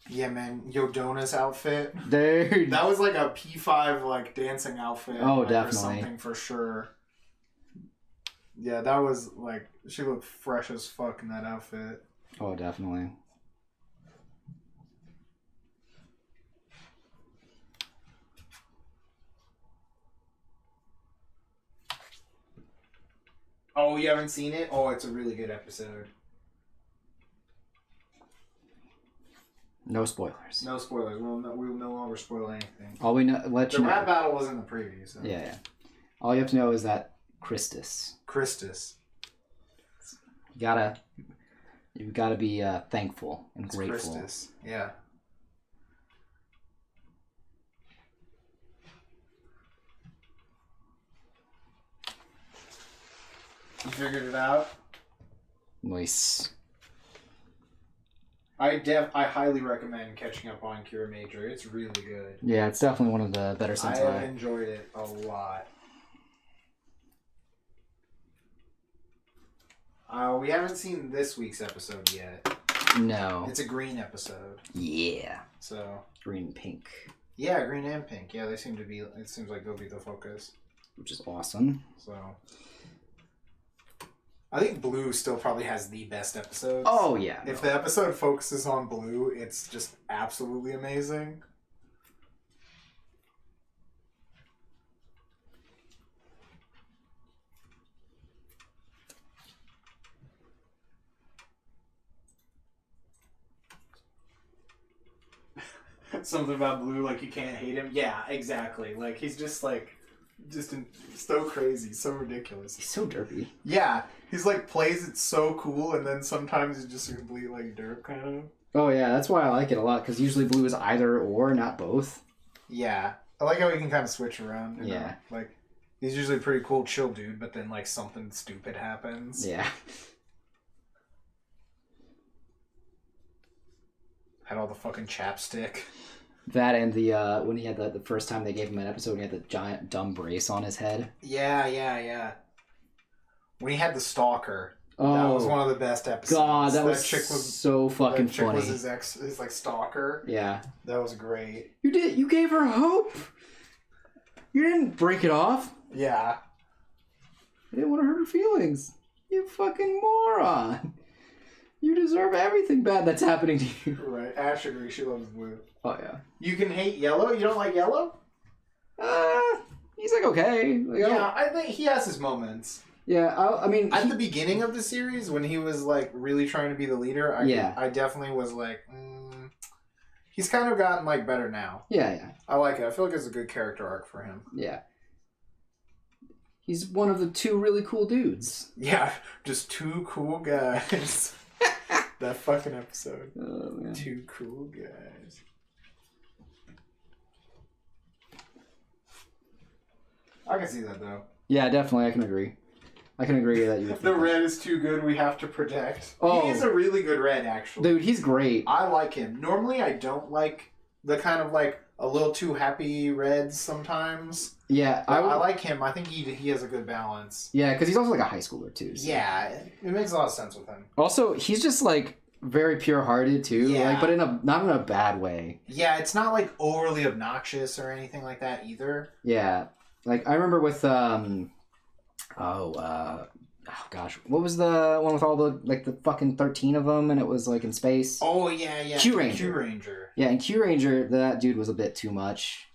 Yeah, man. Yodona's outfit. Dude. That was like a P5 like dancing outfit. Oh, like, definitely. Or something for sure. Yeah, that was like, she looked fresh as fuck in that outfit. Oh, definitely. Oh, you haven't seen it? Oh, it's a really good episode. No spoilers. No spoilers. We will no longer spoil anything. All we know, The rap battle was in the preview. So. Yeah. All you have to know is that Christus. You gotta be thankful and grateful. Christus. Yeah. You figured it out? Nice. I highly recommend catching up on Cure Major. It's really good. Yeah, it's definitely one of the better I Sentai. have enjoyed it a lot. We haven't seen this week's episode yet. No. It's a green episode. Yeah. So Green and pink. yeah, green and pink. Yeah, they seem to be. It seems like they'll be the focus. Which is awesome. So I think blue still probably has the best episodes. Oh, yeah. If the episode focuses on blue, it's just absolutely amazing. Something about blue, like you can't hate him. Yeah, exactly. Like he's just so crazy, so ridiculous. He's so derpy. Yeah, he's like plays it so cool, and then sometimes he's just a complete like derp kind of. Oh, yeah, that's why I like it a lot, because usually blue is either or, not both. Yeah, I like how he can kind of switch around. You Yeah. know? Like he's usually a pretty cool, chill dude, but then like something stupid happens. Yeah. Had all the fucking chapstick. That and the, when he had the first time they gave him an episode, when he had the giant dumb brace on his head. Yeah. When he had the stalker. Oh, That was one of the best episodes. God, that was chick so fucking that chick funny. was his like stalker. Yeah. That was great. You gave her hope? You didn't break it off? Yeah. I didn't want to hurt her feelings. You fucking moron. You deserve everything bad that's happening to you. Right. Ash agrees. She loves blue. Oh, yeah. You can hate yellow? You don't like yellow? He's like, okay. Like, Yeah, I think he has his moments. Yeah, I mean... At the beginning of the series, when he was like really trying to be the leader, I definitely was like, he's kind of gotten like better now. Yeah. I like it. I feel like it's a good character arc for him. Yeah. He's one of the two really cool dudes. Yeah, just two cool guys. That fucking episode. Oh, man. Two cool guys. I can see that though. Yeah, definitely. I can agree. I can agree that you. The red is too good. We have to protect. Oh. He is a really good red, actually. Dude, he's great. I like him. Normally, I don't like the kind of like a little too happy reds sometimes. Yeah, I like him. I think he has a good balance. Yeah, because he's also like a high schooler too. So. Yeah, it makes a lot of sense with him. Also, he's just like very pure-hearted too. Yeah. Like, but not in a bad way. Yeah, it's not like overly obnoxious or anything like that either. Yeah, like I remember with gosh, what was the one with all the fucking 13 of them, and it was like in space? Oh yeah. Q Ranger. Q Ranger. Yeah, in Q Ranger, that dude was a bit too much,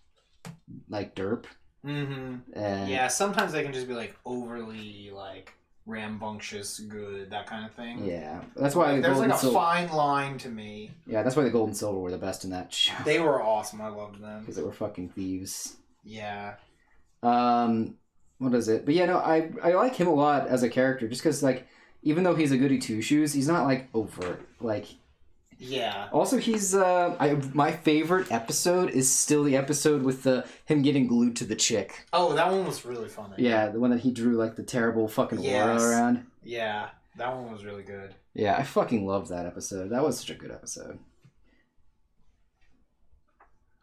like derp. Mm-hmm. And Yeah, sometimes they can just be like overly like rambunctious, good, that kind of thing. yeah, that's why the There's gold like and a silver. fine line to me. Yeah, that's why the gold and silver were the best in that show. They were awesome. I loved them. Because they were fucking thieves. Yeah. What is it? But yeah, no, I like him a lot as a character, just because like even though he's a goody two shoes, he's not like overt. Like, Yeah. also he's my favorite episode is still the episode with him getting glued to the chick. Oh, that one was really funny. Yeah, the one that he drew like the terrible fucking aura Yes. around. Yeah, that one was really good. Yeah, I fucking love that episode. That was such a good episode.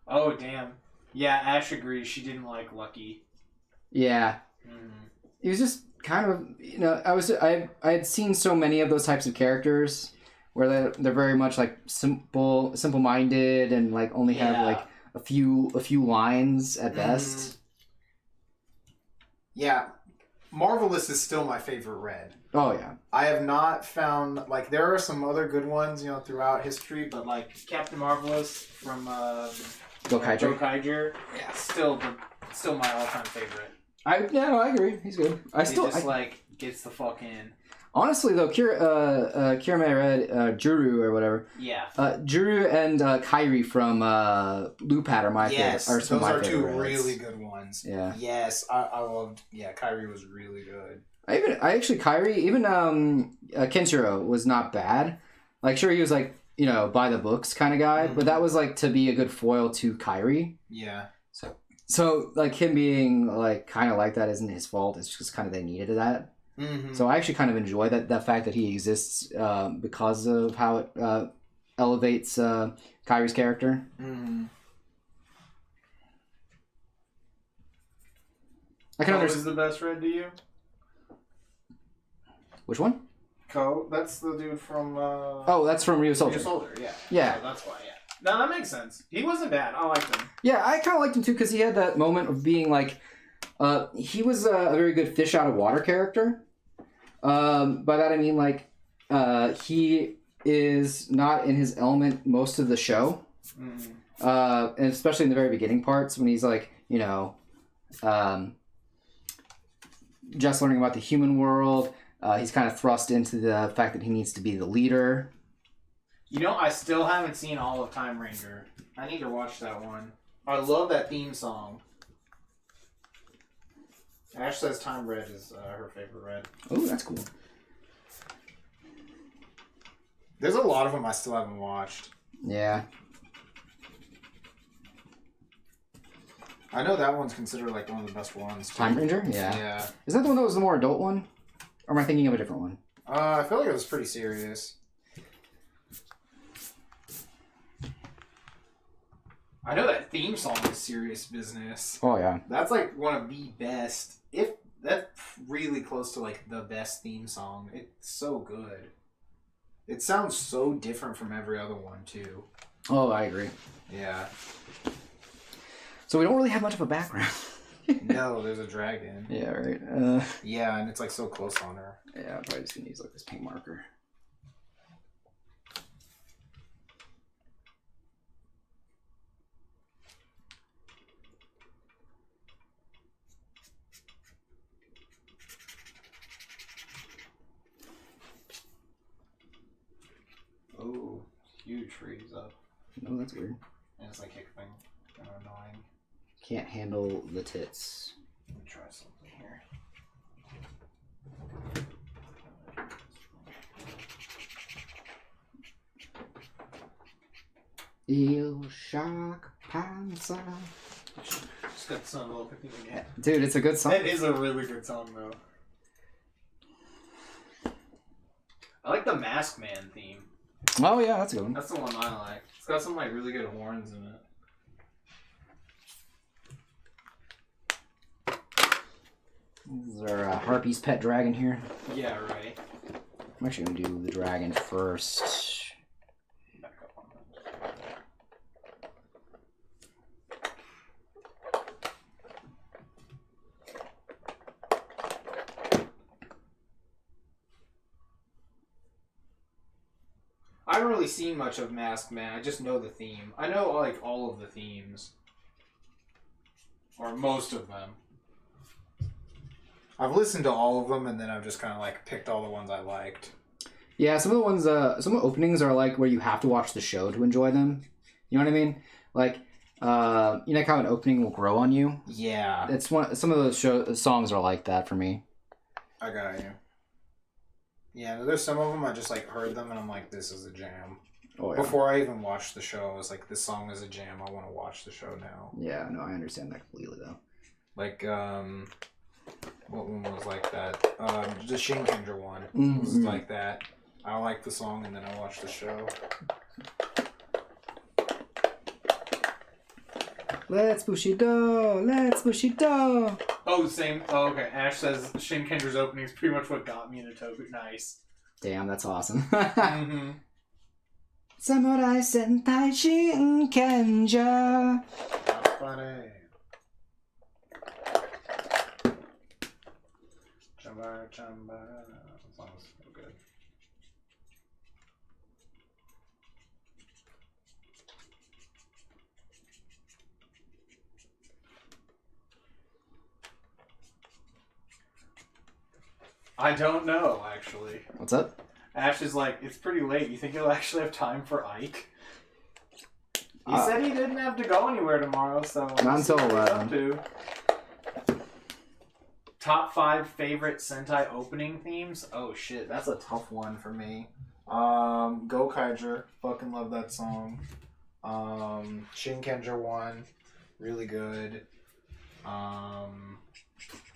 Oh, damn. Yeah, Ash agrees. She didn't like Lucky. Yeah. It was just kind of, I had seen so many of those types of characters where they're very much like simple-minded and like only have like a few lines at best. Yeah, Marvelous is still my favorite red. Oh yeah. I have not found like there are some other good ones throughout history, but like Captain Marvelous from Gokaiger. yeah, still my all-time favorite. I agree. He's good. He's just like gets the fuck in. Honestly, though, Kirame read Juru or whatever. Yeah. Juru and Kairi from Loopat are my favorite. Those Some of my are two favorite reds. really good ones. Yeah. Yes, I loved. Yeah, Kyrie was really good. Kairi, even Kenshiro was not bad. Like, sure, he was like, you know, by the books kind of guy, but that was like to be a good foil to Kairi. Yeah. So like him being like kind of like that isn't his fault. It's just kind of they needed that. Mm-hmm. So I actually kind of enjoy that fact that he exists because of how it elevates Kairi's character. Mm-hmm. I can Ko understand. is the best red to you? Which one? Ko, that's the dude from. Oh, that's from Rio Soldier. Rio Soldier, yeah. Yeah. So that's why, yeah. No, that makes sense. He wasn't bad. I liked him. Yeah, I kind of liked him too because he had that moment of being like, he was a very good fish out of water character. By that I mean like, he is not in his element most of the show, and especially in the very beginning parts when he's like, you know, just learning about the human world. He's kind of thrust into the fact that he needs to be the leader. You know, I still haven't seen all of Time Ranger. I need to watch that one. I love that theme song. Ash says Time Red is her favorite red. Oh, that's cool. There's a lot of them I still haven't watched. Yeah. I know that one's considered like one of the best ones. Too. Time Ranger? Yeah. Yeah. Is that the one that was the more adult one? Or am I thinking of a different one? I feel like it was pretty serious. I know that theme song is serious business. Oh, yeah. That's like one of the best. If that's really close to like the best theme song. It's so good. It sounds so different from every other one too. Oh, I agree. Yeah. So we don't really have much of a background. No, there's a dragon. Yeah, right. Yeah, and it's like so close on her. Yeah, I'm probably just gonna use like this paint marker. Oh, huge freeze up. Oh, that's weird. And it's like hiccuping. Kind of annoying. Can't handle the tits. Let me try something here. Il shock panza. Just got the song a little bit again. Dude, it's a good song. That is a really good song, though. I like the Mask Man theme. Oh yeah, that's a good one. That's the one I like. It's got some like really good horns in it. This is our Harpy's pet dragon here. Yeah, right. I'm actually gonna do the dragon first. Back up on that. I haven't really seen much of Masked Man. I just know the theme. I know like all of the themes, or most of them. I've listened to all of them, and then I've just kind of like picked all the ones I liked. Yeah, some of the ones, some of the openings are like where you have to watch the show to enjoy them. You know what I mean? Like, you know how an opening will grow on you. Yeah, It's one. Some of those songs are like that for me. I got you. Yeah, there's some of them I just like heard them, and I'm like, this is a jam. Oh yeah. Before I even watched the show, I was like, this song is a jam. I want to watch the show now. Yeah, no, I understand that completely though. Like, what one was like that? The Shinkenger one was Mhm. like that. I liked the song, and then I watched the show. Let's Bushido, let's Bushido. Oh, the same. Oh, okay. Ash says Shin Kendra's opening is pretty much what got me into Toku. Nice. Damn, that's awesome. Mm-hmm. Samurai Sentai Shinkenger. Funny. Chamba, chamba. That song's so good. I don't know, actually. What's up? Ash is like, it's pretty late. You think he'll actually have time for Ike? He said he didn't have to go anywhere tomorrow, so... Not until 11. Top 5 favorite Sentai opening themes? Oh shit, that's a tough one for me. Go Kaiser, fucking love that song. Shinkenger one, really good.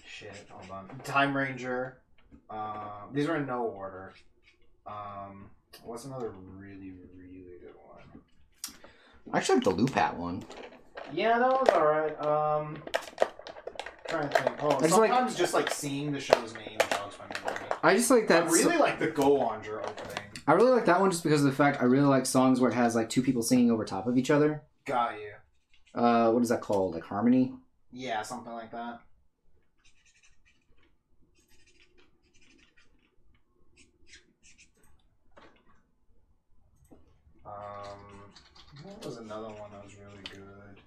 Shit, hold on. Time Ranger. These are in no order. What's another really, really good one? I actually like the Lupat one. Yeah, that was alright. Trying to think. Oh, sometimes just like seeing the show's name jogs my memory. I just like that. I really like the Go Launcher opening. I really like that one just because of the fact I really like songs where it has like two people singing over top of each other. Got you. What is that called? Like harmony? Yeah, something like that. What was another one that was really good?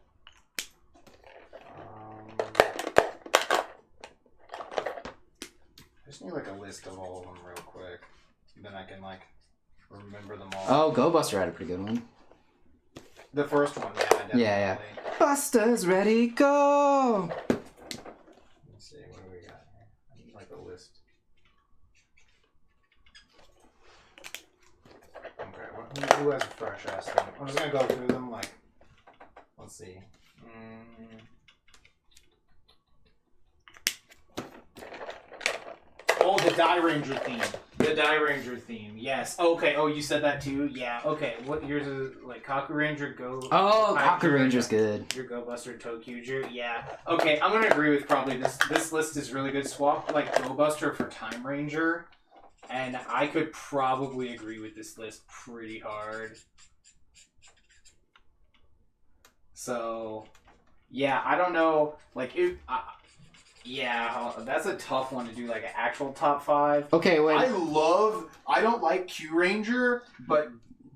I just need like a list of all of them real quick. Then I can like remember them all. Oh, Go Buster had a pretty good one. The first one, yeah, definitely. Yeah. Buster's ready, go! Let's see, what do we got here? I need like a list. Okay, who has a fresh ass thing? I'm just gonna go through them like, let's see. Oh, the Die Ranger theme. The Die Ranger theme, yes. Okay, oh, you said that too? Yeah, okay. What yours is like Kaku Ranger, Go... Oh, Kaku Ranger's good. Your Go Buster, Tokyuger, yeah. Okay, I'm gonna agree with probably this list is really good. Swap like Go Buster for Time Ranger, and I could probably agree with this list pretty hard. So, yeah, I don't know, like, yeah, that's a tough one to do, like, an actual top 5. Okay, wait. I don't like Q Ranger, but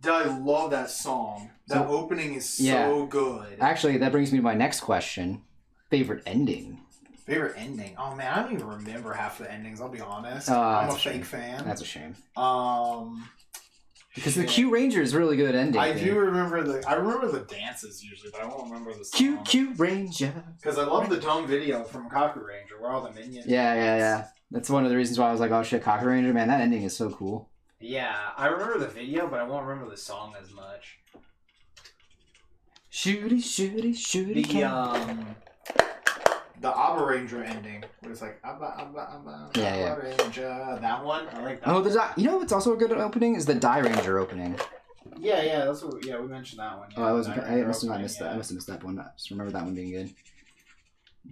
I love that song. That opening is so good. Actually, that brings me to my next question. Favorite ending? Favorite ending? Oh, man, I don't even remember half the endings, I'll be honest. Oh, I'm a that's a fake shame. fan. That's a shame. Because Shit. the Q Ranger is really good ending. I do remember the dances usually, but I won't remember the song. Q Ranger. Because I love the dumb video from Kaku Ranger where all the minions. Yeah. That's one of the reasons why I was like, oh shit, Kaku Ranger, man, that ending is so cool. Yeah, I remember the video, but I won't remember the song as much. Shooty. The Abba Ranger ending, where it's like Abba Yeah. Ranger. That one, I like that. Oh, you know what's also a good opening is the Die Ranger opening. Yeah, that's what. Yeah, we mentioned that one. Yeah, I must have not missed that. I must have missed that one. I just remember that one being good.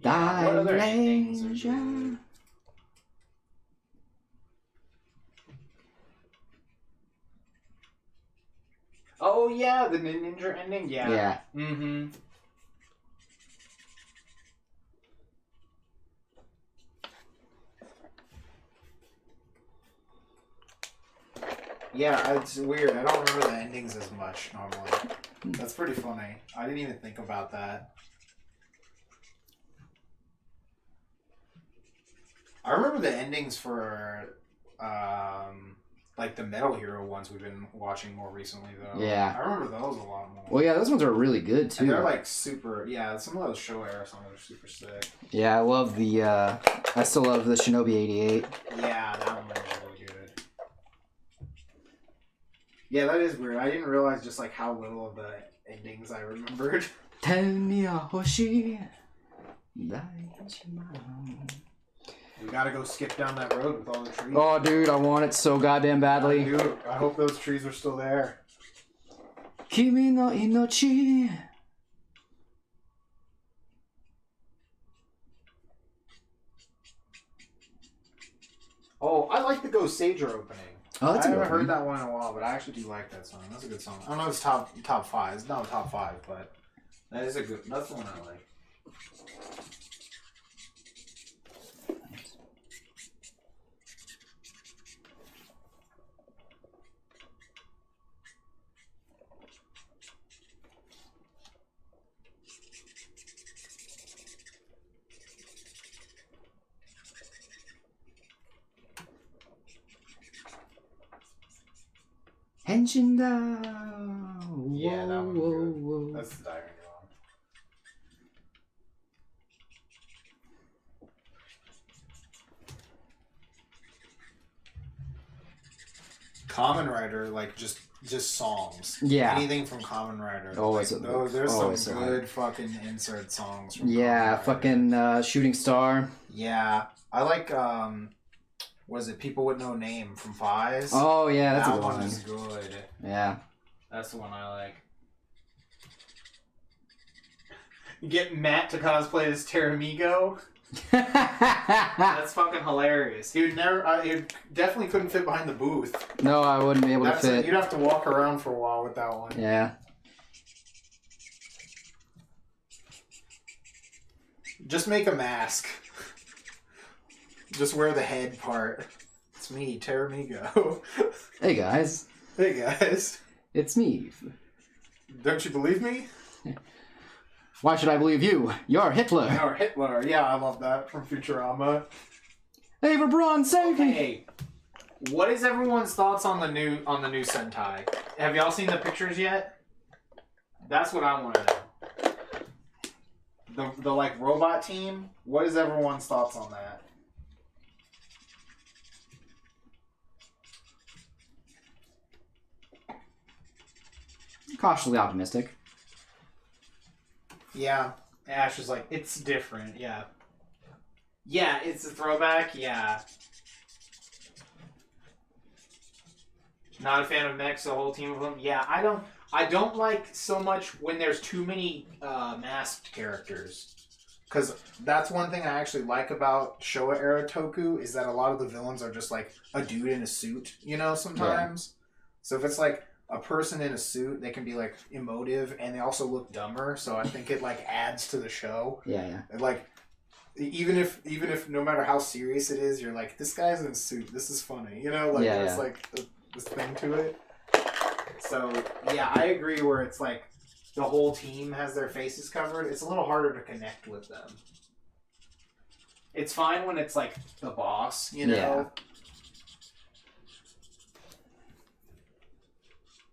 Yeah, what Die other endings are Ranger. good? Oh yeah, the Ninja ending. Yeah. Yeah. Mm-hmm. Yeah, it's weird. I don't remember the endings as much normally. That's pretty funny. I didn't even think about that. I remember the endings for like the Metal Hero ones we've been watching more recently though. Yeah. I remember those a lot more. Well, yeah, those ones are really good too. And they're like super, yeah, some of those show era songs are super sick. Yeah, I love the, I still love the Shinobi 88. Yeah, that one was really good. Yeah, that is weird. I didn't realize just like how little of the endings I remembered. Tenya Hoshi. Daijima. We gotta go skip down that road with all the trees. Oh, dude, I want it so goddamn badly. Dude, I hope those trees are still there. Kimi no inochi. Oh, I like the Go Sager opening. Oh, that's I a good haven't heard one. that one in a while, but I actually do like that song. That's a good song. I don't know if it's top 5. It's not top 5, but that's the one I like. Henshinda. Yeah, that one's Whoa, good. whoa. That's the diary one. Kamen Rider, like just songs. Yeah. Anything from Kamen Rider. Always like, a- there's always some a- good fucking insert songs from Yeah, Kamen Rider. fucking Shooting Star. Yeah. I like was it People with No Name from Fies? Oh yeah, that's that a good one one. is good. Yeah. That's the one I like. You get Matt to cosplay as Teramigo. That's fucking hilarious. He would never. He definitely couldn't fit behind the booth. No, I wouldn't be able to fit. You'd have to walk around for a while with that one. Yeah. Just make a mask. Just wear the head part. It's me, Teramigo. Hey guys, Hey guys. it's me. Don't you believe me? Why should I believe you? You're Hitler. Or Hitler. Yeah, I love that from Futurama. Hey, for Braun, save me. Hey, what is everyone's thoughts on the new Sentai? Have y'all seen the pictures yet? That's what I want to know. The like robot team. What is everyone's thoughts on that? Cautiously optimistic. Yeah. Ash is like, it's different. Yeah. Yeah, it's a throwback. Yeah. Not a fan of mechs, the whole team of them. Yeah, I don't like so much when there's too many masked characters. Because that's one thing I actually like about Showa era Toku is that a lot of the villains are just like a dude in a suit, you know, sometimes. Yeah. So if it's like a person in a suit, they can be like emotive and they also look dumber. So I think it like adds to the show. Yeah, yeah. And, like even if no matter how serious it is, you're like, this guy's in a suit. This is funny, you know. Like yeah, there's like this thing to it. So yeah, I agree. Where it's like the whole team has their faces covered. It's a little harder to connect with them. It's fine when it's like the boss, You know. Yeah.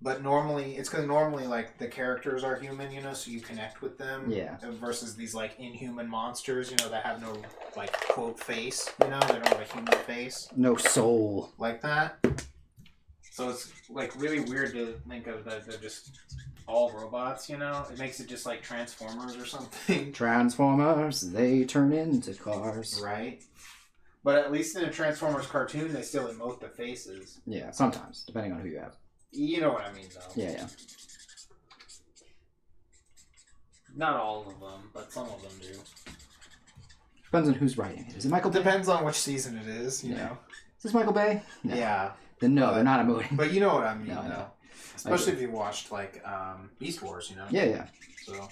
But normally, it's because normally, like, the characters are human, you know, so you connect with them. Yeah. Versus these, like, inhuman monsters, you know, that have no, like, quote, face, you know? They don't have a human face. No soul. Like that. So it's like really weird to think of that they're just all robots, you know? It makes it just like Transformers or something. Transformers, they turn into cars. Right? But at least in a Transformers cartoon, they still emote the faces. Yeah, sometimes, depending on who you have. You know what I mean, though. Yeah, yeah. Not all of them, but some of them do. Depends on who's writing it. Is it Michael Bay? Depends on which season it is, you Yeah. know? Is this Michael Bay? No. Yeah. Then no, they're not emoting. But you know what I mean, No, I though. know. Especially if you watched, like, Beast Wars, you know? Yeah, yeah. So...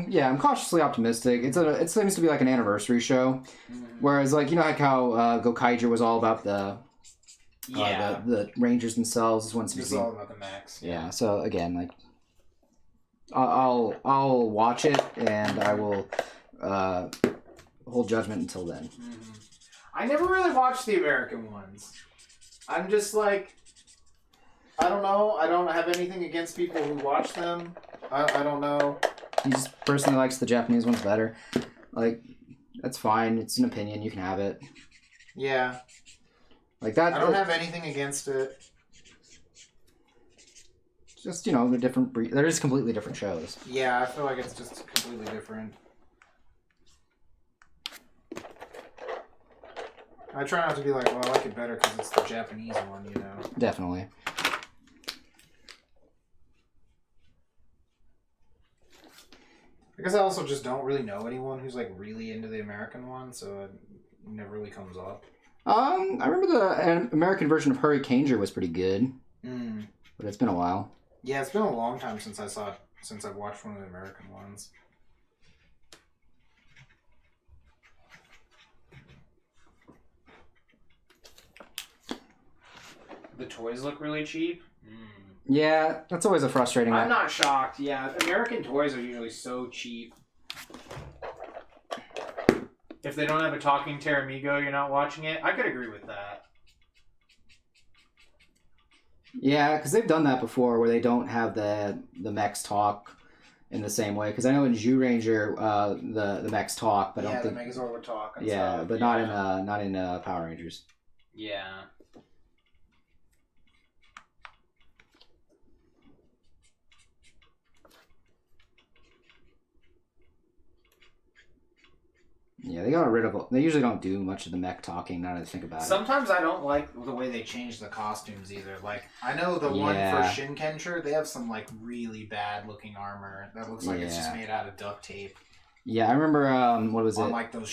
Yeah, I'm cautiously optimistic. It seems to be like an anniversary show, whereas like you know like how Gokaiger was all about the Rangers themselves. This one's It's all about the Max. Yeah. So again, like I'll watch it and I will hold judgment until then. Mm-hmm. I never really watched the American ones. I'm just like, I don't know. I don't have anything against people who watch them. I don't know. He just personally likes the Japanese ones better. Like, that's fine. It's an opinion. You can have it. Yeah. Like that. I don't have anything against it. Just, you know, they're different. They're just completely different shows. Yeah, I feel like it's just completely different. I try not to be like, well, I like it better because it's the Japanese one, you know? Definitely. I guess I also just don't really know anyone who's like really into the American one, so it never really comes up. I remember the American version of Hurricaneger was pretty good, but it's been a while. Yeah, it's been a long time since I've watched one of the American ones. The toys look really cheap. Yeah, that's always a frustrating. I'm not shocked. Yeah, American toys are usually so cheap. If they don't have a talking Teramigo, you're not watching it. I could agree with that. Yeah, because they've done that before, where they don't have the mechs talk in the same way. Because I know in Ranger, the mechs talk, but I don't think the Megazord would talk. And yeah, stuff. but not in Power Rangers. Yeah. Yeah, they got rid of. They usually don't do much of the mech talking. Now that I think about it. Sometimes I don't like the way they change the costumes either. Like, I know the one for Shinkencher, they have some, like, really bad looking armor that looks like it's just made out of duct tape. Yeah, I remember. What was it? On, like, those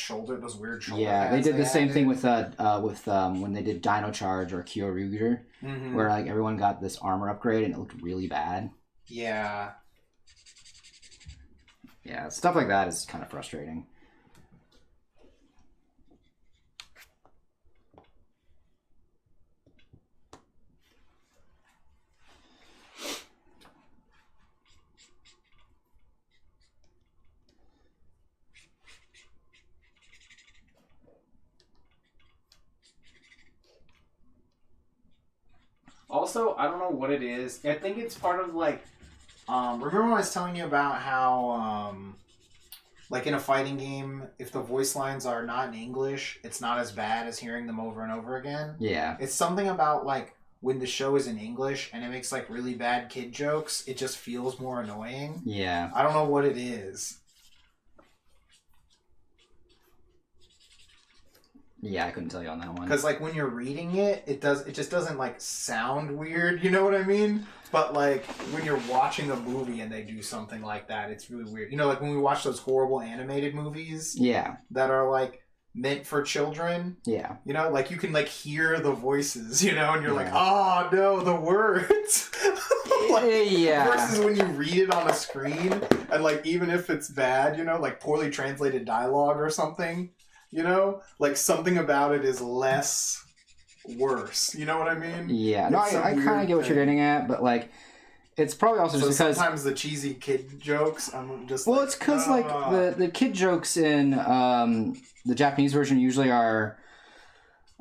weird shoulder Yeah, pads they did the same thing with when they did Dino Charge or Kyoryuger, where like everyone got this armor upgrade and it looked really bad. Yeah. Yeah, stuff like that is kind of frustrating. Also, I don't know what it is. I think it's part of like. Remember when I was telling you about how, like in a fighting game, if the voice lines are not in English, it's not as bad as hearing them over and over again? Yeah. It's something about, like, when the show is in English and it makes, like, really bad kid jokes, it just feels more annoying. Yeah. I don't know what it is. Yeah, I couldn't tell you on that one. Because, like, when you're reading it, it just doesn't, like, sound weird, you know what I mean? But, like, when you're watching a movie and they do something like that, it's really weird. You know, like, when we watch those horrible animated movies that are, like, meant for children. Yeah. You know, like, you can, like, hear the voices, you know, and you're like, oh, no, the words. Like, versus when you read it on a screen, and, like, even if it's bad, you know, like, poorly translated dialogue or something, you know, like, something about it is less worse. You know what I mean? Yeah. No, I kind of get what you're getting at, but, like, it's probably also just because sometimes the cheesy kid jokes, I'm just well, it's because like the kid jokes in the Japanese version usually are,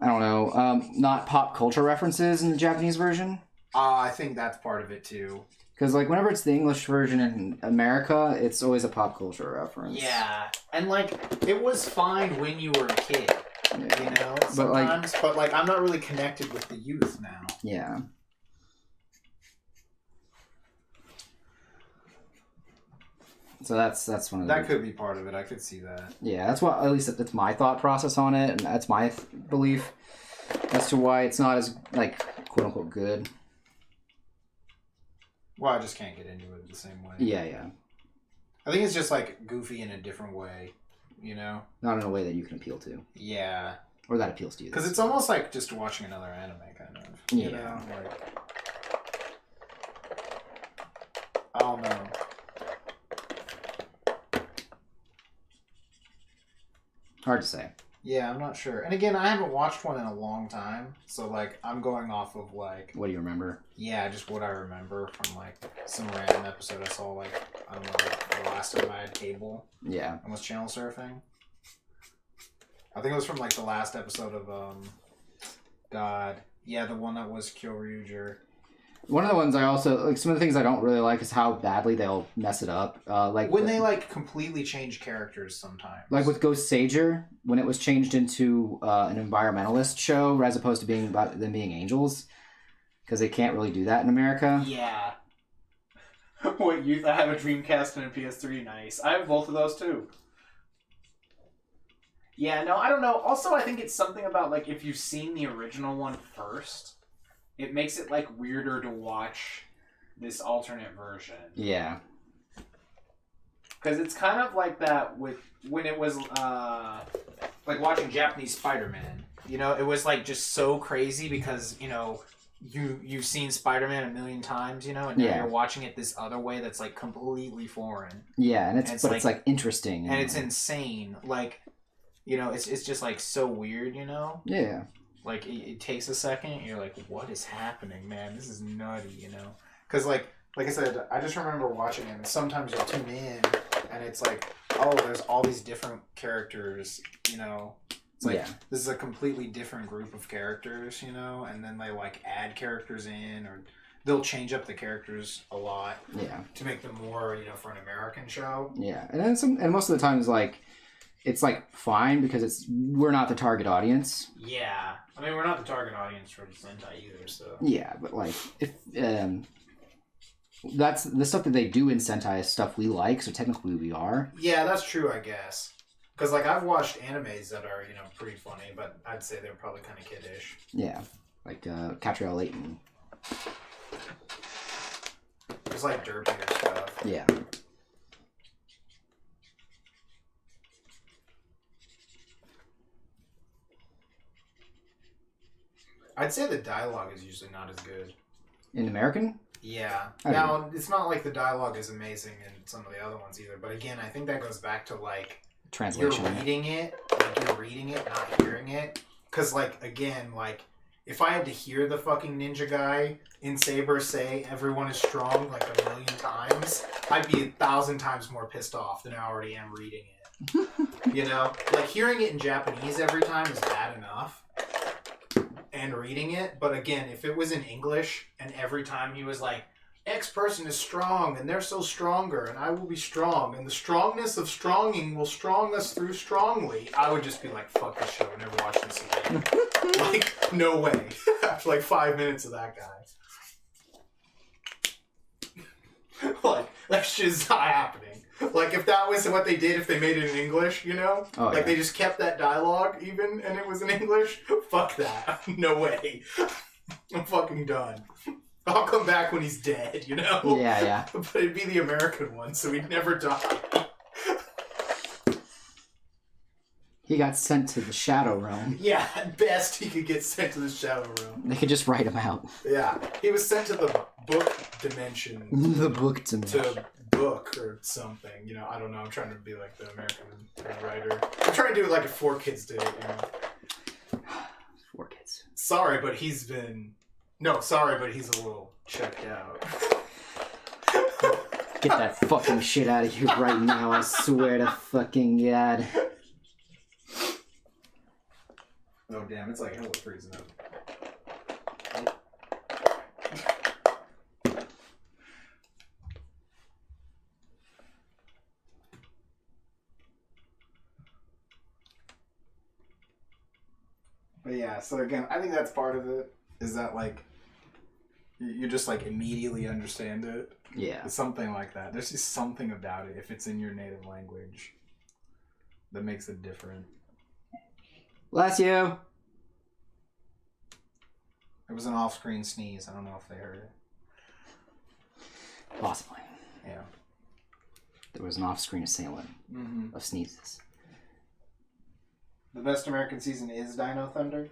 I don't know, not pop culture references in the Japanese version. I think that's part of it too. Because like whenever it's the English version in America, it's always a pop culture reference. Yeah, and like it was fine when you were a kid, you know. Sometimes, but like I'm not really connected with the youth now. Yeah. So that's one of the... That could be part of it. I could see that. Yeah, that's what, at least that's my thought process on it, and that's my belief as to why it's not as, like, quote-unquote good. Well, I just can't get into it the same way. Yeah. I think it's just, like, goofy in a different way, you know? Not in a way that you can appeal to. Yeah. Or that appeals to you. Because it's almost like just watching another anime, kind of. You know? Like, I don't know. Hard to say. Yeah, I'm not sure. And again, I haven't watched one in a long time, so like I'm going off of like what do you remember? Yeah, just what I remember from like some random episode I saw like I don't know the last time I had cable. Yeah. And was channel surfing. I think it was from like the last episode of God. Yeah, the one that was Kyoryuger. One of the ones I also like. Some of the things I don't really like is how badly they'll mess it up. Like when they like completely change characters sometimes. Like with Ghost Sager, when it was changed into an environmentalist show as opposed to being about them being angels, because they can't really do that in America. Yeah. What youth? I have a Dreamcast and a PS3. Nice. I have both of those too. Yeah. No, I don't know. Also, I think it's something about like if you've seen the original one first. It makes it, like, weirder to watch this alternate version. Yeah. Because it's kind of like that with... When it was, like, watching Japanese Spider-Man. You know, it was, like, just so crazy because, you know, you've seen Spider-Man a million times, you know? And now you're watching it this other way that's, like, completely foreign. Yeah, and it's interesting. And it's insane. Like, you know, it's just, like, so weird, you know? Yeah. Like, it takes a second, you're like, what is happening, man? This is nutty, you know? Because, like I said, I just remember watching it, and sometimes you'll tune in, and it's like, oh, there's all these different characters, you know? It's like Yeah. this is a completely different group of characters, you know, and then they like add characters in, or they'll change up the characters a lot. Yeah. To make them more, for an American show. Yeah, and then and most of the time it's like fine because we're not the target audience. Yeah. I mean, we're not the target audience for Sentai either, so. Yeah, but like if that's the stuff that they do in Sentai is stuff we like, so technically we are. Yeah, that's true, I guess. Because, like, I've watched animes that are, pretty funny, but I'd say they're probably kind of kiddish. Yeah, like Catriel Layton. There's, like, derpier stuff. Yeah. I'd say the dialogue is usually not as good. In American? Yeah. I Now, it's not like the dialogue is amazing in some of the other ones either, but again, I think that goes back to, like, Translation. you're reading it, not hearing it. Because, like, again, like, if I had to hear the fucking ninja guy in Saber say everyone is strong like 1,000,000 times, I'd be 1,000 times more pissed off than I already am reading it. Like, hearing it in Japanese every time is bad enough. And reading it, but again, if it was in English and every time he was like, X person is strong and they're so stronger and I will be strong and the strongness of stronging will strong us through strongly, I would just be like, fuck this show, never watch this again. Like, no way. After like 5 minutes of that guy. Like, that shit's not happening. Like, if that was what they did, if they made it in English, Oh, like, yeah. they just kept that dialogue even, and it was in English, fuck that. No way. I'm fucking done. I'll come back when he's dead, Yeah. But it'd be the American one, so he'd never die. He got sent to the Shadow Realm. Yeah, at best, he could get sent to the Shadow Realm. They could just write him out. Yeah, he was sent to the book dimension. The book to me. To book or something, I don't know. I'm trying to be like the American writer. I'm trying to do it like if 4Kids did it, 4Kids. Sorry, but he's a little checked out. Get that fucking shit out of here right now, I swear to fucking God. Oh damn, it's like hella freezing up. But yeah, so again, I think that's part of it. Is that like you just like immediately understand it? Yeah. It's something like that. There's just something about it if it's in your native language that makes it different. Bless you. It was an off-screen sneeze. I don't know if they heard it. Possibly. Yeah. There was an off-screen assailant of sneezes. The best American season is Dino Thunder.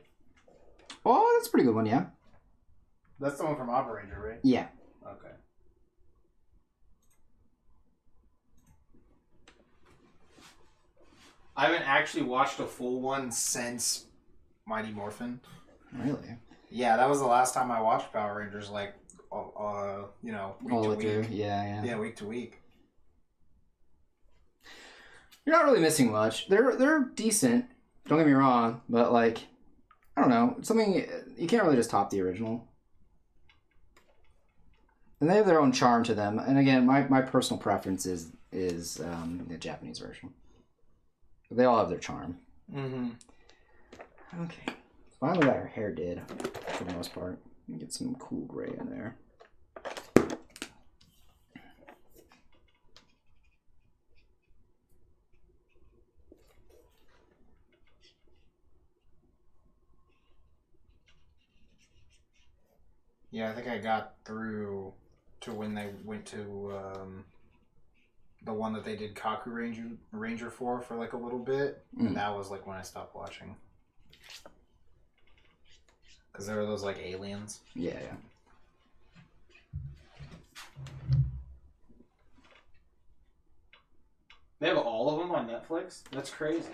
Oh, that's a pretty good one, yeah. That's the one from Operator, right? Yeah. Okay. I haven't actually watched a full one since Mighty Morphin. Really? Yeah, that was the last time I watched Power Rangers, like, week All to the way week. through. Yeah. Yeah, week to week. You're not really missing much. They're decent. Don't get me wrong, but like, I don't know, something you can't really just top the original. And they have their own charm to them. And again, my personal preference is the Japanese version. But they all have their charm. Mm-hmm. Okay. Finally got her hair did, for the most part. Get some cool gray in there. Yeah, I think I got through to when they went to the one that they did Kaku Ranger for like a little bit. And that was like when I stopped watching. Because there were those like aliens. Yeah. They have all of them on Netflix? That's crazy.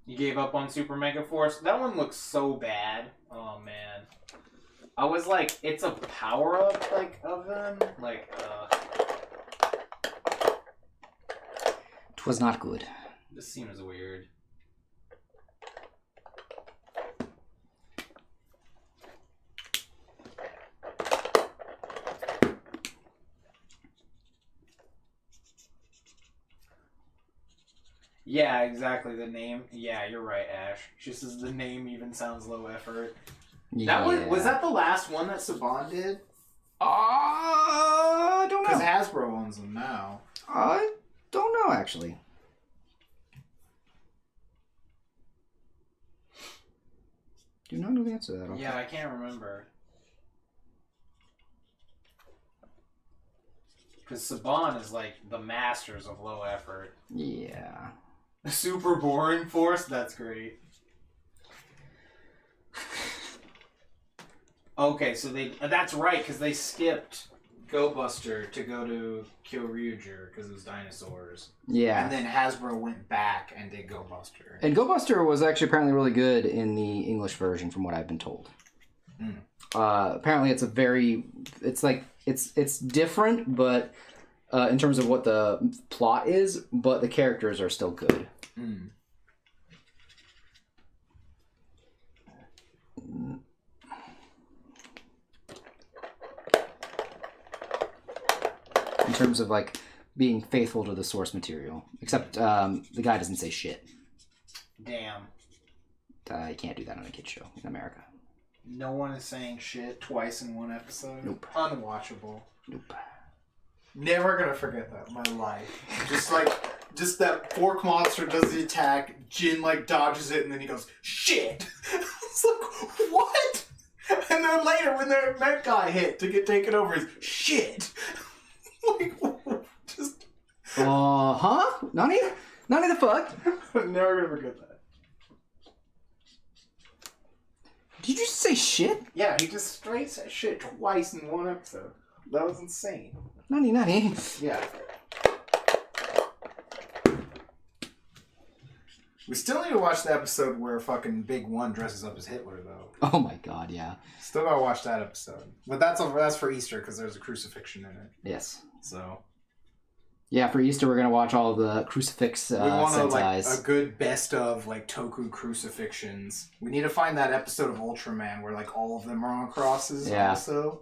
You gave up on Super Mega Force? That one looks so bad. Oh, man. I was like, it's a power-up, like, of them? Like, Was not good. This seems weird. Yeah, exactly. The name. Yeah, you're right, Ash. Just as the name even sounds low effort. Yeah. That was that the last one that Saban did? I don't Because know. Hasbro owns them now. I don't know, actually. Do not know the answer to that. Yeah, I can't remember. Because Saban is like the masters of low effort. Yeah. Super boring force? That's great. Okay, so that's right, because they skipped Go Buster to go to Kyoryuger because it was dinosaurs. Yeah. And then Hasbro went back and did Go Buster. And Go Buster was actually apparently really good in the English version, from what I've been told. Apparently, it's different, but in terms of what the plot is, but the characters are still good. In terms of like being faithful to the source material, except the guy doesn't say shit. Damn. You can't do that on a kid's show in America. No one is saying shit twice in one episode. Nope. Unwatchable. Nope. Never gonna forget that in my life. Just that fork monster does the attack, Jin like dodges it, and then he goes, shit! It's like, what? And then later when the Met guy hit to get taken over, is shit! Like, just... Huh? Nani? Nani the fuck? I'm never gonna forget that. Did you just say shit? Yeah, he just straight said shit twice in one episode. That was insane. Nani, nani. Yeah. We still need to watch the episode where fucking Big One dresses up as Hitler, though. Oh my god, yeah. Still gotta watch that episode. But that's for Easter, because there's a crucifixion in it. Yes. So... Yeah, for Easter we're gonna watch all the crucifix we want like sentais. a good best of like Toku crucifixions. We need to find that episode of Ultraman where like all of them are on crosses also.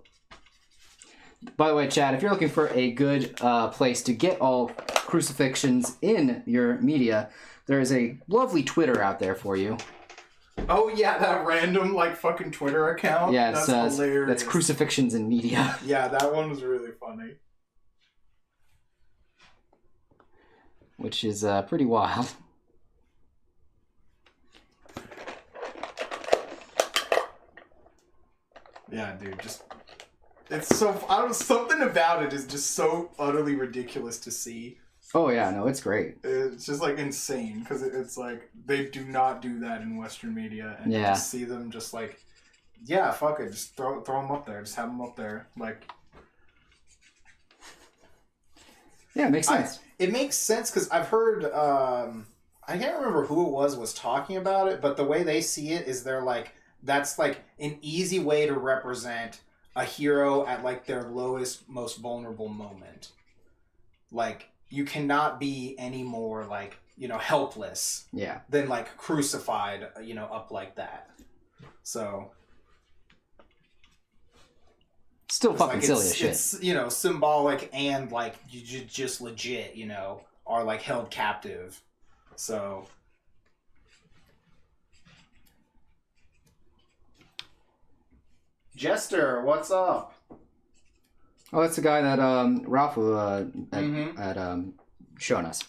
By the way, Chad, if you're looking for a good place to get all crucifixions in your media, there is a lovely Twitter out there for you. Oh yeah, that random like fucking Twitter account. Yeah, that's says hilarious. that's crucifixions in media. Yeah, that one was really funny. Which is pretty wild. Yeah, dude, just it's so I don't know, something about it is just so utterly ridiculous to see. Oh yeah, no, it's great. It's just like insane because it's like they do not do that in Western media, and you Yeah. just see them just like, yeah, fuck it, just throw them up there, just have them up there, like. Yeah, it makes sense. It makes sense because I've heard, I can't remember who it was talking about it, but the way they see it is they're like, that's like an easy way to represent a hero at like their lowest, most vulnerable moment. Like, you cannot be any more like, helpless than like crucified, up like that. So... Still fucking like silly as shit. It's, symbolic and, like, you just legit, are, like, held captive. So... Jester, what's up? Oh, that's the guy that Ralph had shown us.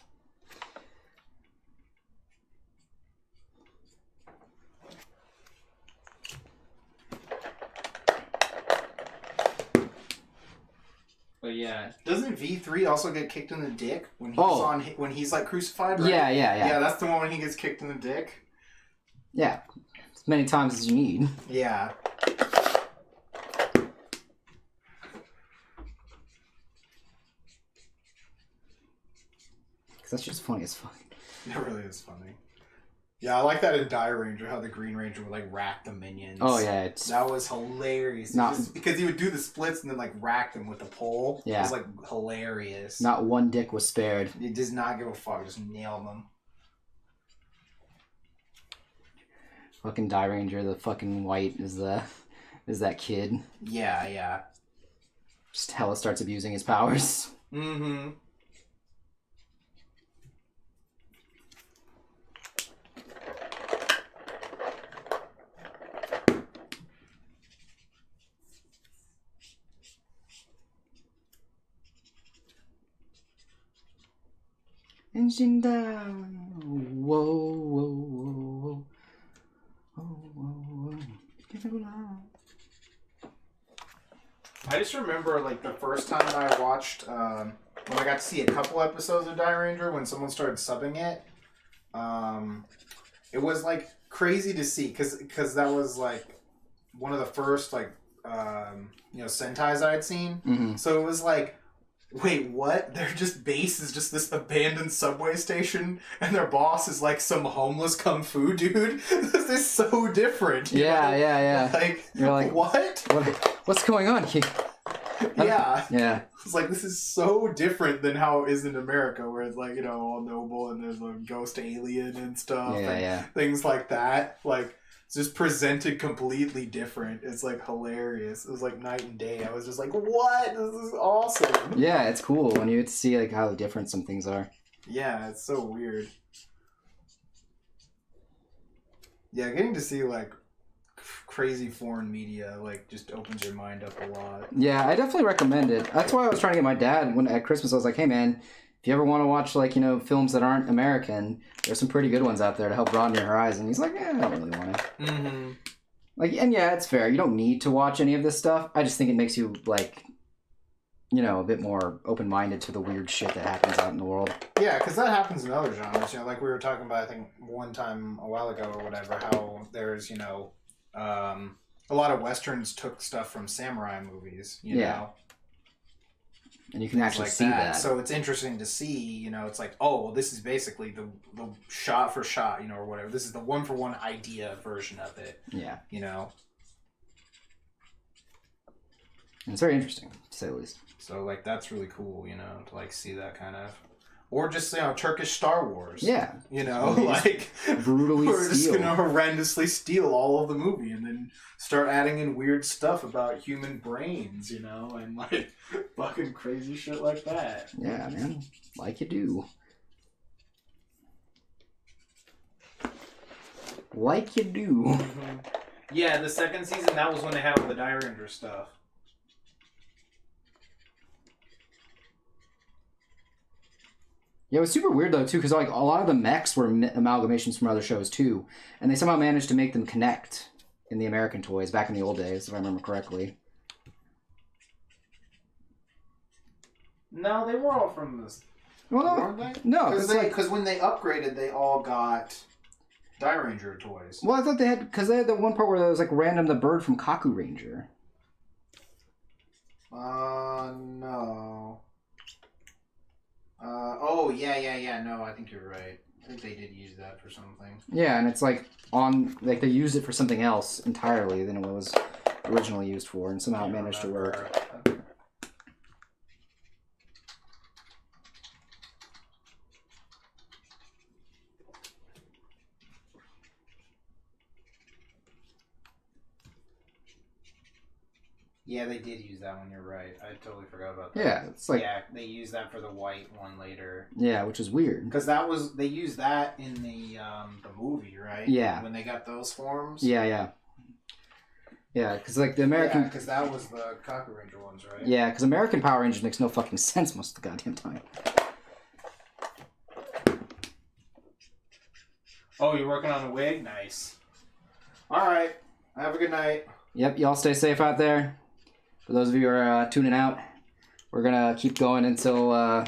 But yeah, doesn't V3 also get kicked in the dick when he's when he's like crucified? Right? Yeah. Yeah, that's the one when he gets kicked in the dick. Yeah, as many times as you need. Yeah. That's just funny as fuck. That really is funny. Yeah, I like that in Die Ranger, how the Green Ranger would like rack the minions. Oh yeah, it's That was hilarious. Not- Just because he would do the splits and then like rack them with the pole. Yeah. It was like hilarious. not one dick was spared. He does not give a fuck. Just nailed them. Fucking Die Ranger, the fucking white is that kid. Yeah, yeah. Just hella starts abusing his powers. Mm-hmm. Engine down. Whoa, whoa, whoa, whoa. Oh, whoa, whoa. Give it a lot. I just remember like the first time I watched when I got to see a couple episodes of Die Ranger when someone started subbing it. It was like crazy to see because that was like one of the first like Sentais I'd seen. Mm-hmm. So it was like, wait, what? Their just base is just this abandoned subway station, and their boss is like some homeless kung fu dude. This is so different. you Yeah, know? yeah. Like, You're like, what? what's going on here? Yeah. Yeah. It's like, this is so different than how it is in America, where it's like, all noble and there's a ghost alien and stuff. Yeah, and yeah. things like that. Like, it's just presented completely different. It's like hilarious. It was like night and day. I was just like, what? This is awesome. Yeah, it's cool when you get to see like how different some things are. Yeah, it's so weird. Yeah, getting to see like crazy foreign media like just opens your mind up a lot. Yeah, I definitely recommend it. That's why I was trying to get my dad when at Christmas. I was like, hey man, if you ever want to watch like films that aren't American, there's some pretty good ones out there to help broaden your horizon. He's like, I don't really want to. Mm-hmm. Like, and yeah, it's fair. You don't need to watch any of this stuff. I just think it makes you like, a bit more open-minded to the weird shit that happens out in the world. Yeah, because that happens in other genres. Like we were talking about, I think one time a while ago or whatever, how there's a lot of westerns took stuff from samurai movies. You know. And you can actually like see that. So it's interesting to see, it's like, oh, well, this is basically the shot for shot, or whatever. This is the one for one idea version of it. Yeah. And it's very interesting, to say the least. So, like, that's really cool, to, like, see that kind of... Or just, Turkish Star Wars. Yeah. Like... Brutally we're just steal. going to horrendously steal all of the movie and then start adding in weird stuff about human brains, and, like, fucking crazy shit like that. Yeah, man. Like you do. Like you do. Mm-hmm. Yeah, the second season, that was when they had all the Die Ranger stuff. Yeah, it was super weird though too, because like a lot of the mechs were amalgamations from other shows too, and they somehow managed to make them connect in the American toys back in the old days, if I remember correctly. No, they were all from this. Well, weren't they? No, because when they upgraded, they all got Die Ranger toys. Well, I thought they had the one part where there was like random the bird from Kaku Ranger. No. Oh, yeah. No, I think you're right. I think they did use that for something. Yeah, and it's like they used it for something else entirely than it was originally used for, and somehow it managed to work. Yeah, they did use that one. You're right. I totally forgot about that. Yeah, it's like they used that for the white one later. Yeah, which is weird because they used that in the movie, right? Yeah, when they got those forms. Yeah, because like the American, because that was the Kaku Ranger ones, right? Yeah, because American Power Rangers makes no fucking sense most of the goddamn time. Oh, you're working on a wig? Nice. All right. Have a good night. Yep, y'all stay safe out there. For those of you who are tuning out, we're gonna keep going until I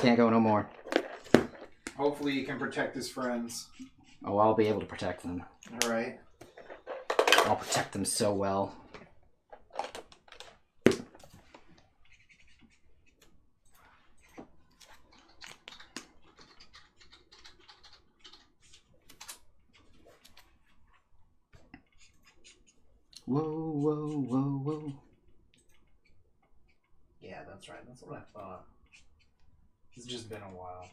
can't go no more. Hopefully you can protect his friends. Oh, I'll be able to protect them. All right. I'll protect them so well. Whoa, whoa, whoa, whoa. Yeah, that's right. That's what I thought. It's just been a while.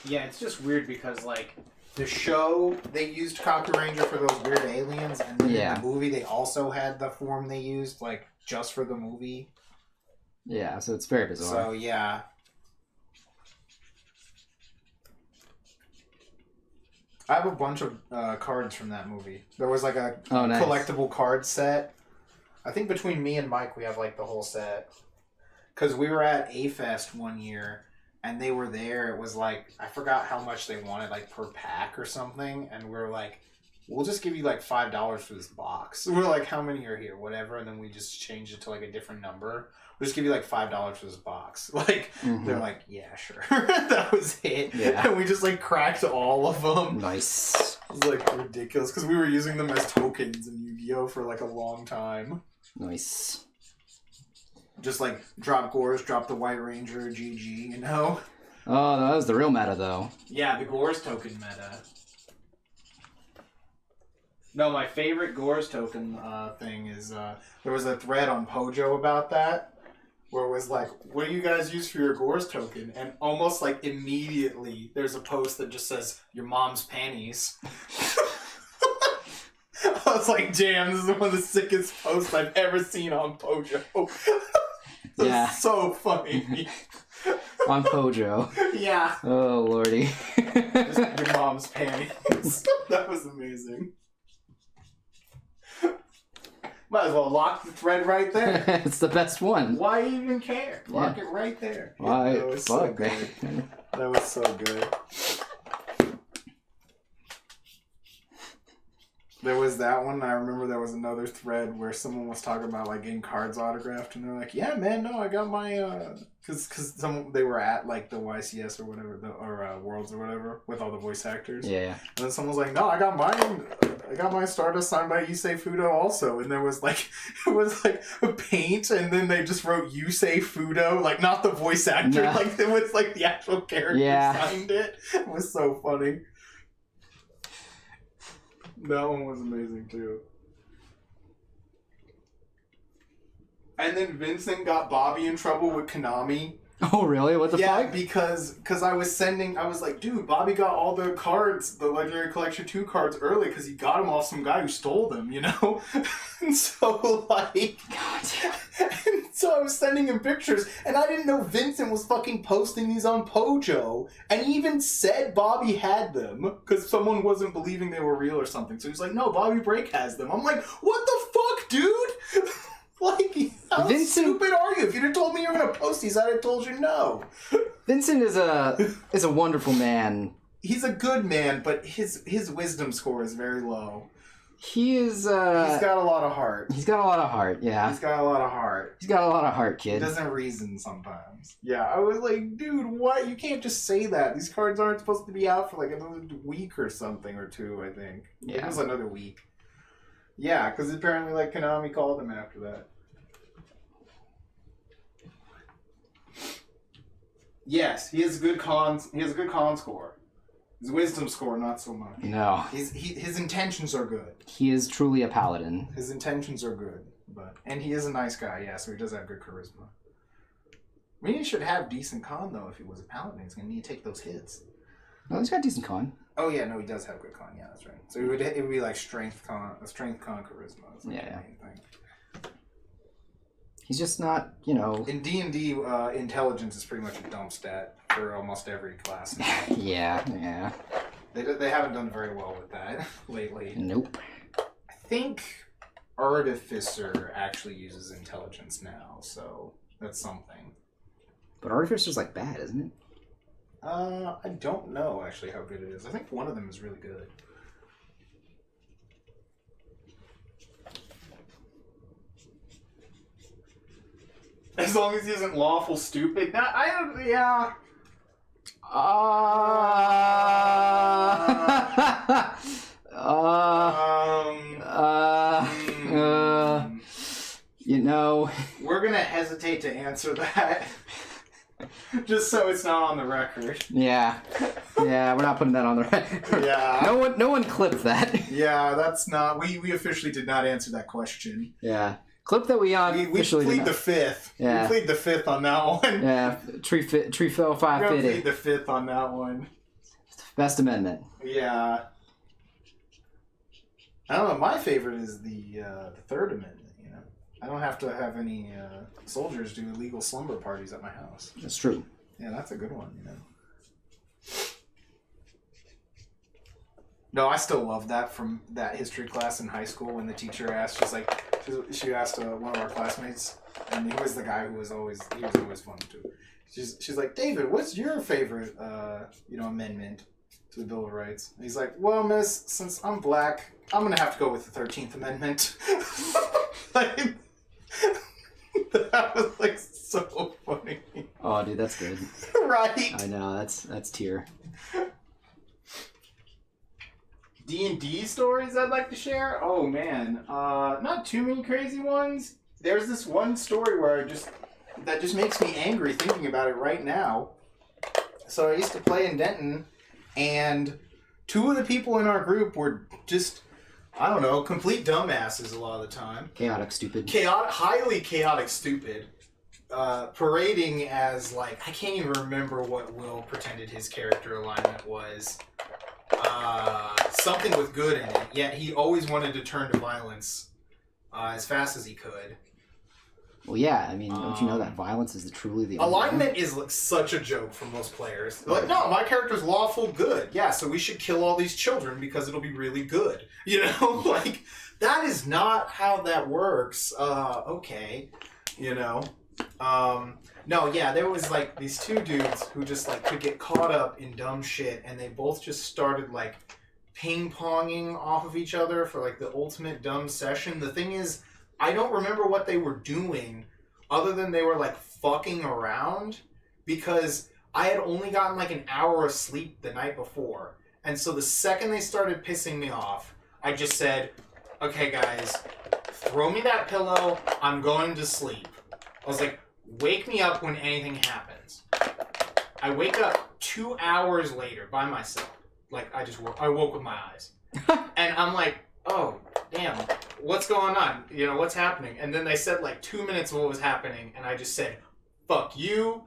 Yeah, it's just weird because, like, the show, they used Kaku Ranger for those weird aliens, and then in the movie, they also had the form they used, like, just for the movie. Yeah, so it's very bizarre. So, yeah. I have a bunch of cards from that movie. There was, like, a nice. collectible card set. I think between me and Mike, we have, like, the whole set. Because we were at A-Fest one year, and they were there. It was like, I forgot how much they wanted, like, per pack or something. And we were like, we'll just give you, like, $5 for this box. We were like, how many are here? Whatever. And then we just changed it to, like, a different number. We'll just give you, like, $5 for this box. Like, they're like, yeah, sure. That was it. Yeah. And we just, like, cracked all of them. Nice. It was, like, ridiculous. Because we were using them as tokens in Yu-Gi-Oh! For, like, a long time. Nice. Just like drop Gores, drop the White Ranger, GG, you know? Oh, that was the real meta, though. Yeah, the Gores token meta. No, my favorite Gores token thing is there was a thread on Pojo about that where it was like, what do you guys use for your Gores token? And almost like immediately there's a post that just says, your mom's panties. I was like, damn, this is one of the sickest posts I've ever seen on Pojo. Yeah. So funny. On Pojo. Yeah. Oh, lordy. Just your mom's panties. That was amazing. Might as well lock the thread right there. It's the best one. Why even care? Lock it right there. Why? That was so Fuck, good. man. That was so good. There was that one. I remember there was another thread where someone was talking about like getting cards autographed, and they're like, "Yeah, man, no, I got my because they were at like the YCS or whatever, or Worlds or whatever with all the voice actors." Yeah. And then someone was like, "No, I got mine. I got my Stardust signed by Yusei Fudo also." And there was like it was like a paint, and then they just wrote Yusei Fudo, like not the voice actor, No. like it was like the actual character signed it. It was so funny. That one was amazing too. And then Vincent got Bobby in trouble with Konami. Oh, really? What the fuck? because I was like, dude, Bobby got all the cards, the Legendary Collection 2 cards early because he got them off some guy who stole them, you know? And so, like... God. And so I was sending him pictures, and I didn't know Vincent was fucking posting these on Pojo, and he even said Bobby had them, because someone wasn't believing they were real or something. So he's like, no, Bobby Break has them. I'm like, what the fuck, dude? Like, how stupid are you? If you'd have told me you were going to post these, I'd have told you no. Vincent is a wonderful man. He's a good man, but his wisdom score is very low. He is, He's got a lot of heart. He's got a lot of heart, yeah. He's got a lot of heart. He's got a lot of heart, He kid. doesn't reason sometimes. Yeah, I was like, dude, what? You can't just say that. These cards aren't supposed to be out for like another week or something, or two, I think. Yeah. It was another week. Yeah, because apparently, like, Konami called him after that. Yes, he has a good con score. His wisdom score, not so much. No. His intentions are good. He is truly a paladin. His intentions are good, and he is a nice guy, yeah, so he does have good charisma. I mean, he should have decent con, though, if he was a paladin. He's going to need to take those hits. No, he's got decent con. Oh, yeah, no, he does have good con, yeah, that's right. So it would be like strength con, charisma. That's like the main thing. He's just not, you know... In D&D, intelligence is pretty much a dump stat for almost every class. Yeah. They haven't done very well with that lately. Nope. I think Artificer actually uses intelligence now, so that's something. But Artificer's like bad, isn't it? I don't know actually how good it is. I think one of them is really good. As long as he isn't lawful stupid. Yeah. You know... We're gonna hesitate to answer that. Just so it's not on the record. Yeah, we're not putting that on the record. Yeah. No one clipped that. Yeah, that's not. We officially did not answer that question. Yeah, clip that we officially we did plead the fifth. Yeah. We plead the fifth on that one. Yeah, tree fell We're 5 gonna fitted. plead the fifth on that one. Best amendment. Yeah. I don't know. My favorite is the Third Amendment. You know, I don't have to have any soldiers do illegal slumber parties at my house. That's true. Yeah, that's a good one. You know. No, I still love that from that history class in high school when the teacher asked, she asked one of our classmates, and he was the guy who was always fun too. She's like, David, what's your favorite amendment to the Bill of Rights? And he's like, well, miss, since I'm black, I'm gonna have to go with the 13th Amendment. Like, that was like so funny. Oh, dude, that's good. Right? I know, that's tier. D&D stories I'd like to share? Oh man, not too many crazy ones. There's this one story where that just makes me angry thinking about it right now. So I used to play in Denton, and two of the people in our group were just, I don't know, complete dumbasses a lot of the time. Chaotic, stupid. Highly chaotic, stupid. Parading as, like, I can't even remember what Will pretended his character alignment was. Something with good in it, yet he always wanted to turn to violence as fast as he could. Well, yeah, I mean, don't you know that violence is truly the only alignment is like such a joke for most players. They're like, no, my character's lawful good. Yeah, so we should kill all these children because it'll be really good. You know, like, that is not how that works. Okay, you know. No, yeah, there was like these two dudes who just like could get caught up in dumb shit, and they both just started like ping-ponging off of each other for like the ultimate dumb session. The thing is, I don't remember what they were doing other than they were like fucking around, because I had only gotten like an hour of sleep the night before. And so the second they started pissing me off, I just said, okay guys, throw me that pillow, I'm going to sleep. I was like, wake me up when anything happens. I wake up 2 hours later by myself. Like, I woke with my eyes. And I'm like, oh, damn, what's going on? You know, what's happening? And then they said like 2 minutes of what was happening, and I just said, fuck you,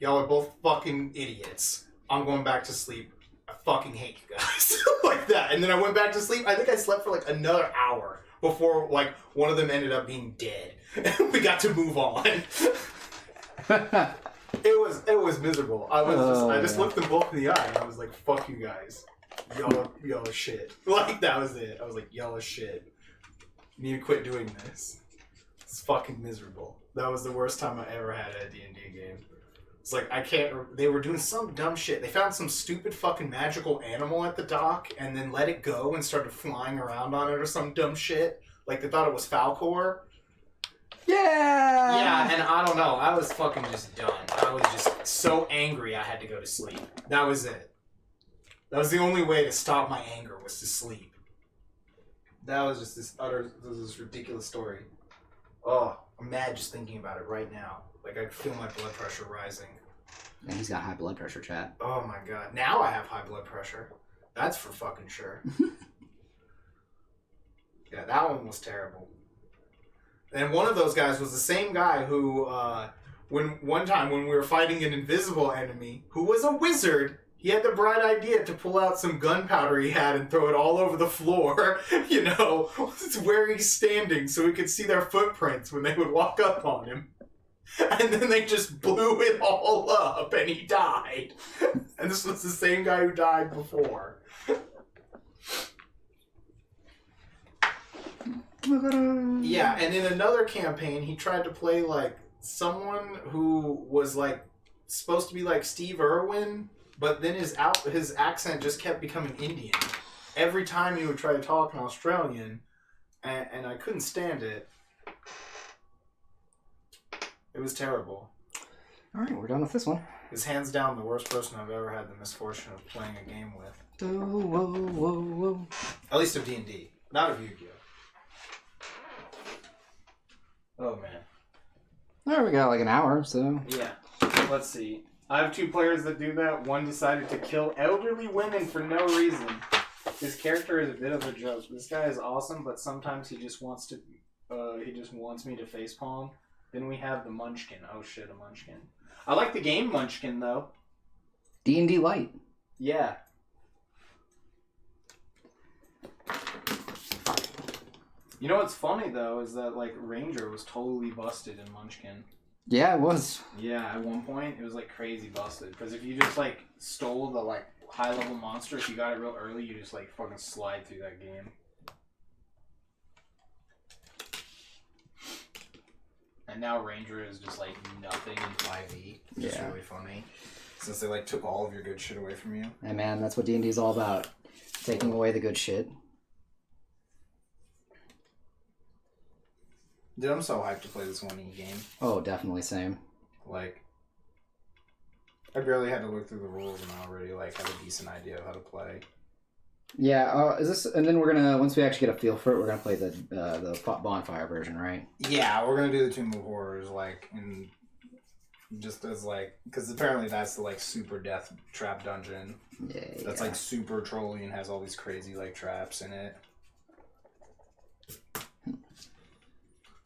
y'all are both fucking idiots. I'm going back to sleep. I fucking hate you guys. Like that. And then I went back to sleep. I think I slept for like another hour before like one of them ended up being dead. And we got to move on. It was miserable. I just looked them both in the eye and I was like, fuck you guys. Y'all are shit. Like, that was it. I was like, y'all are shit. You need to quit doing this. It's fucking miserable. That was the worst time I ever had at a D&D game. It's like, they were doing some dumb shit. They found some stupid fucking magical animal at the dock and then let it go and started flying around on it or some dumb shit. Like, they thought it was Falcor. Yeah! Yeah, and I don't know. I was fucking just done. I was just so angry I had to go to sleep. That was it. That was the only way to stop my anger, was to sleep. That was just this ridiculous story. Oh, I'm mad just thinking about it right now. Like, I feel my blood pressure rising. And he's got high blood pressure, chat. Oh my god. Now I have high blood pressure. That's for fucking sure. Yeah, that one was terrible. And one of those guys was the same guy who, one time when we were fighting an invisible enemy, who was a wizard, he had the bright idea to pull out some gunpowder he had and throw it all over the floor, you know, where he's standing, so we could see their footprints when they would walk up on him. And then they just blew it all up, and he died. And this was the same guy who died before. Yeah, and in another campaign, he tried to play, like, someone who was, like, supposed to be like Steve Irwin, but then his accent just kept becoming Indian. Every time he would try to talk in Australian, and I couldn't stand it. It was terrible. Alright, we're done with this one. He's hands down the worst person I've ever had the misfortune of playing a game with. Whoa, whoa, whoa. At least of D&D. Not of Yu-Gi-Oh! Oh, man. Alright, we got like an hour, so... Yeah. Let's see. I have 2 players that do that. One decided to kill elderly women for no reason. His character is a bit of a joke. This guy is awesome, but sometimes he just wants me to facepalm. Then we have the Munchkin. Oh shit, a Munchkin. I like the game Munchkin though. D&D Light. Yeah. You know what's funny though is that like Ranger was totally busted in Munchkin. Yeah, it was. Yeah, at one point it was like crazy busted because if you just like stole the like high level monster, if you got it real early, you just like fucking slide through that game. And now Ranger is just like nothing in 5e. It's Yeah. really funny. Since they like took all of your good shit away from you. Hey man, that's what D&D is all about. Taking away the good shit. Dude, I'm so hyped to play this 1e game. Oh, definitely same. Like, I barely had to look through the rules and I already like have a decent idea of how to play. Yeah, is this? And then we're gonna once we actually get a feel for it, we're gonna play the bonfire version, right? Yeah, we're gonna do the Tomb of Horrors, like, in just as like, because apparently that's the like super death trap dungeon. Yeah. That's like super trolly and has all these crazy like traps in it.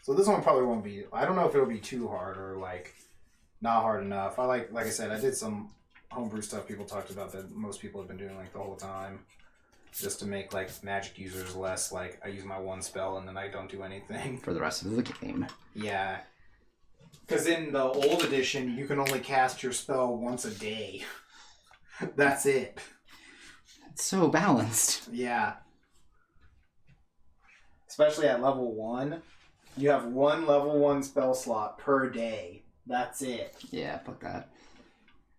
So this one probably won't be. I don't know if it'll be too hard or like not hard enough. Like I said, I did some homebrew stuff people talked about that most people have been doing like the whole time, just to make like magic users less like I use my one spell and then I don't do anything for the rest of the game. Yeah, because in the old edition you can only cast your spell once a day. That's it. It's so balanced. Yeah. Especially at level 1. You have 1 level 1 spell slot per day. That's it. Yeah, fuck that.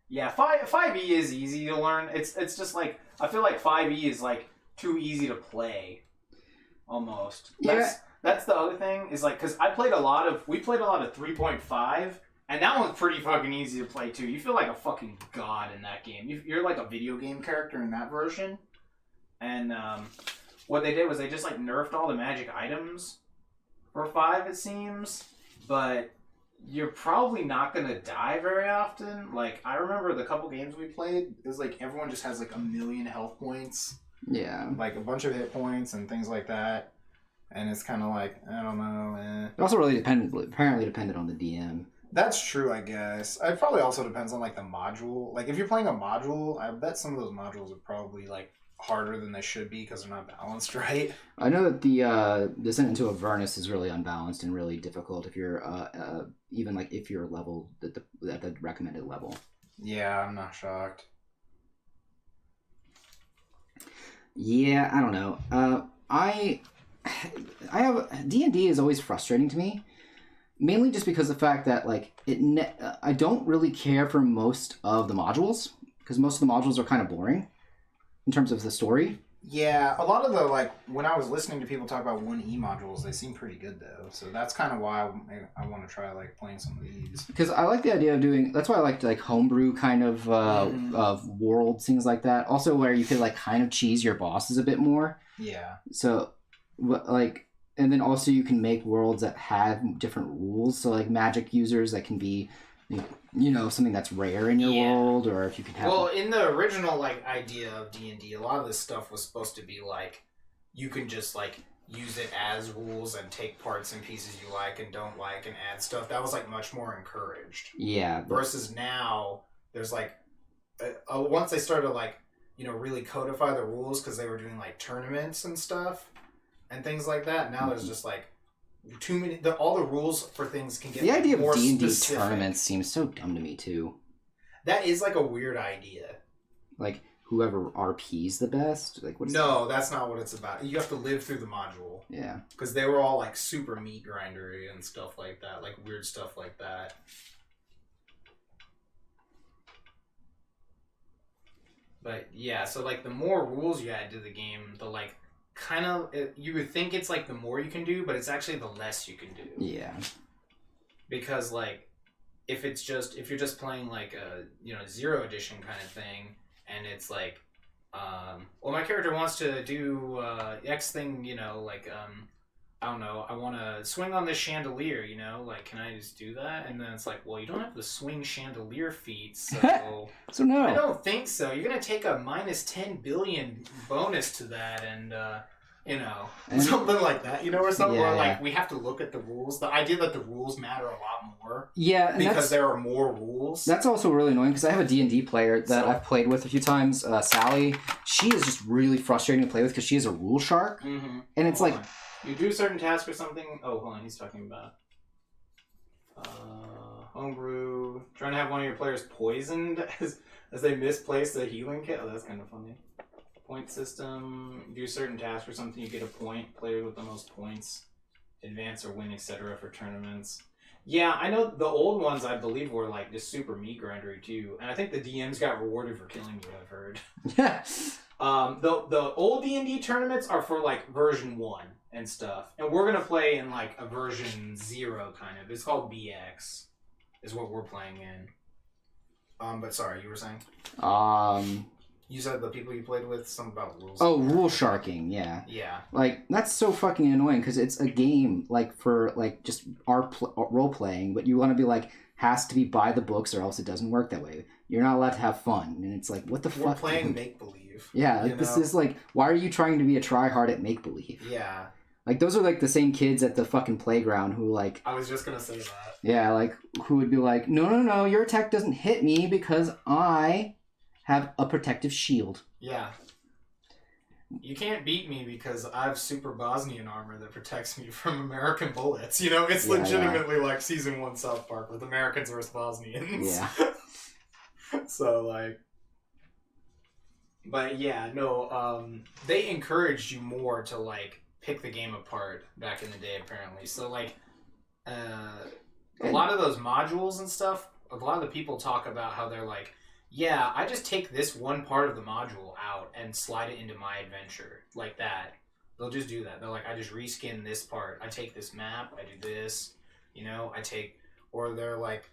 Yeah, 5e is easy to learn. It's just like I feel like 5e is like too easy to play. Almost. That's the other thing is like cuz we played a lot of 3.5 and that one's pretty fucking easy to play too. You feel like a fucking god in that game. You're like a video game character in that version. And what they did was they just like nerfed all the magic items. For 5, it seems, but you're probably not gonna die very often. Like I remember the couple games we played, it was like everyone just has like 1,000,000 health points, Yeah. like a bunch of hit points and things like that, and it's kind of like I don't know. It also really apparently depended on the DM. That's true, I guess. It probably also depends on like the module. Like if you're playing a module, I bet some of those modules are probably like harder than they should be because they're not balanced right. I know that the Descent into Avernus is really unbalanced and really difficult if you're even like if you're leveled at the recommended level. Yeah, I'm not shocked. Yeah, I don't know. I have D&D is always frustrating to me, mainly just because of the fact that like I don't really care for most of the modules because most of the modules are kind of boring in terms of the story. Yeah, a lot of the, like, when I was listening to people talk about 1E modules, they seem pretty good, though. So that's kind of why I want to try, like, playing some of these. Because I like the idea of doing... That's why I like, homebrew kind of worlds, things like that. Also where you could, like, kind of cheese your bosses a bit more. Yeah. So, like... And then also you can make worlds that have different rules. So, like, magic users that can be... You know, something that's rare in your world, or if you can have... Well, in the original, like, idea of D&D, a lot of this stuff was supposed to be, like, you can just, like, use it as rules and take parts and pieces you like and don't like and add stuff. That was, like, much more encouraged. Yeah. Versus now, there's, like, once they started, like, you know, really codify the rules because they were doing, like, tournaments and stuff and things like that, now there's just, like, too many. All the rules for things can get the idea more of D&D specific. tournaments seems so dumb to me too. That is like a weird idea. Like whoever RP's the best. Like what? No, that's not what it's about. You have to live through the module. Yeah. Because they were all like super meat grindery and stuff like that, like weird stuff like that. But yeah, so like the more rules you add to the game, the like kind of you would think it's like the more you can do, but it's actually the less you can do. Yeah. Because like if you're just playing like a 0 edition kind of thing, and it's like well my character wants to do X thing, I don't know, I want to swing on this chandelier, you know, like, can I just do that? And then it's like, well, you don't have the swing chandelier feat, so So no. I don't think so. You're gonna take a minus 10 billion bonus to that, and you know, something like that, you know, or something. Yeah, Or like yeah. we have to look at the rules. The idea that the rules matter a lot more Yeah, and because there are more rules. that's also really annoying because I have a D&D player that So- I've played with a few times, Sally. She is just really frustrating to play with because she is a rule shark, Mm-hmm. and it's like, You do certain tasks or something. Oh, hold on, he's talking about homebrew. Trying to have one of your players poisoned as they misplace the healing kit. Oh, that's kind of funny. Point system. You do certain tasks or something, you get a point. Player with the most points advance or win, etc. for tournaments. Yeah, I know the old ones, I believe, were like just super meat grindery too, and I think the DMs got rewarded for killing you. I've heard. yeah. The old D&D tournaments are for like version 1 and stuff, and we're gonna play in like a version 0 kind of. It's called BX, is what we're playing in. But sorry, you were saying? Um. You said the people you played with, something about rules. Oh, rule sharking. Yeah. Yeah. Like that's so fucking annoying because it's a game like for like just our role playing, but you want to be like has to be by the books or else it doesn't work that way. You're not allowed to have fun, and it's like what the We're fuck? playing dude? make believe. Yeah, like, you this know? is like why are you trying to be a try hard at make believe? Yeah. Like those are like the same kids at the fucking playground who like I was just gonna say that. yeah like who would be like no your attack doesn't hit me because I have a protective shield. Yeah. You can't beat me because I have super Bosnian armor that protects me from American bullets. You know, it's Yeah, legitimately like season 1 South Park with Americans versus Bosnians. Yeah. So, like... But yeah, no, they encouraged you more to, like, pick the game apart back in the day, apparently. So, like, a lot of those modules and stuff, a lot of the people talk about how they're like, yeah, I just take this one part of the module out and slide it into my adventure. Like that. They'll just do that. They're like, I just reskin this part. I take this map, I do this, you know, I take... Or they're like,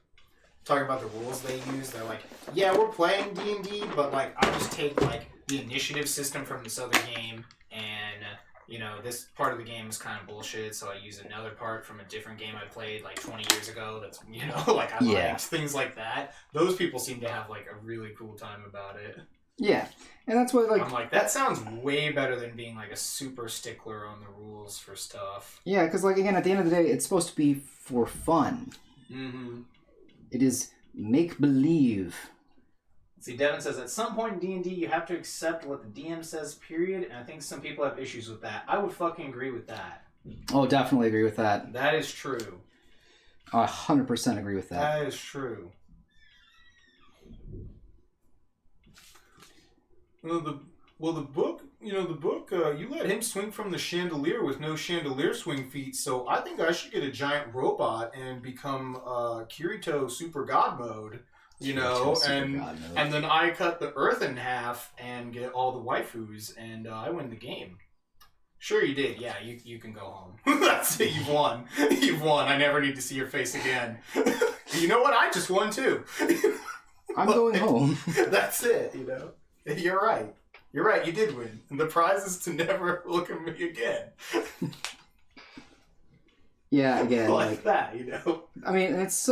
talking about the rules they use, they're like, yeah, we're playing D&D, but like, I just take like the initiative system from this other game, and you know, this part of the game is kind of bullshit, so I use another part from a different game I played like 20 years ago that's, you know, like I Yeah. liked, things like that. Those people seem to have like a really cool time about it. Yeah, and that's what like I'm like, that sounds way better than being like a super stickler on the rules for stuff. yeah, because like again at the end of the day it's supposed to be for fun. Mm-hmm. It is make believe. See, Devin says, at some point in D&D, you have to accept what the DM says, period, and I think some people have issues with that. I would fucking agree with that. Oh, definitely agree with that. That is true. 100% agree with that. That is true. The book, you let him swing from the chandelier with no chandelier swing feat, so I think I should get a giant robot and become Kirito Super God Mode, you know, and then I cut the earth in half and get all the waifus, and I win the game. Sure you did, yeah, you can go home. That's it, you've won. You've won, I never need to see your face again. You know what, I just won too. I'm going home. That's it, you know. You're right. You're right, you did win. And the prize is to never look at me again. Yeah, again, like that, you know. I mean, it's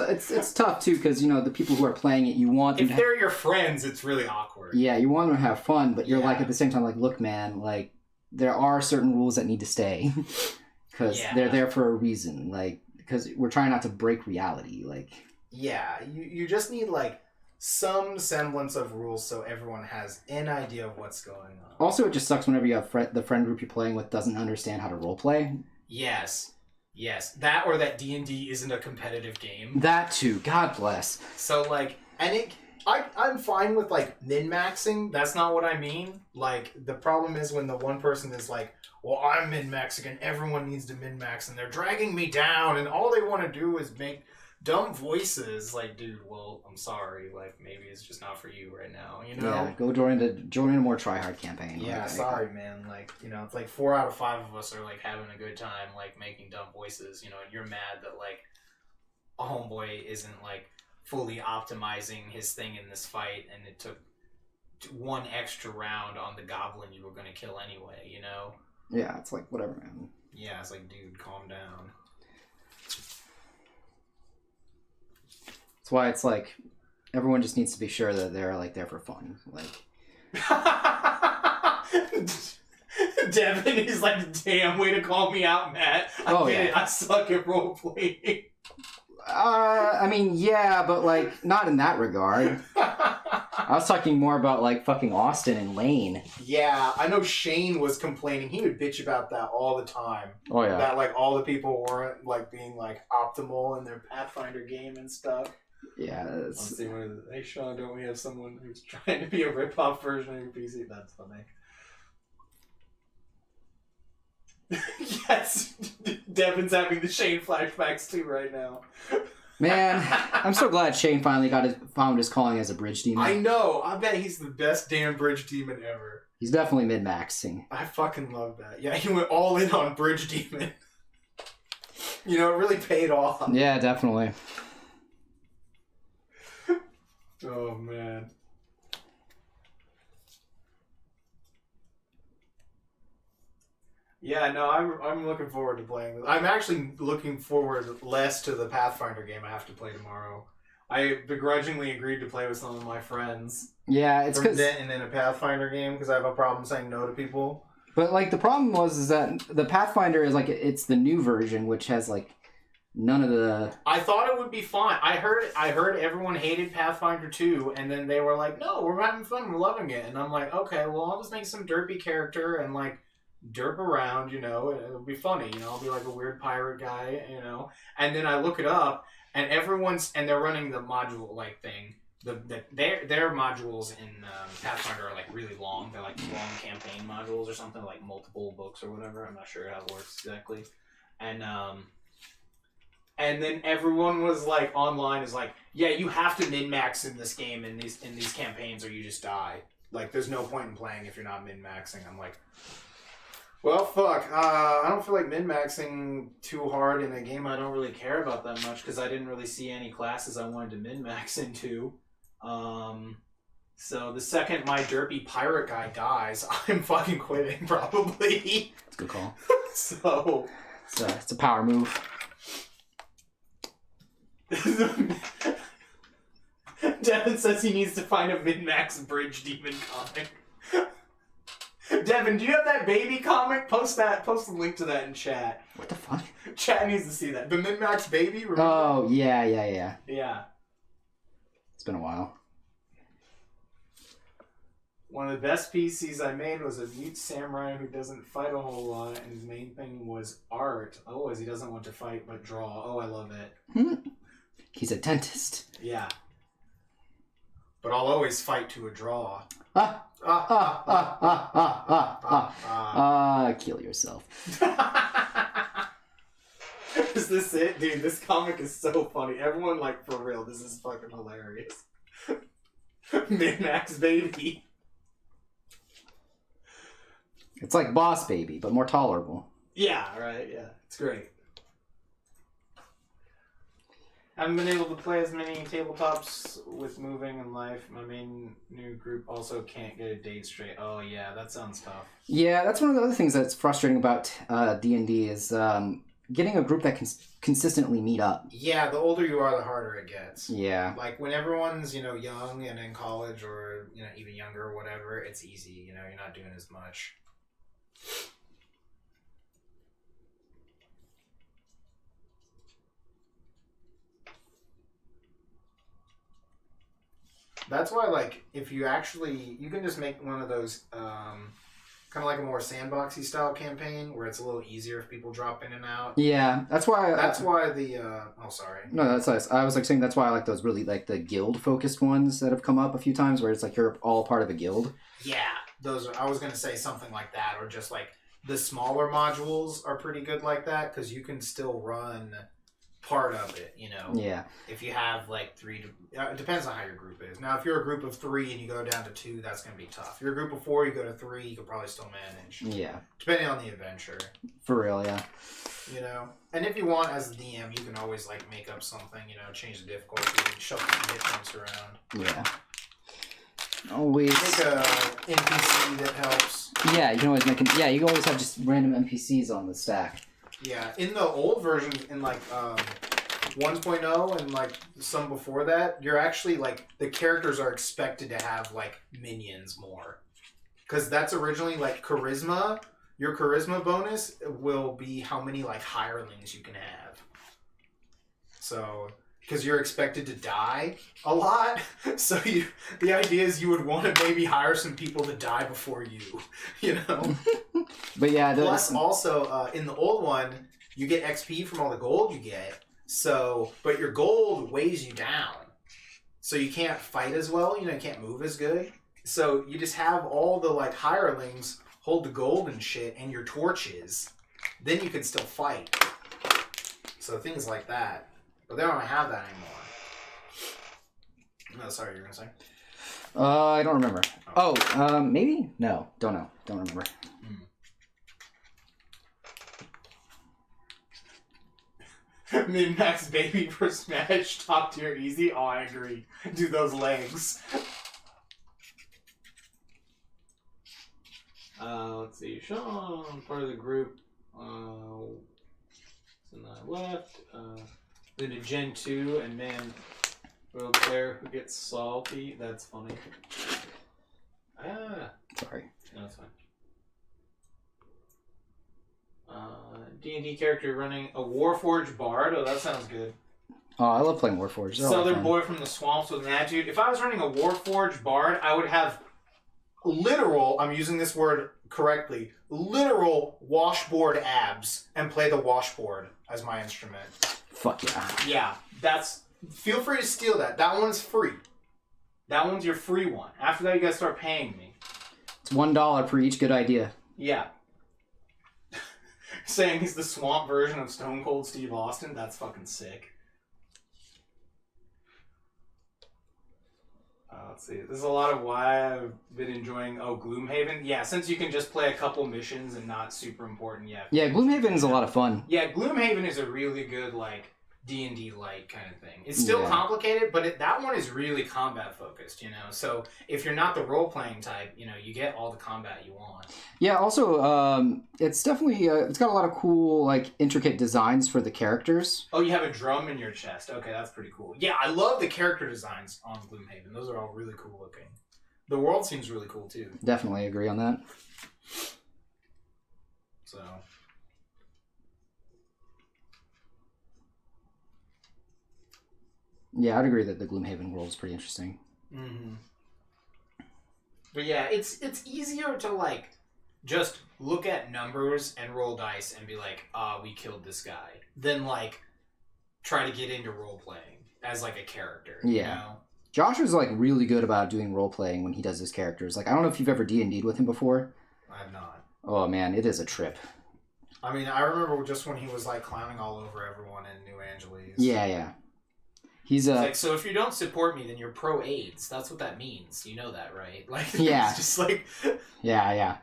tough too because you know the people who are playing it, you want them If to they're your friends, it's really awkward. yeah, you want them to have fun, but you're like Yeah. at the same time like, look, man, like there are certain rules that need to stay because Yeah. they're there for a reason, like because we're trying not to break reality, like Yeah, you just need like some semblance of rules so everyone has an idea of what's going on. also it just sucks whenever you have the friend group you're playing with doesn't understand how to role play. Yes. That or that D&D isn't a competitive game. That too, God bless. So, like, and I'm fine with, like, min-maxing. That's not what I mean. Like, the problem is when the one person is like, well, I'm min-maxing and everyone needs to min-max and they're dragging me down and all they want to do is make dumb voices. Like, dude, well, I'm sorry. Like, maybe it's just not for you right now, you know? Yeah, go join a more try-hard campaign. Yeah, Like, sorry, man. Like, you know, it's like 4 out of 5 of us are, like, having a good time, like, making dumb voices, you know, and you're mad that, like, a homeboy isn't, like, fully optimizing his thing in this fight, and it took one extra round on the goblin you were going to kill anyway, you know? Yeah, it's like, whatever, man. Yeah, it's like, dude, calm down. That's why it's like everyone just needs to be sure that they're like there for fun. Like Devin is like, damn, way to call me out, Matt. I get it. I suck at role playing. I mean, yeah, but like not in that regard. I was talking more about like fucking Austin and Lane. Yeah, I know Shane was complaining. He would bitch about that all the time. Oh yeah. That like all the people weren't like being like optimal in their Pathfinder game and stuff. Yeah. Honestly, hey Sean, don't we have someone who's trying to be a rip-off version of your PC? That's funny. Yes, Devin's having the Shane flashbacks too right now. Man, I'm so glad Shane finally found his calling as a bridge demon. I know. I bet he's the best damn bridge demon ever. He's definitely mid-maxing. I fucking love that. Yeah, he went all in on bridge demon. You know, it really paid off. Yeah, definitely. Oh man. Yeah, no, I'm looking forward to playing this. I'm actually looking forward less to the Pathfinder game I have to play tomorrow. I begrudgingly agreed to play with some of my friends. Yeah, it's because and in a Pathfinder game because I have a problem saying no to people. But like the problem is that the Pathfinder is like it's the new version which has like none of the. I thought it would be fun. I heard everyone hated Pathfinder 2, and then they were like, "No, we're having fun, we're loving it." And I'm like, "Okay, well, I'll just make some derpy character and like derp around, you know, it'll be funny, you know, I'll be like a weird pirate guy, you know." And then I look it up, and they're running the module like thing. Their modules in Pathfinder are like really long. They're like long campaign modules or something, like multiple books or whatever. I'm not sure how it works exactly. And then everyone was like online is like, yeah, you have to min-max in this game in these campaigns or you just die. Like there's no point in playing if you're not min-maxing. I'm like, well, fuck. I don't feel like min-maxing too hard in a game I don't really care about that much because I didn't really see any classes I wanted to min-max into. So the second my derpy pirate guy dies, I'm fucking quitting probably. It's a good call. So it's a power move. Devin says he needs to find a min-max bridge demon comic. Devin, do you have that baby comic? Post the link to that in chat. What the fuck? Chat needs to see that. The min-max baby? Remember? Oh, yeah. Yeah. It's been a while. One of the best PCs I made was a mute samurai who doesn't fight a whole lot, and his main thing was art. Oh, as he doesn't want to fight but draw. Oh, I love it. He's a dentist. Yeah. But I'll always fight to a draw. Kill yourself. Is this it? Dude, this comic is so funny. Everyone, like, for real, this is fucking hilarious. Min-max baby. It's like Boss Baby, but more tolerable. Yeah, right, yeah. It's great. I haven't been able to play as many tabletops with moving and life. My main new group also can't get a date straight. Oh, yeah, that sounds tough. Yeah, that's one of the other things that's frustrating about D&D is getting a group that can consistently meet up. Yeah, the older you are, the harder it gets. Yeah. Like, when everyone's, you know, young and in college or, you know, even younger or whatever, it's easy. You know, you're not doing as much. That's why, like, if you actually, you can just make one of those, kind of like a more sandboxy style campaign where it's a little easier if people drop in and out. Yeah, that's why. That's why the. Oh, sorry. No, that's nice. I was like saying that's why I like those really like the guild focused ones that have come up a few times where it's like you're all part of a guild. Yeah, those are. I was gonna say something like that, or just like the smaller modules are pretty good like that because you can still run part of it, you know. Yeah. If you have like three, it depends on how your group is. Now, if you're a group of 3 and you go down to 2, that's going to be tough. If you're a group of 4, you go to 3, you can probably still manage. Yeah. Depending on the adventure. For real, yeah. You know, and if you want as a DM, you can always like make up something. You know, change the difficulty, shuffle the hit points around. Yeah. Always. Make a NPC that helps. Yeah, you can always make. Yeah, you can always have just random NPCs on the stack. Yeah, in the old versions, in like 1.0 and like some before that, you're actually like the characters are expected to have like minions more, because that's originally like charisma. Your charisma bonus will be how many like hirelings you can have. So, because you're expected to die a lot, so the idea is you would want to maybe hire some people to die before you, you know. But yeah, Plus, also in the old one, you get XP from all the gold you get. So, but your gold weighs you down, so you can't fight as well. You know, you can't move as good. So you just have all the like hirelings hold the gold and shit, and your torches. Then you can still fight. So things like that. But they don't have that anymore. No, sorry, you were gonna say. I don't remember. Maybe? No, don't know. Don't remember. Min-max baby for Smash, top tier easy. Oh, I agree. Do those legs. Let's see. Sean, part of the group. So I left. Then to Gen 2, and man, road player who gets salty. That's funny. Sorry. No, that's fine. D&D character running a Warforged Bard. Oh, that sounds good. Oh, I love playing Warforged. Southern boy from the swamps with an attitude. If I was running a Warforged Bard, I would have literal, I'm using this word correctly, literal washboard abs and play the washboard as my instrument. Fuck yeah. Yeah, that's... Feel free to steal that. That one's free. That one's your free one. After that, you guys start paying me. It's $1 per each good idea. Yeah. Saying he's the swamp version of Stone Cold Steve Austin. That's fucking sick. Let's see. This is a lot of why I've been enjoying. Gloomhaven. Yeah, since you can just play a couple missions and not super important yet. Yeah, Gloomhaven is a lot of fun. Yeah, Gloomhaven is a really good like D&D light kind of thing. It's still complicated, but that one is really combat focused, you know. So if you're not the role playing type, you know, you get all the combat you want. Yeah. Also, it's definitely it's got a lot of cool like intricate designs for the characters. Oh, you have a drum in your chest. Okay, that's pretty cool. Yeah, I love the character designs on Gloomhaven. Those are all really cool looking. The world seems really cool too. Definitely agree on that. So. Yeah, I'd agree that the Gloomhaven world is pretty interesting. Mm-hmm. But yeah, it's easier to like just look at numbers and roll dice and be like, we killed this guy, than like try to get into role playing as like a character. Yeah. You know? Josh is like really good about doing role playing when he does his characters. Like I don't know if you've ever D&D'd with him before. I have not. Oh man, it is a trip. I mean, I remember just when he was like clowning all over everyone in New Angeles. Yeah. He's It's like, so if you don't support me, then you're pro AIDS. That's what that means. You know that, right? Like, yeah. It's just like, yeah.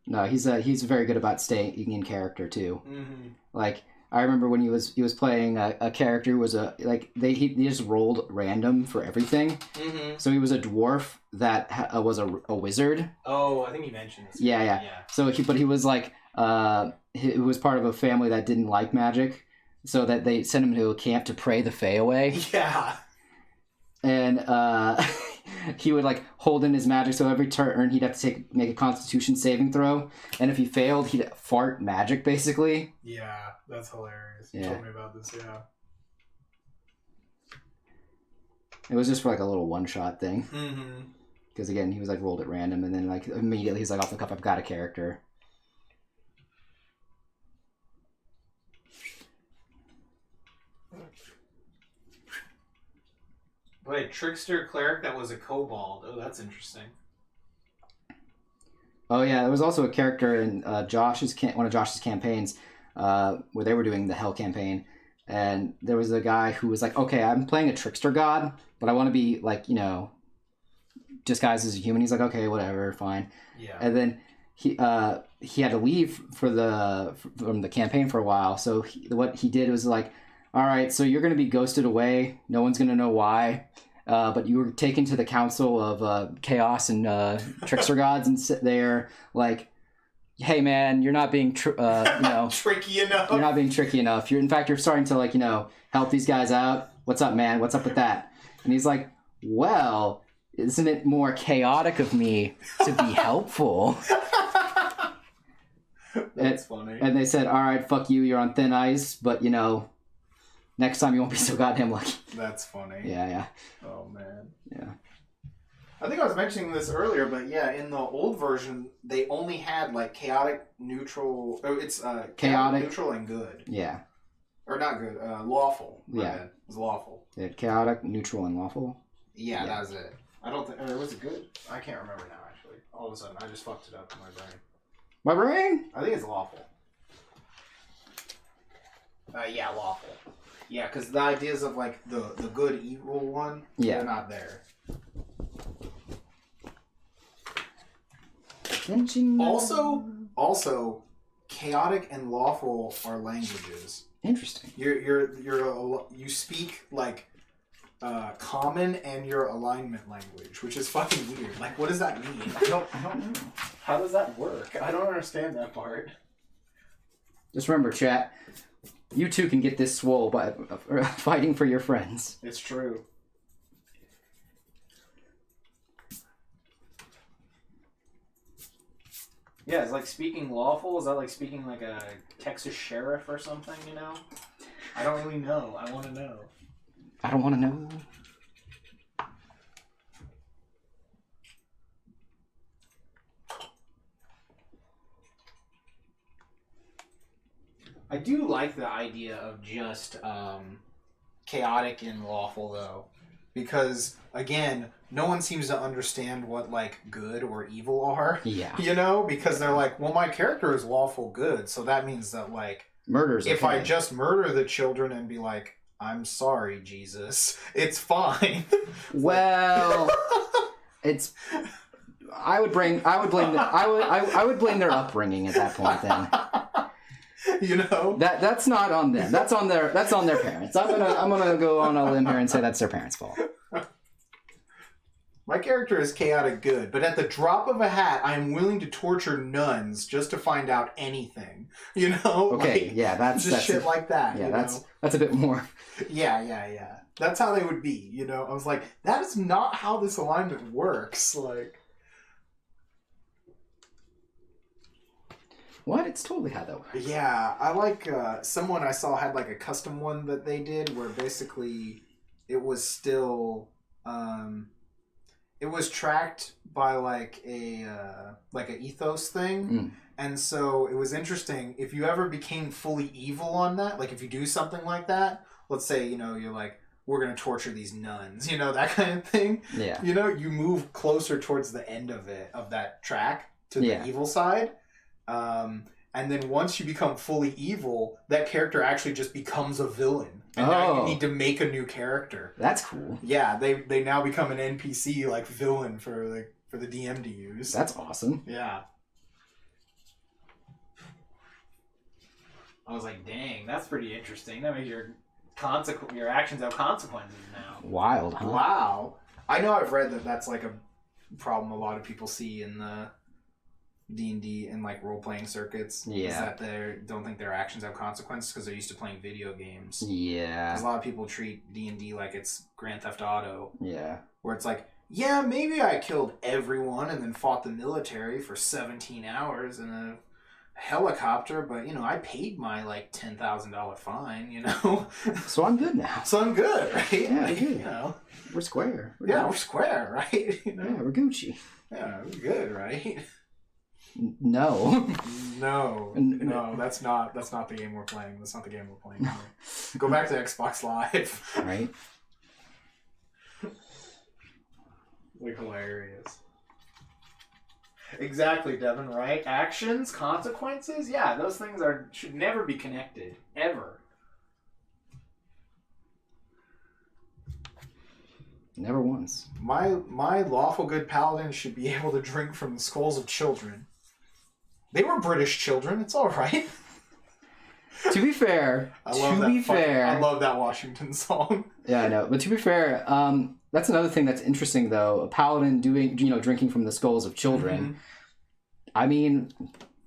No, he's very good about staying in character too. mm-hmm. Like I remember when he was playing a character who was he just rolled random for everything. Mm-hmm. So he was a dwarf that was a wizard. Oh, I think you mentioned this. Yeah. So he was like he was part of a family that didn't like magic. So that they sent him to a camp to pray the Fae away. Yeah. And he would like hold in his magic, so every turn he'd have to make a Constitution saving throw, and if he failed, he'd fart magic basically. Yeah, that's hilarious. Yeah. You told me about this, yeah. It was just for like a little one-shot thing. Mm-hmm. Because again, he was like rolled at random, and then like immediately he's like off the cuff, I've got a character. Wait, trickster cleric that was a kobold. Oh, that's interesting. Oh yeah, there was also a character in one of Josh's campaigns where they were doing the Hell campaign, and there was a guy who was like, "Okay, I'm playing a trickster god, but I want to be like, you know, disguised as a human." He's like, "Okay, whatever, fine." Yeah. And then he had to leave from the campaign for a while, so what he did was like, "All right, so you're going to be ghosted away. No one's going to know why." But you were taken to the council of chaos and trickster gods and sit there like hey man, you're not being tricky enough. you're not being tricky enough. In fact, you're starting to like, help these guys out. What's up, man? What's up with that? And he's like, well, isn't it more chaotic of me to be helpful? That's funny. And they said, all right, fuck you, you're on thin ice, but next time you won't be so goddamn lucky. That's funny. Yeah. Oh man. Yeah. I think I was mentioning this earlier, but yeah, in the old version, they only had like chaotic, neutral. Oh, it's chaotic, neutral, and good. Yeah. Or not good. Lawful. Yeah. It was lawful. They had chaotic, neutral, and lawful. Yeah, that was it. I don't think. Or was it good? I can't remember now. Actually, all of a sudden, I just fucked it up in my brain. My brain? I think it's lawful. Yeah, lawful. Yeah, because the ideas of like the good evil one, they're not there. Also, chaotic and lawful are languages. Interesting. You speak like common and your alignment language, which is fucking weird. Like, what does that mean? I don't know. How does that work? I don't understand that part. Just remember, chat. You too can get this swole by fighting for your friends. It's true. Yeah, it's like speaking lawful. Is that like speaking like a Texas sheriff or something, I don't really know. I want to know. I don't want to know. I do like the idea of just chaotic and lawful, though. Because, again, no one seems to understand what, like, good or evil are. Yeah. Because they're like, well, my character is lawful good, so that means that, like... Murder's if okay. I just murder the children and be like, I'm sorry, Jesus, it's fine. Well, it's... I would blame their upbringing at that point then. That's not on them. That's on their parents. I'm gonna go on a limb here and say that's their parents' fault. My character is chaotic good, but at the drop of a hat, I am willing to torture nuns just to find out anything. Okay, like, yeah, that's shit like that. Yeah, that's a bit more. Yeah. That's how they would be. I was like, that is not how this alignment works. Like. What? It's totally how that works. Yeah, I like someone I saw had like a custom one that they did where basically it was still it was tracked by like a ethos thing, and so it was interesting if you ever became fully evil on that. Like if you do something like that, let's say you're like, we're gonna torture these nuns, that kind of thing. Yeah. You move closer towards the end of that track to the evil side. And then once you become fully evil, that character actually just becomes a villain. And now you need to make a new character. That's cool. Yeah, they now become an NPC like villain for the DM to use. That's awesome. Yeah. I was like, dang, that's pretty interesting. That means your actions have consequences now. Wild, huh? Wow. I know I've read that that's like a problem a lot of people see in the D&D and like role-playing circuits. Yeah. Is that they don't think their actions have consequences because they're used to playing video games. Yeah. Because a lot of people treat D&D like it's Grand Theft Auto. Yeah. Where it's like, yeah, maybe I killed everyone and then fought the military for 17 hours in a helicopter, but I paid my like $10,000 fine, So I'm good now. So I'm good, right? Yeah, like, good. We're square. We're square, right? Yeah, we're Gucci. Yeah, we're good, right? No. No, that's not the game we're playing. That's not the game we're playing. Go back to Xbox Live. Right. Like hilarious. Exactly, Devin, right? Actions, consequences? Yeah, those things should never be connected. Ever. Never once. My lawful good paladin should be able to drink from the skulls of children. They were British children. It's all right. To be fair, I love that Washington song. Yeah, I know. But to be fair, that's another thing that's interesting, though. A paladin drinking from the skulls of children. Mm-hmm. I mean,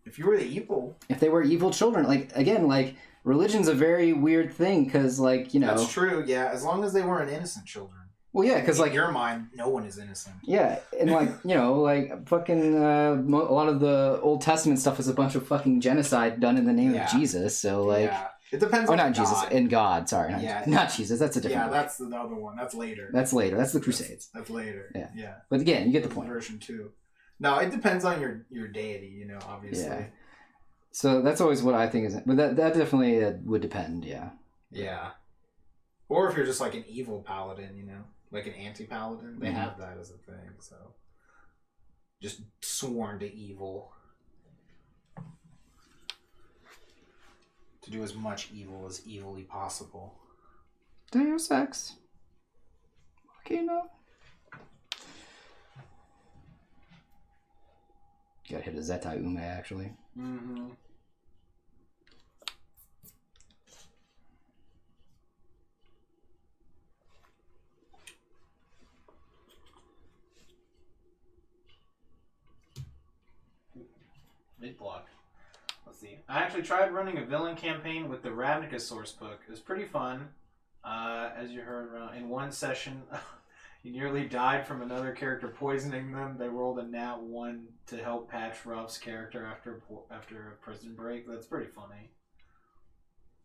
If you were the evil, If they were evil children, like again, like religion's a very weird thing because, like, you know, that's true. Yeah, as long as they weren't innocent children. well, yeah, because In like your mind, no one is innocent. yeah, and like you know, like fucking a lot of the Old Testament stuff is a bunch of fucking genocide done in the name of Jesus. So like, yeah. It depends or on not God. Jesus, in God. Sorry, Yeah. not Jesus. That's a different. Yeah, book. that's the other one. That's later. That's later. That's the Crusades. That's later. Yeah. Yeah. But again, you get the That's point. Version 2. No, it depends on your deity, you know, obviously. Yeah. So that's always what I think is, but that definitely would depend. Yeah. Yeah. Or if you're just like an evil paladin, you know, like an anti-paladin, they Mhm. have that as a thing, so. Just sworn to evil. To do as much evil as evilly possible. Deus Ex. Okay, no. Gotta hit a Zetai Ume, actually. Mm-hmm. Mid-block. Let's see. I actually tried running a villain campaign with the Ravnica source book. It was pretty fun. As you heard, in one session, he nearly died from another character poisoning them. They rolled a nat 1 to help patch Ruff's character after a prison break. That's pretty funny.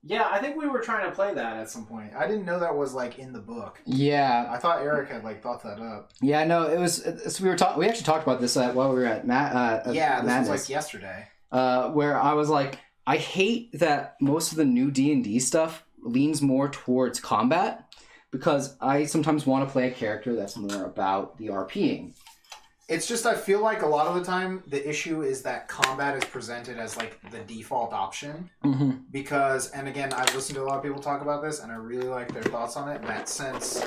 Yeah, I think we were trying to play that At some point. I didn't know that was like in the book. Yeah. I thought Eric had like thought that up. Yeah, no, it was. So we actually talked about this while we were at Yeah, this Madness, was like yesterday. where I was like, I hate that most of the new D&D stuff leans more towards combat because I sometimes want to play a character that's more about the RPing. It's just I feel like a lot of the time the issue is that combat is presented as like the default option Mm-hmm. because, and again, I've listened to a lot of people talk about this and I really like their thoughts on it. In that sense,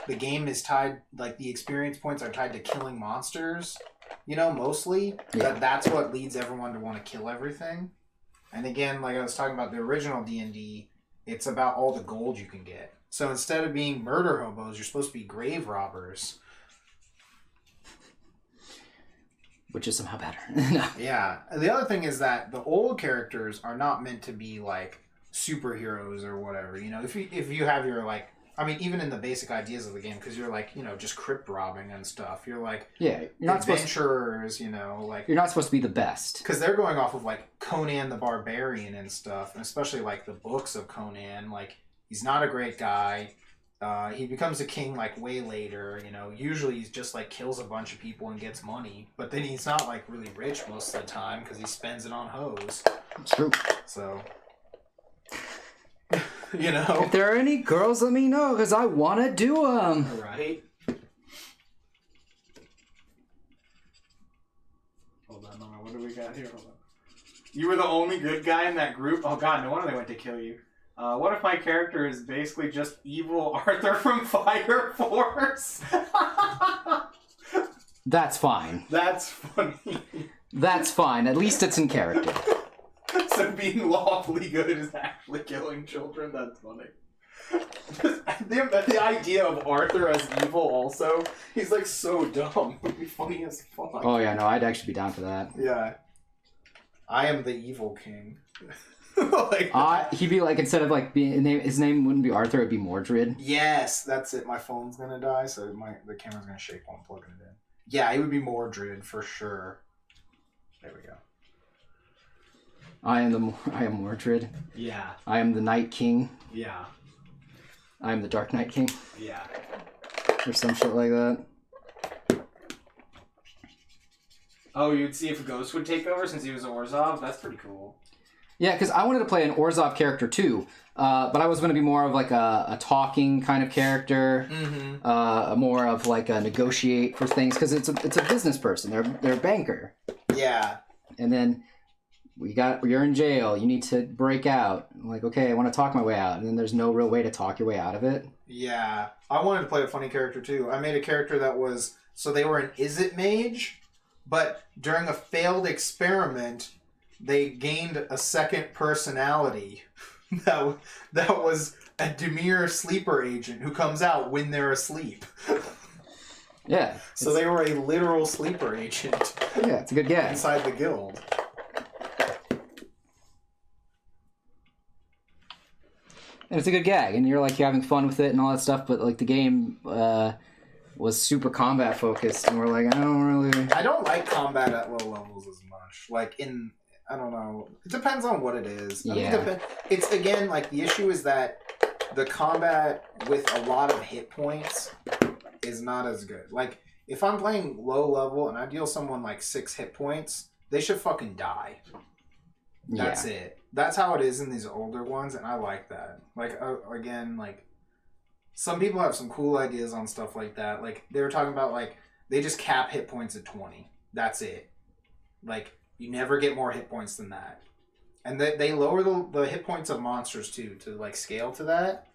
the game is tied, like the experience points are tied to killing monsters, you know, mostly. Yeah. That's what leads everyone to want to kill everything. And again, like I was talking about the original D&D, it's about all the gold you can get. So instead of being murder hobos, you're supposed to be grave robbers. Which is somehow better. No. Yeah. And the other thing is that the old characters are not meant to be like superheroes or whatever. You know, if you have your like, I mean, even in the basic ideas of the game, because you're like, you know, just crypt robbing and stuff. You're like, Yeah, you're not supposed. adventurers, you know, like You're not supposed to be the best. because they're going off of like Conan the Barbarian and stuff, and especially like the books of Conan. Like he's not a great guy. He becomes a king like way later. You know, usually he's just like kills a bunch of people and gets money, but then he's not like really rich most of the time because he spends it on hoes. It's true. So, you know, If there are any girls, let me know because I want to do them. right? Hold on, what do we got here? Hold on. You were the only good guy in that group? Oh god, no wonder they went to kill you. What if my character is basically just evil Arthur from Fire Force? That's fine. That's funny. That's fine. At least it's in character. So being lawfully good is actually killing children? That's funny. The idea of Arthur as evil also, he's like so dumb. It would be funny as fuck. Oh yeah, no, I'd actually be down for that. Yeah. I am the evil king. Like, He'd be like, instead of like being his name wouldn't be Arthur, it'd be Mordred. yes, that's it. My phone's gonna die, so the camera's gonna shake while I'm plugging it in. Yeah, it would be Mordred for sure. There we go. I am Mordred. Yeah, I am the Night King. yeah, I am the Dark Knight King, yeah. or some shit like that. Oh, you'd see if a ghost would take over since he was Orzhov? That's pretty cool. Yeah, because I wanted to play an Orzhov character too, but I was going to be more of like a talking kind of character, more of like a negotiate for things because it's a business person. They're a banker, Yeah. and then you're in jail. You need to break out. I'm like, okay, I want to talk my way out, and then there's no real way to talk your way out of it. Yeah. I wanted to play a funny character too. I made a character that was, so they were an Izzet mage, but during a failed experiment, they gained a second personality that was a Demir sleeper agent who comes out when they're asleep. Yeah. So they were a literal sleeper agent Yeah, it's a good gag. inside the guild. And it's a good gag, and you're having fun with it and all that stuff, but like the game was super combat focused, and we're like, I don't like combat at low levels as much. Like I don't know. It depends on what it is. I mean, it's again like the issue is that the combat with a lot of hit points is not as good. Like if I'm playing low level and I deal someone like 6 hit points, they should fucking die. That's it. That's how it is in these older ones, and I like that. Like, again, like, some people have some cool ideas on stuff like that. Like, they were talking about, like, they just cap hit points at 20. That's it. Like, you never get more hit points than that. And they lower the hit points of monsters, too, to, like, scale to that.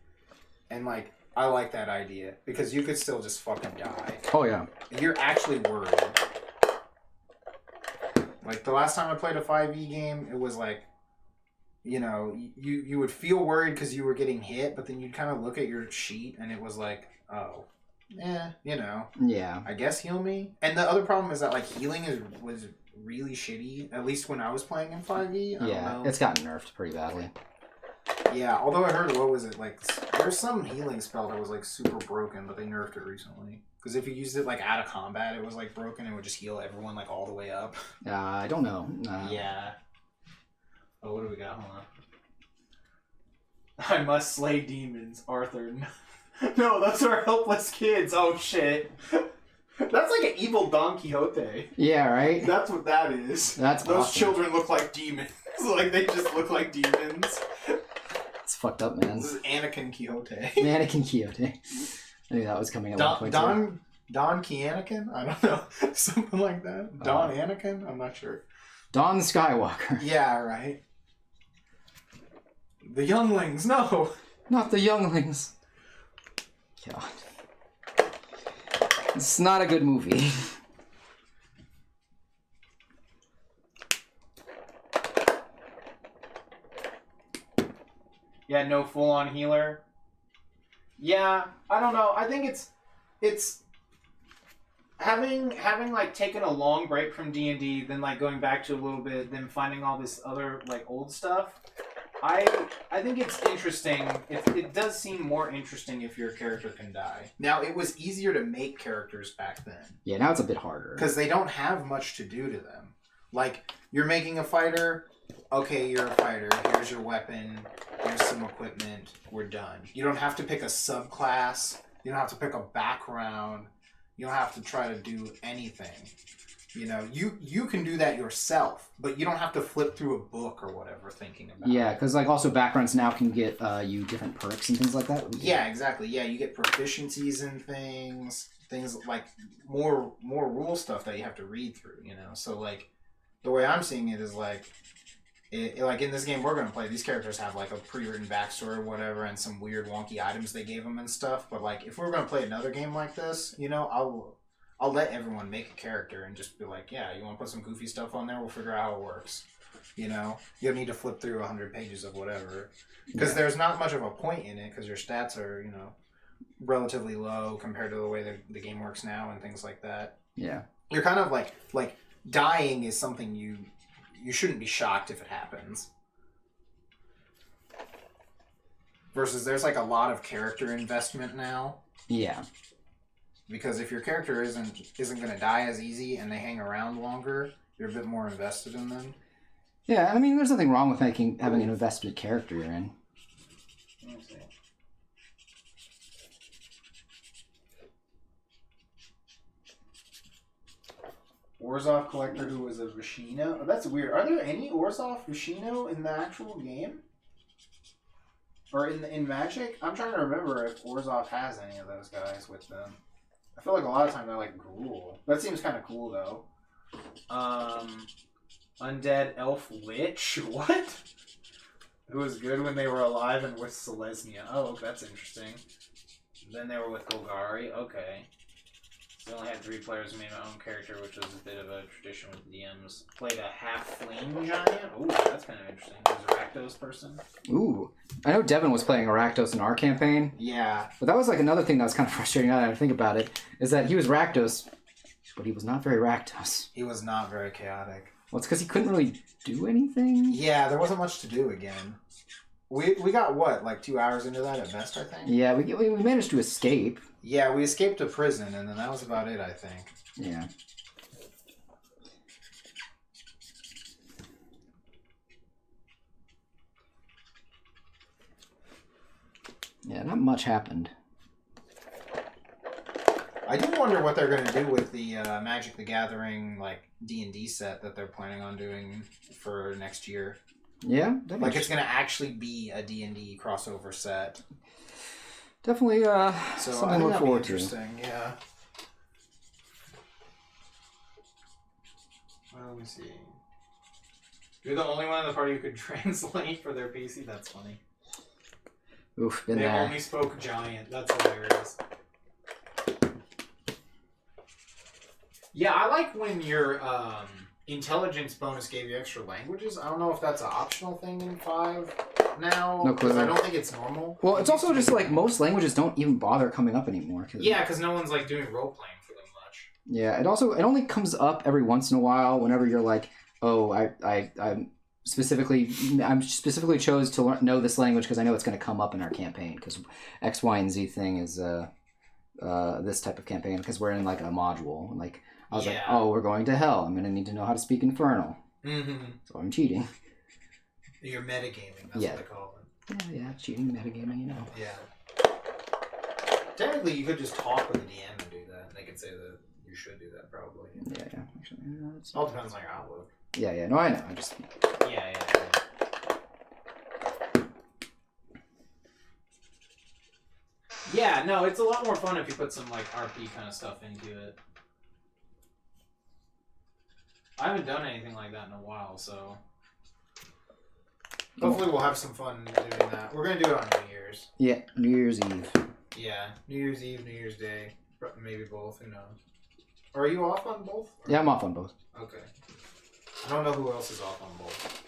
And, like, I like that idea. Because you could still just fucking die. Oh, yeah. And you're actually worried. Like, the last time I played a 5e game, it was like, you know, you would feel worried because you were getting hit, but then you'd kind of look at your sheet and it was like, oh, you know. Yeah. I guess heal me. And the other problem is that, like, healing was really shitty, at least when I was playing in 5e. I don't know. It's gotten nerfed pretty badly. Yeah, although I heard, what was it, like, there's some healing spell that was, like, super broken, but they nerfed it recently. Because if you used it, like, out of combat, it was, like, broken, it would just heal everyone, like, all the way up. I don't know. Yeah. Oh, what do we got? Hold on. I must slay demons, Arthur. No, those are helpless kids. Oh, shit. That's like an evil Don Quixote. Yeah, right? That's what that is. That's Those awesome. children look like demons. Like, they just look like demons. It's fucked up, man. This is Anakin Quixote. Anakin Quixote. I knew that was coming at one point. Don Anakin? I don't know. Something like that. Don Anakin? I'm not sure. Don Skywalker. Yeah, right. The younglings, no! Not the younglings. God. It's not a good movie. Yeah, no full-on healer. Yeah, I don't know. I think it's having like taken a long break from D&D, then like going back to a little bit, then finding all this other like old stuff. I think it's interesting. It does seem more interesting if your character can die. Now, it was easier to make characters back then. Yeah, now it's a bit harder. Because they don't have much to do to them. Like, you're making a fighter, okay, you're a fighter, here's your weapon, here's some equipment, we're done. You don't have to pick a subclass, you don't have to pick a background, you don't have to try to do anything. You know, you can do that yourself, but you don't have to flip through a book or whatever thinking about it. Yeah, because like also backgrounds now can get you different perks and things like that. Yeah, exactly. Yeah, you get proficiencies in things like more rule stuff that you have to read through, you know? So like, the way I'm seeing it is like, like in this game we're going to play, these characters have like a pre-written backstory or whatever and some weird wonky items they gave them and stuff, but like if we're going to play another game like this, you know, I'll let everyone make a character and just be like, yeah, you want to put some goofy stuff on there? We'll figure out how it works. You know? You don't need to flip through 100 pages of whatever. Because there's not much of a point in it because your stats are, you know, relatively low compared to the way the game works now and things like that. Yeah. You're kind of like dying is something you shouldn't be shocked if it happens. Versus there's like a lot of character investment now. Yeah. Because if your character isn't going to die as easy and they hang around longer, you're a bit more invested in them. Yeah, I mean, there's nothing wrong with having an invested character you're in. Let me see. Orzhov collector who was a Vishino. Oh, that's weird. Are there any Orzhov Vishino in the actual game? Or in Magic? I'm trying to remember if Orzhov has any of those guys with them. I feel like a lot of times they're like Gruul. That seems kind of cool though. Undead Elf Lich? What? Who was good when they were alive and with Selesnya. Oh, that's interesting. Then they were with Golgari. Okay. We only had 3 players. Made my own character, which was a bit of a tradition with DMs. Played a half flame giant. Ooh, that's kind of interesting. He was a Rakdos person. Ooh. I know Devin was playing Rakdos in our campaign, Yeah. but that was like another thing that was kind of frustrating now that I think about it, is that he was Rakdos, but he was not very Rakdos. He was not very chaotic. Well, it's because he couldn't really do anything? Yeah, there wasn't much to do again. We got, what, like 2 hours into that at best, I think? Yeah, we managed to escape. Yeah, we escaped to prison, and then that was about it, I think. Yeah. Yeah, not much happened. I do wonder what they're going to do with the Magic the Gathering, like, D&D set that they're planning on doing for next year. Yeah? Like, it's going to actually be a D&D crossover set. Definitely So something I to think look that'd be forward to. interesting, yeah. Well, let me see. You're the only one in the party who could translate for their PC? That's funny. Oof, been They there. only spoke giant. That's hilarious. Yeah, I like when your intelligence bonus gave you extra languages. I don't know if that's an optional thing in 5 now. No clue. Because I don't think it's normal. Well, it's also just like most languages don't even bother coming up anymore. Yeah, because no one's like doing role playing for them much. Yeah, it only comes up every once in a while whenever you're like, oh, I'm specifically chose to know this language because I know it's going to come up in our campaign because X, Y, and Z thing is this type of campaign because we're in like a module. Like I was like, oh, we're going to hell. I'm going to need to know how to speak Infernal. Mm-hmm. So I'm cheating. You're metagaming. That's what they call it. Yeah, cheating, metagaming, you know. Yeah. Technically, you could just talk with the DM and do that. And they could say that you should do that, probably. Yeah. Actually, It all depends on your outlook. yeah. No, I know. I just. Yeah. Yeah, no, it's a lot more fun if you put some, like, RP kind of stuff into it. I haven't done anything like that in a while, so... Hopefully we'll have some fun doing that. We're going to do it on New Year's. Yeah, New Year's Eve. Yeah, New Year's Eve, New Year's Day. Maybe both, who knows. Are you off on both? Yeah, I'm off on both. Okay. I don't know who else is off on both.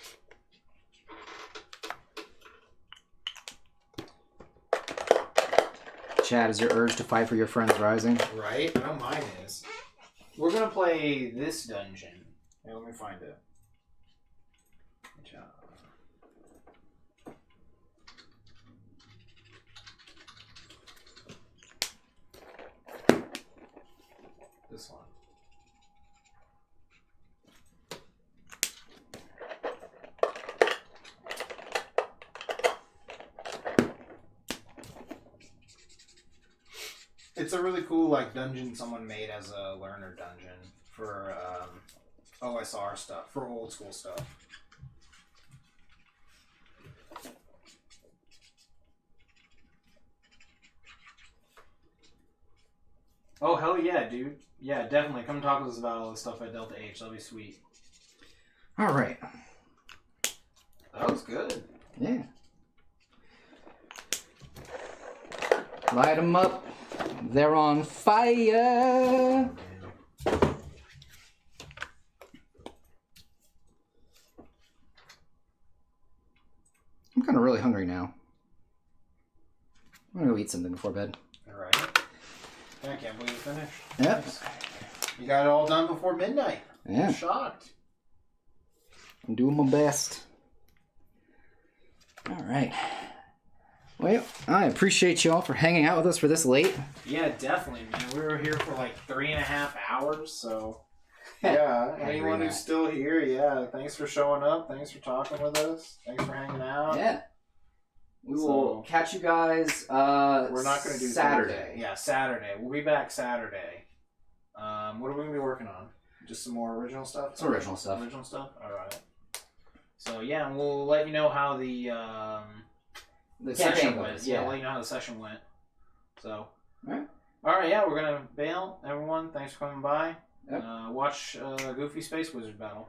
Chad, is your urge to fight for your friends rising? Right? I know mine is. We're gonna play this dungeon. Yeah, let me find it. This one. It's a really cool like dungeon someone made as a learner dungeon for OSR stuff, for old school stuff. Oh, hell yeah, dude. Yeah, definitely. Come talk to us about all the stuff at Delta H. That'll be sweet. All right. That was good. Yeah. Light them up. They're on fire. I'm kind of really hungry now. I'm gonna go eat something before bed. Alright. I can't believe you finished. Yep. Nice. You got it all done before midnight. Yeah. I'm shocked. I'm doing my best. All right. Well, I appreciate y'all for hanging out with us for this late. Yeah, definitely, man. We were here for like 3.5 hours, so... Yeah, I agree anyone with who's that. still here, yeah, thanks for showing up. Thanks for talking with us. Thanks for hanging out. Yeah. We will So- catch you guys We're not going to do Saturday. Thursday. Yeah, Saturday. We'll be back Saturday. What are we going to be working on? Just some more original stuff? Some original stuff. Original stuff? Alright. So, yeah, and we'll let you know how the session campaign went. goes, Yeah, yeah. we'll let you know how the session went. So... Alright. Alright, yeah, we're going to bail. Everyone, thanks for coming by. Yep. Watch Goofy Space Wizard battle.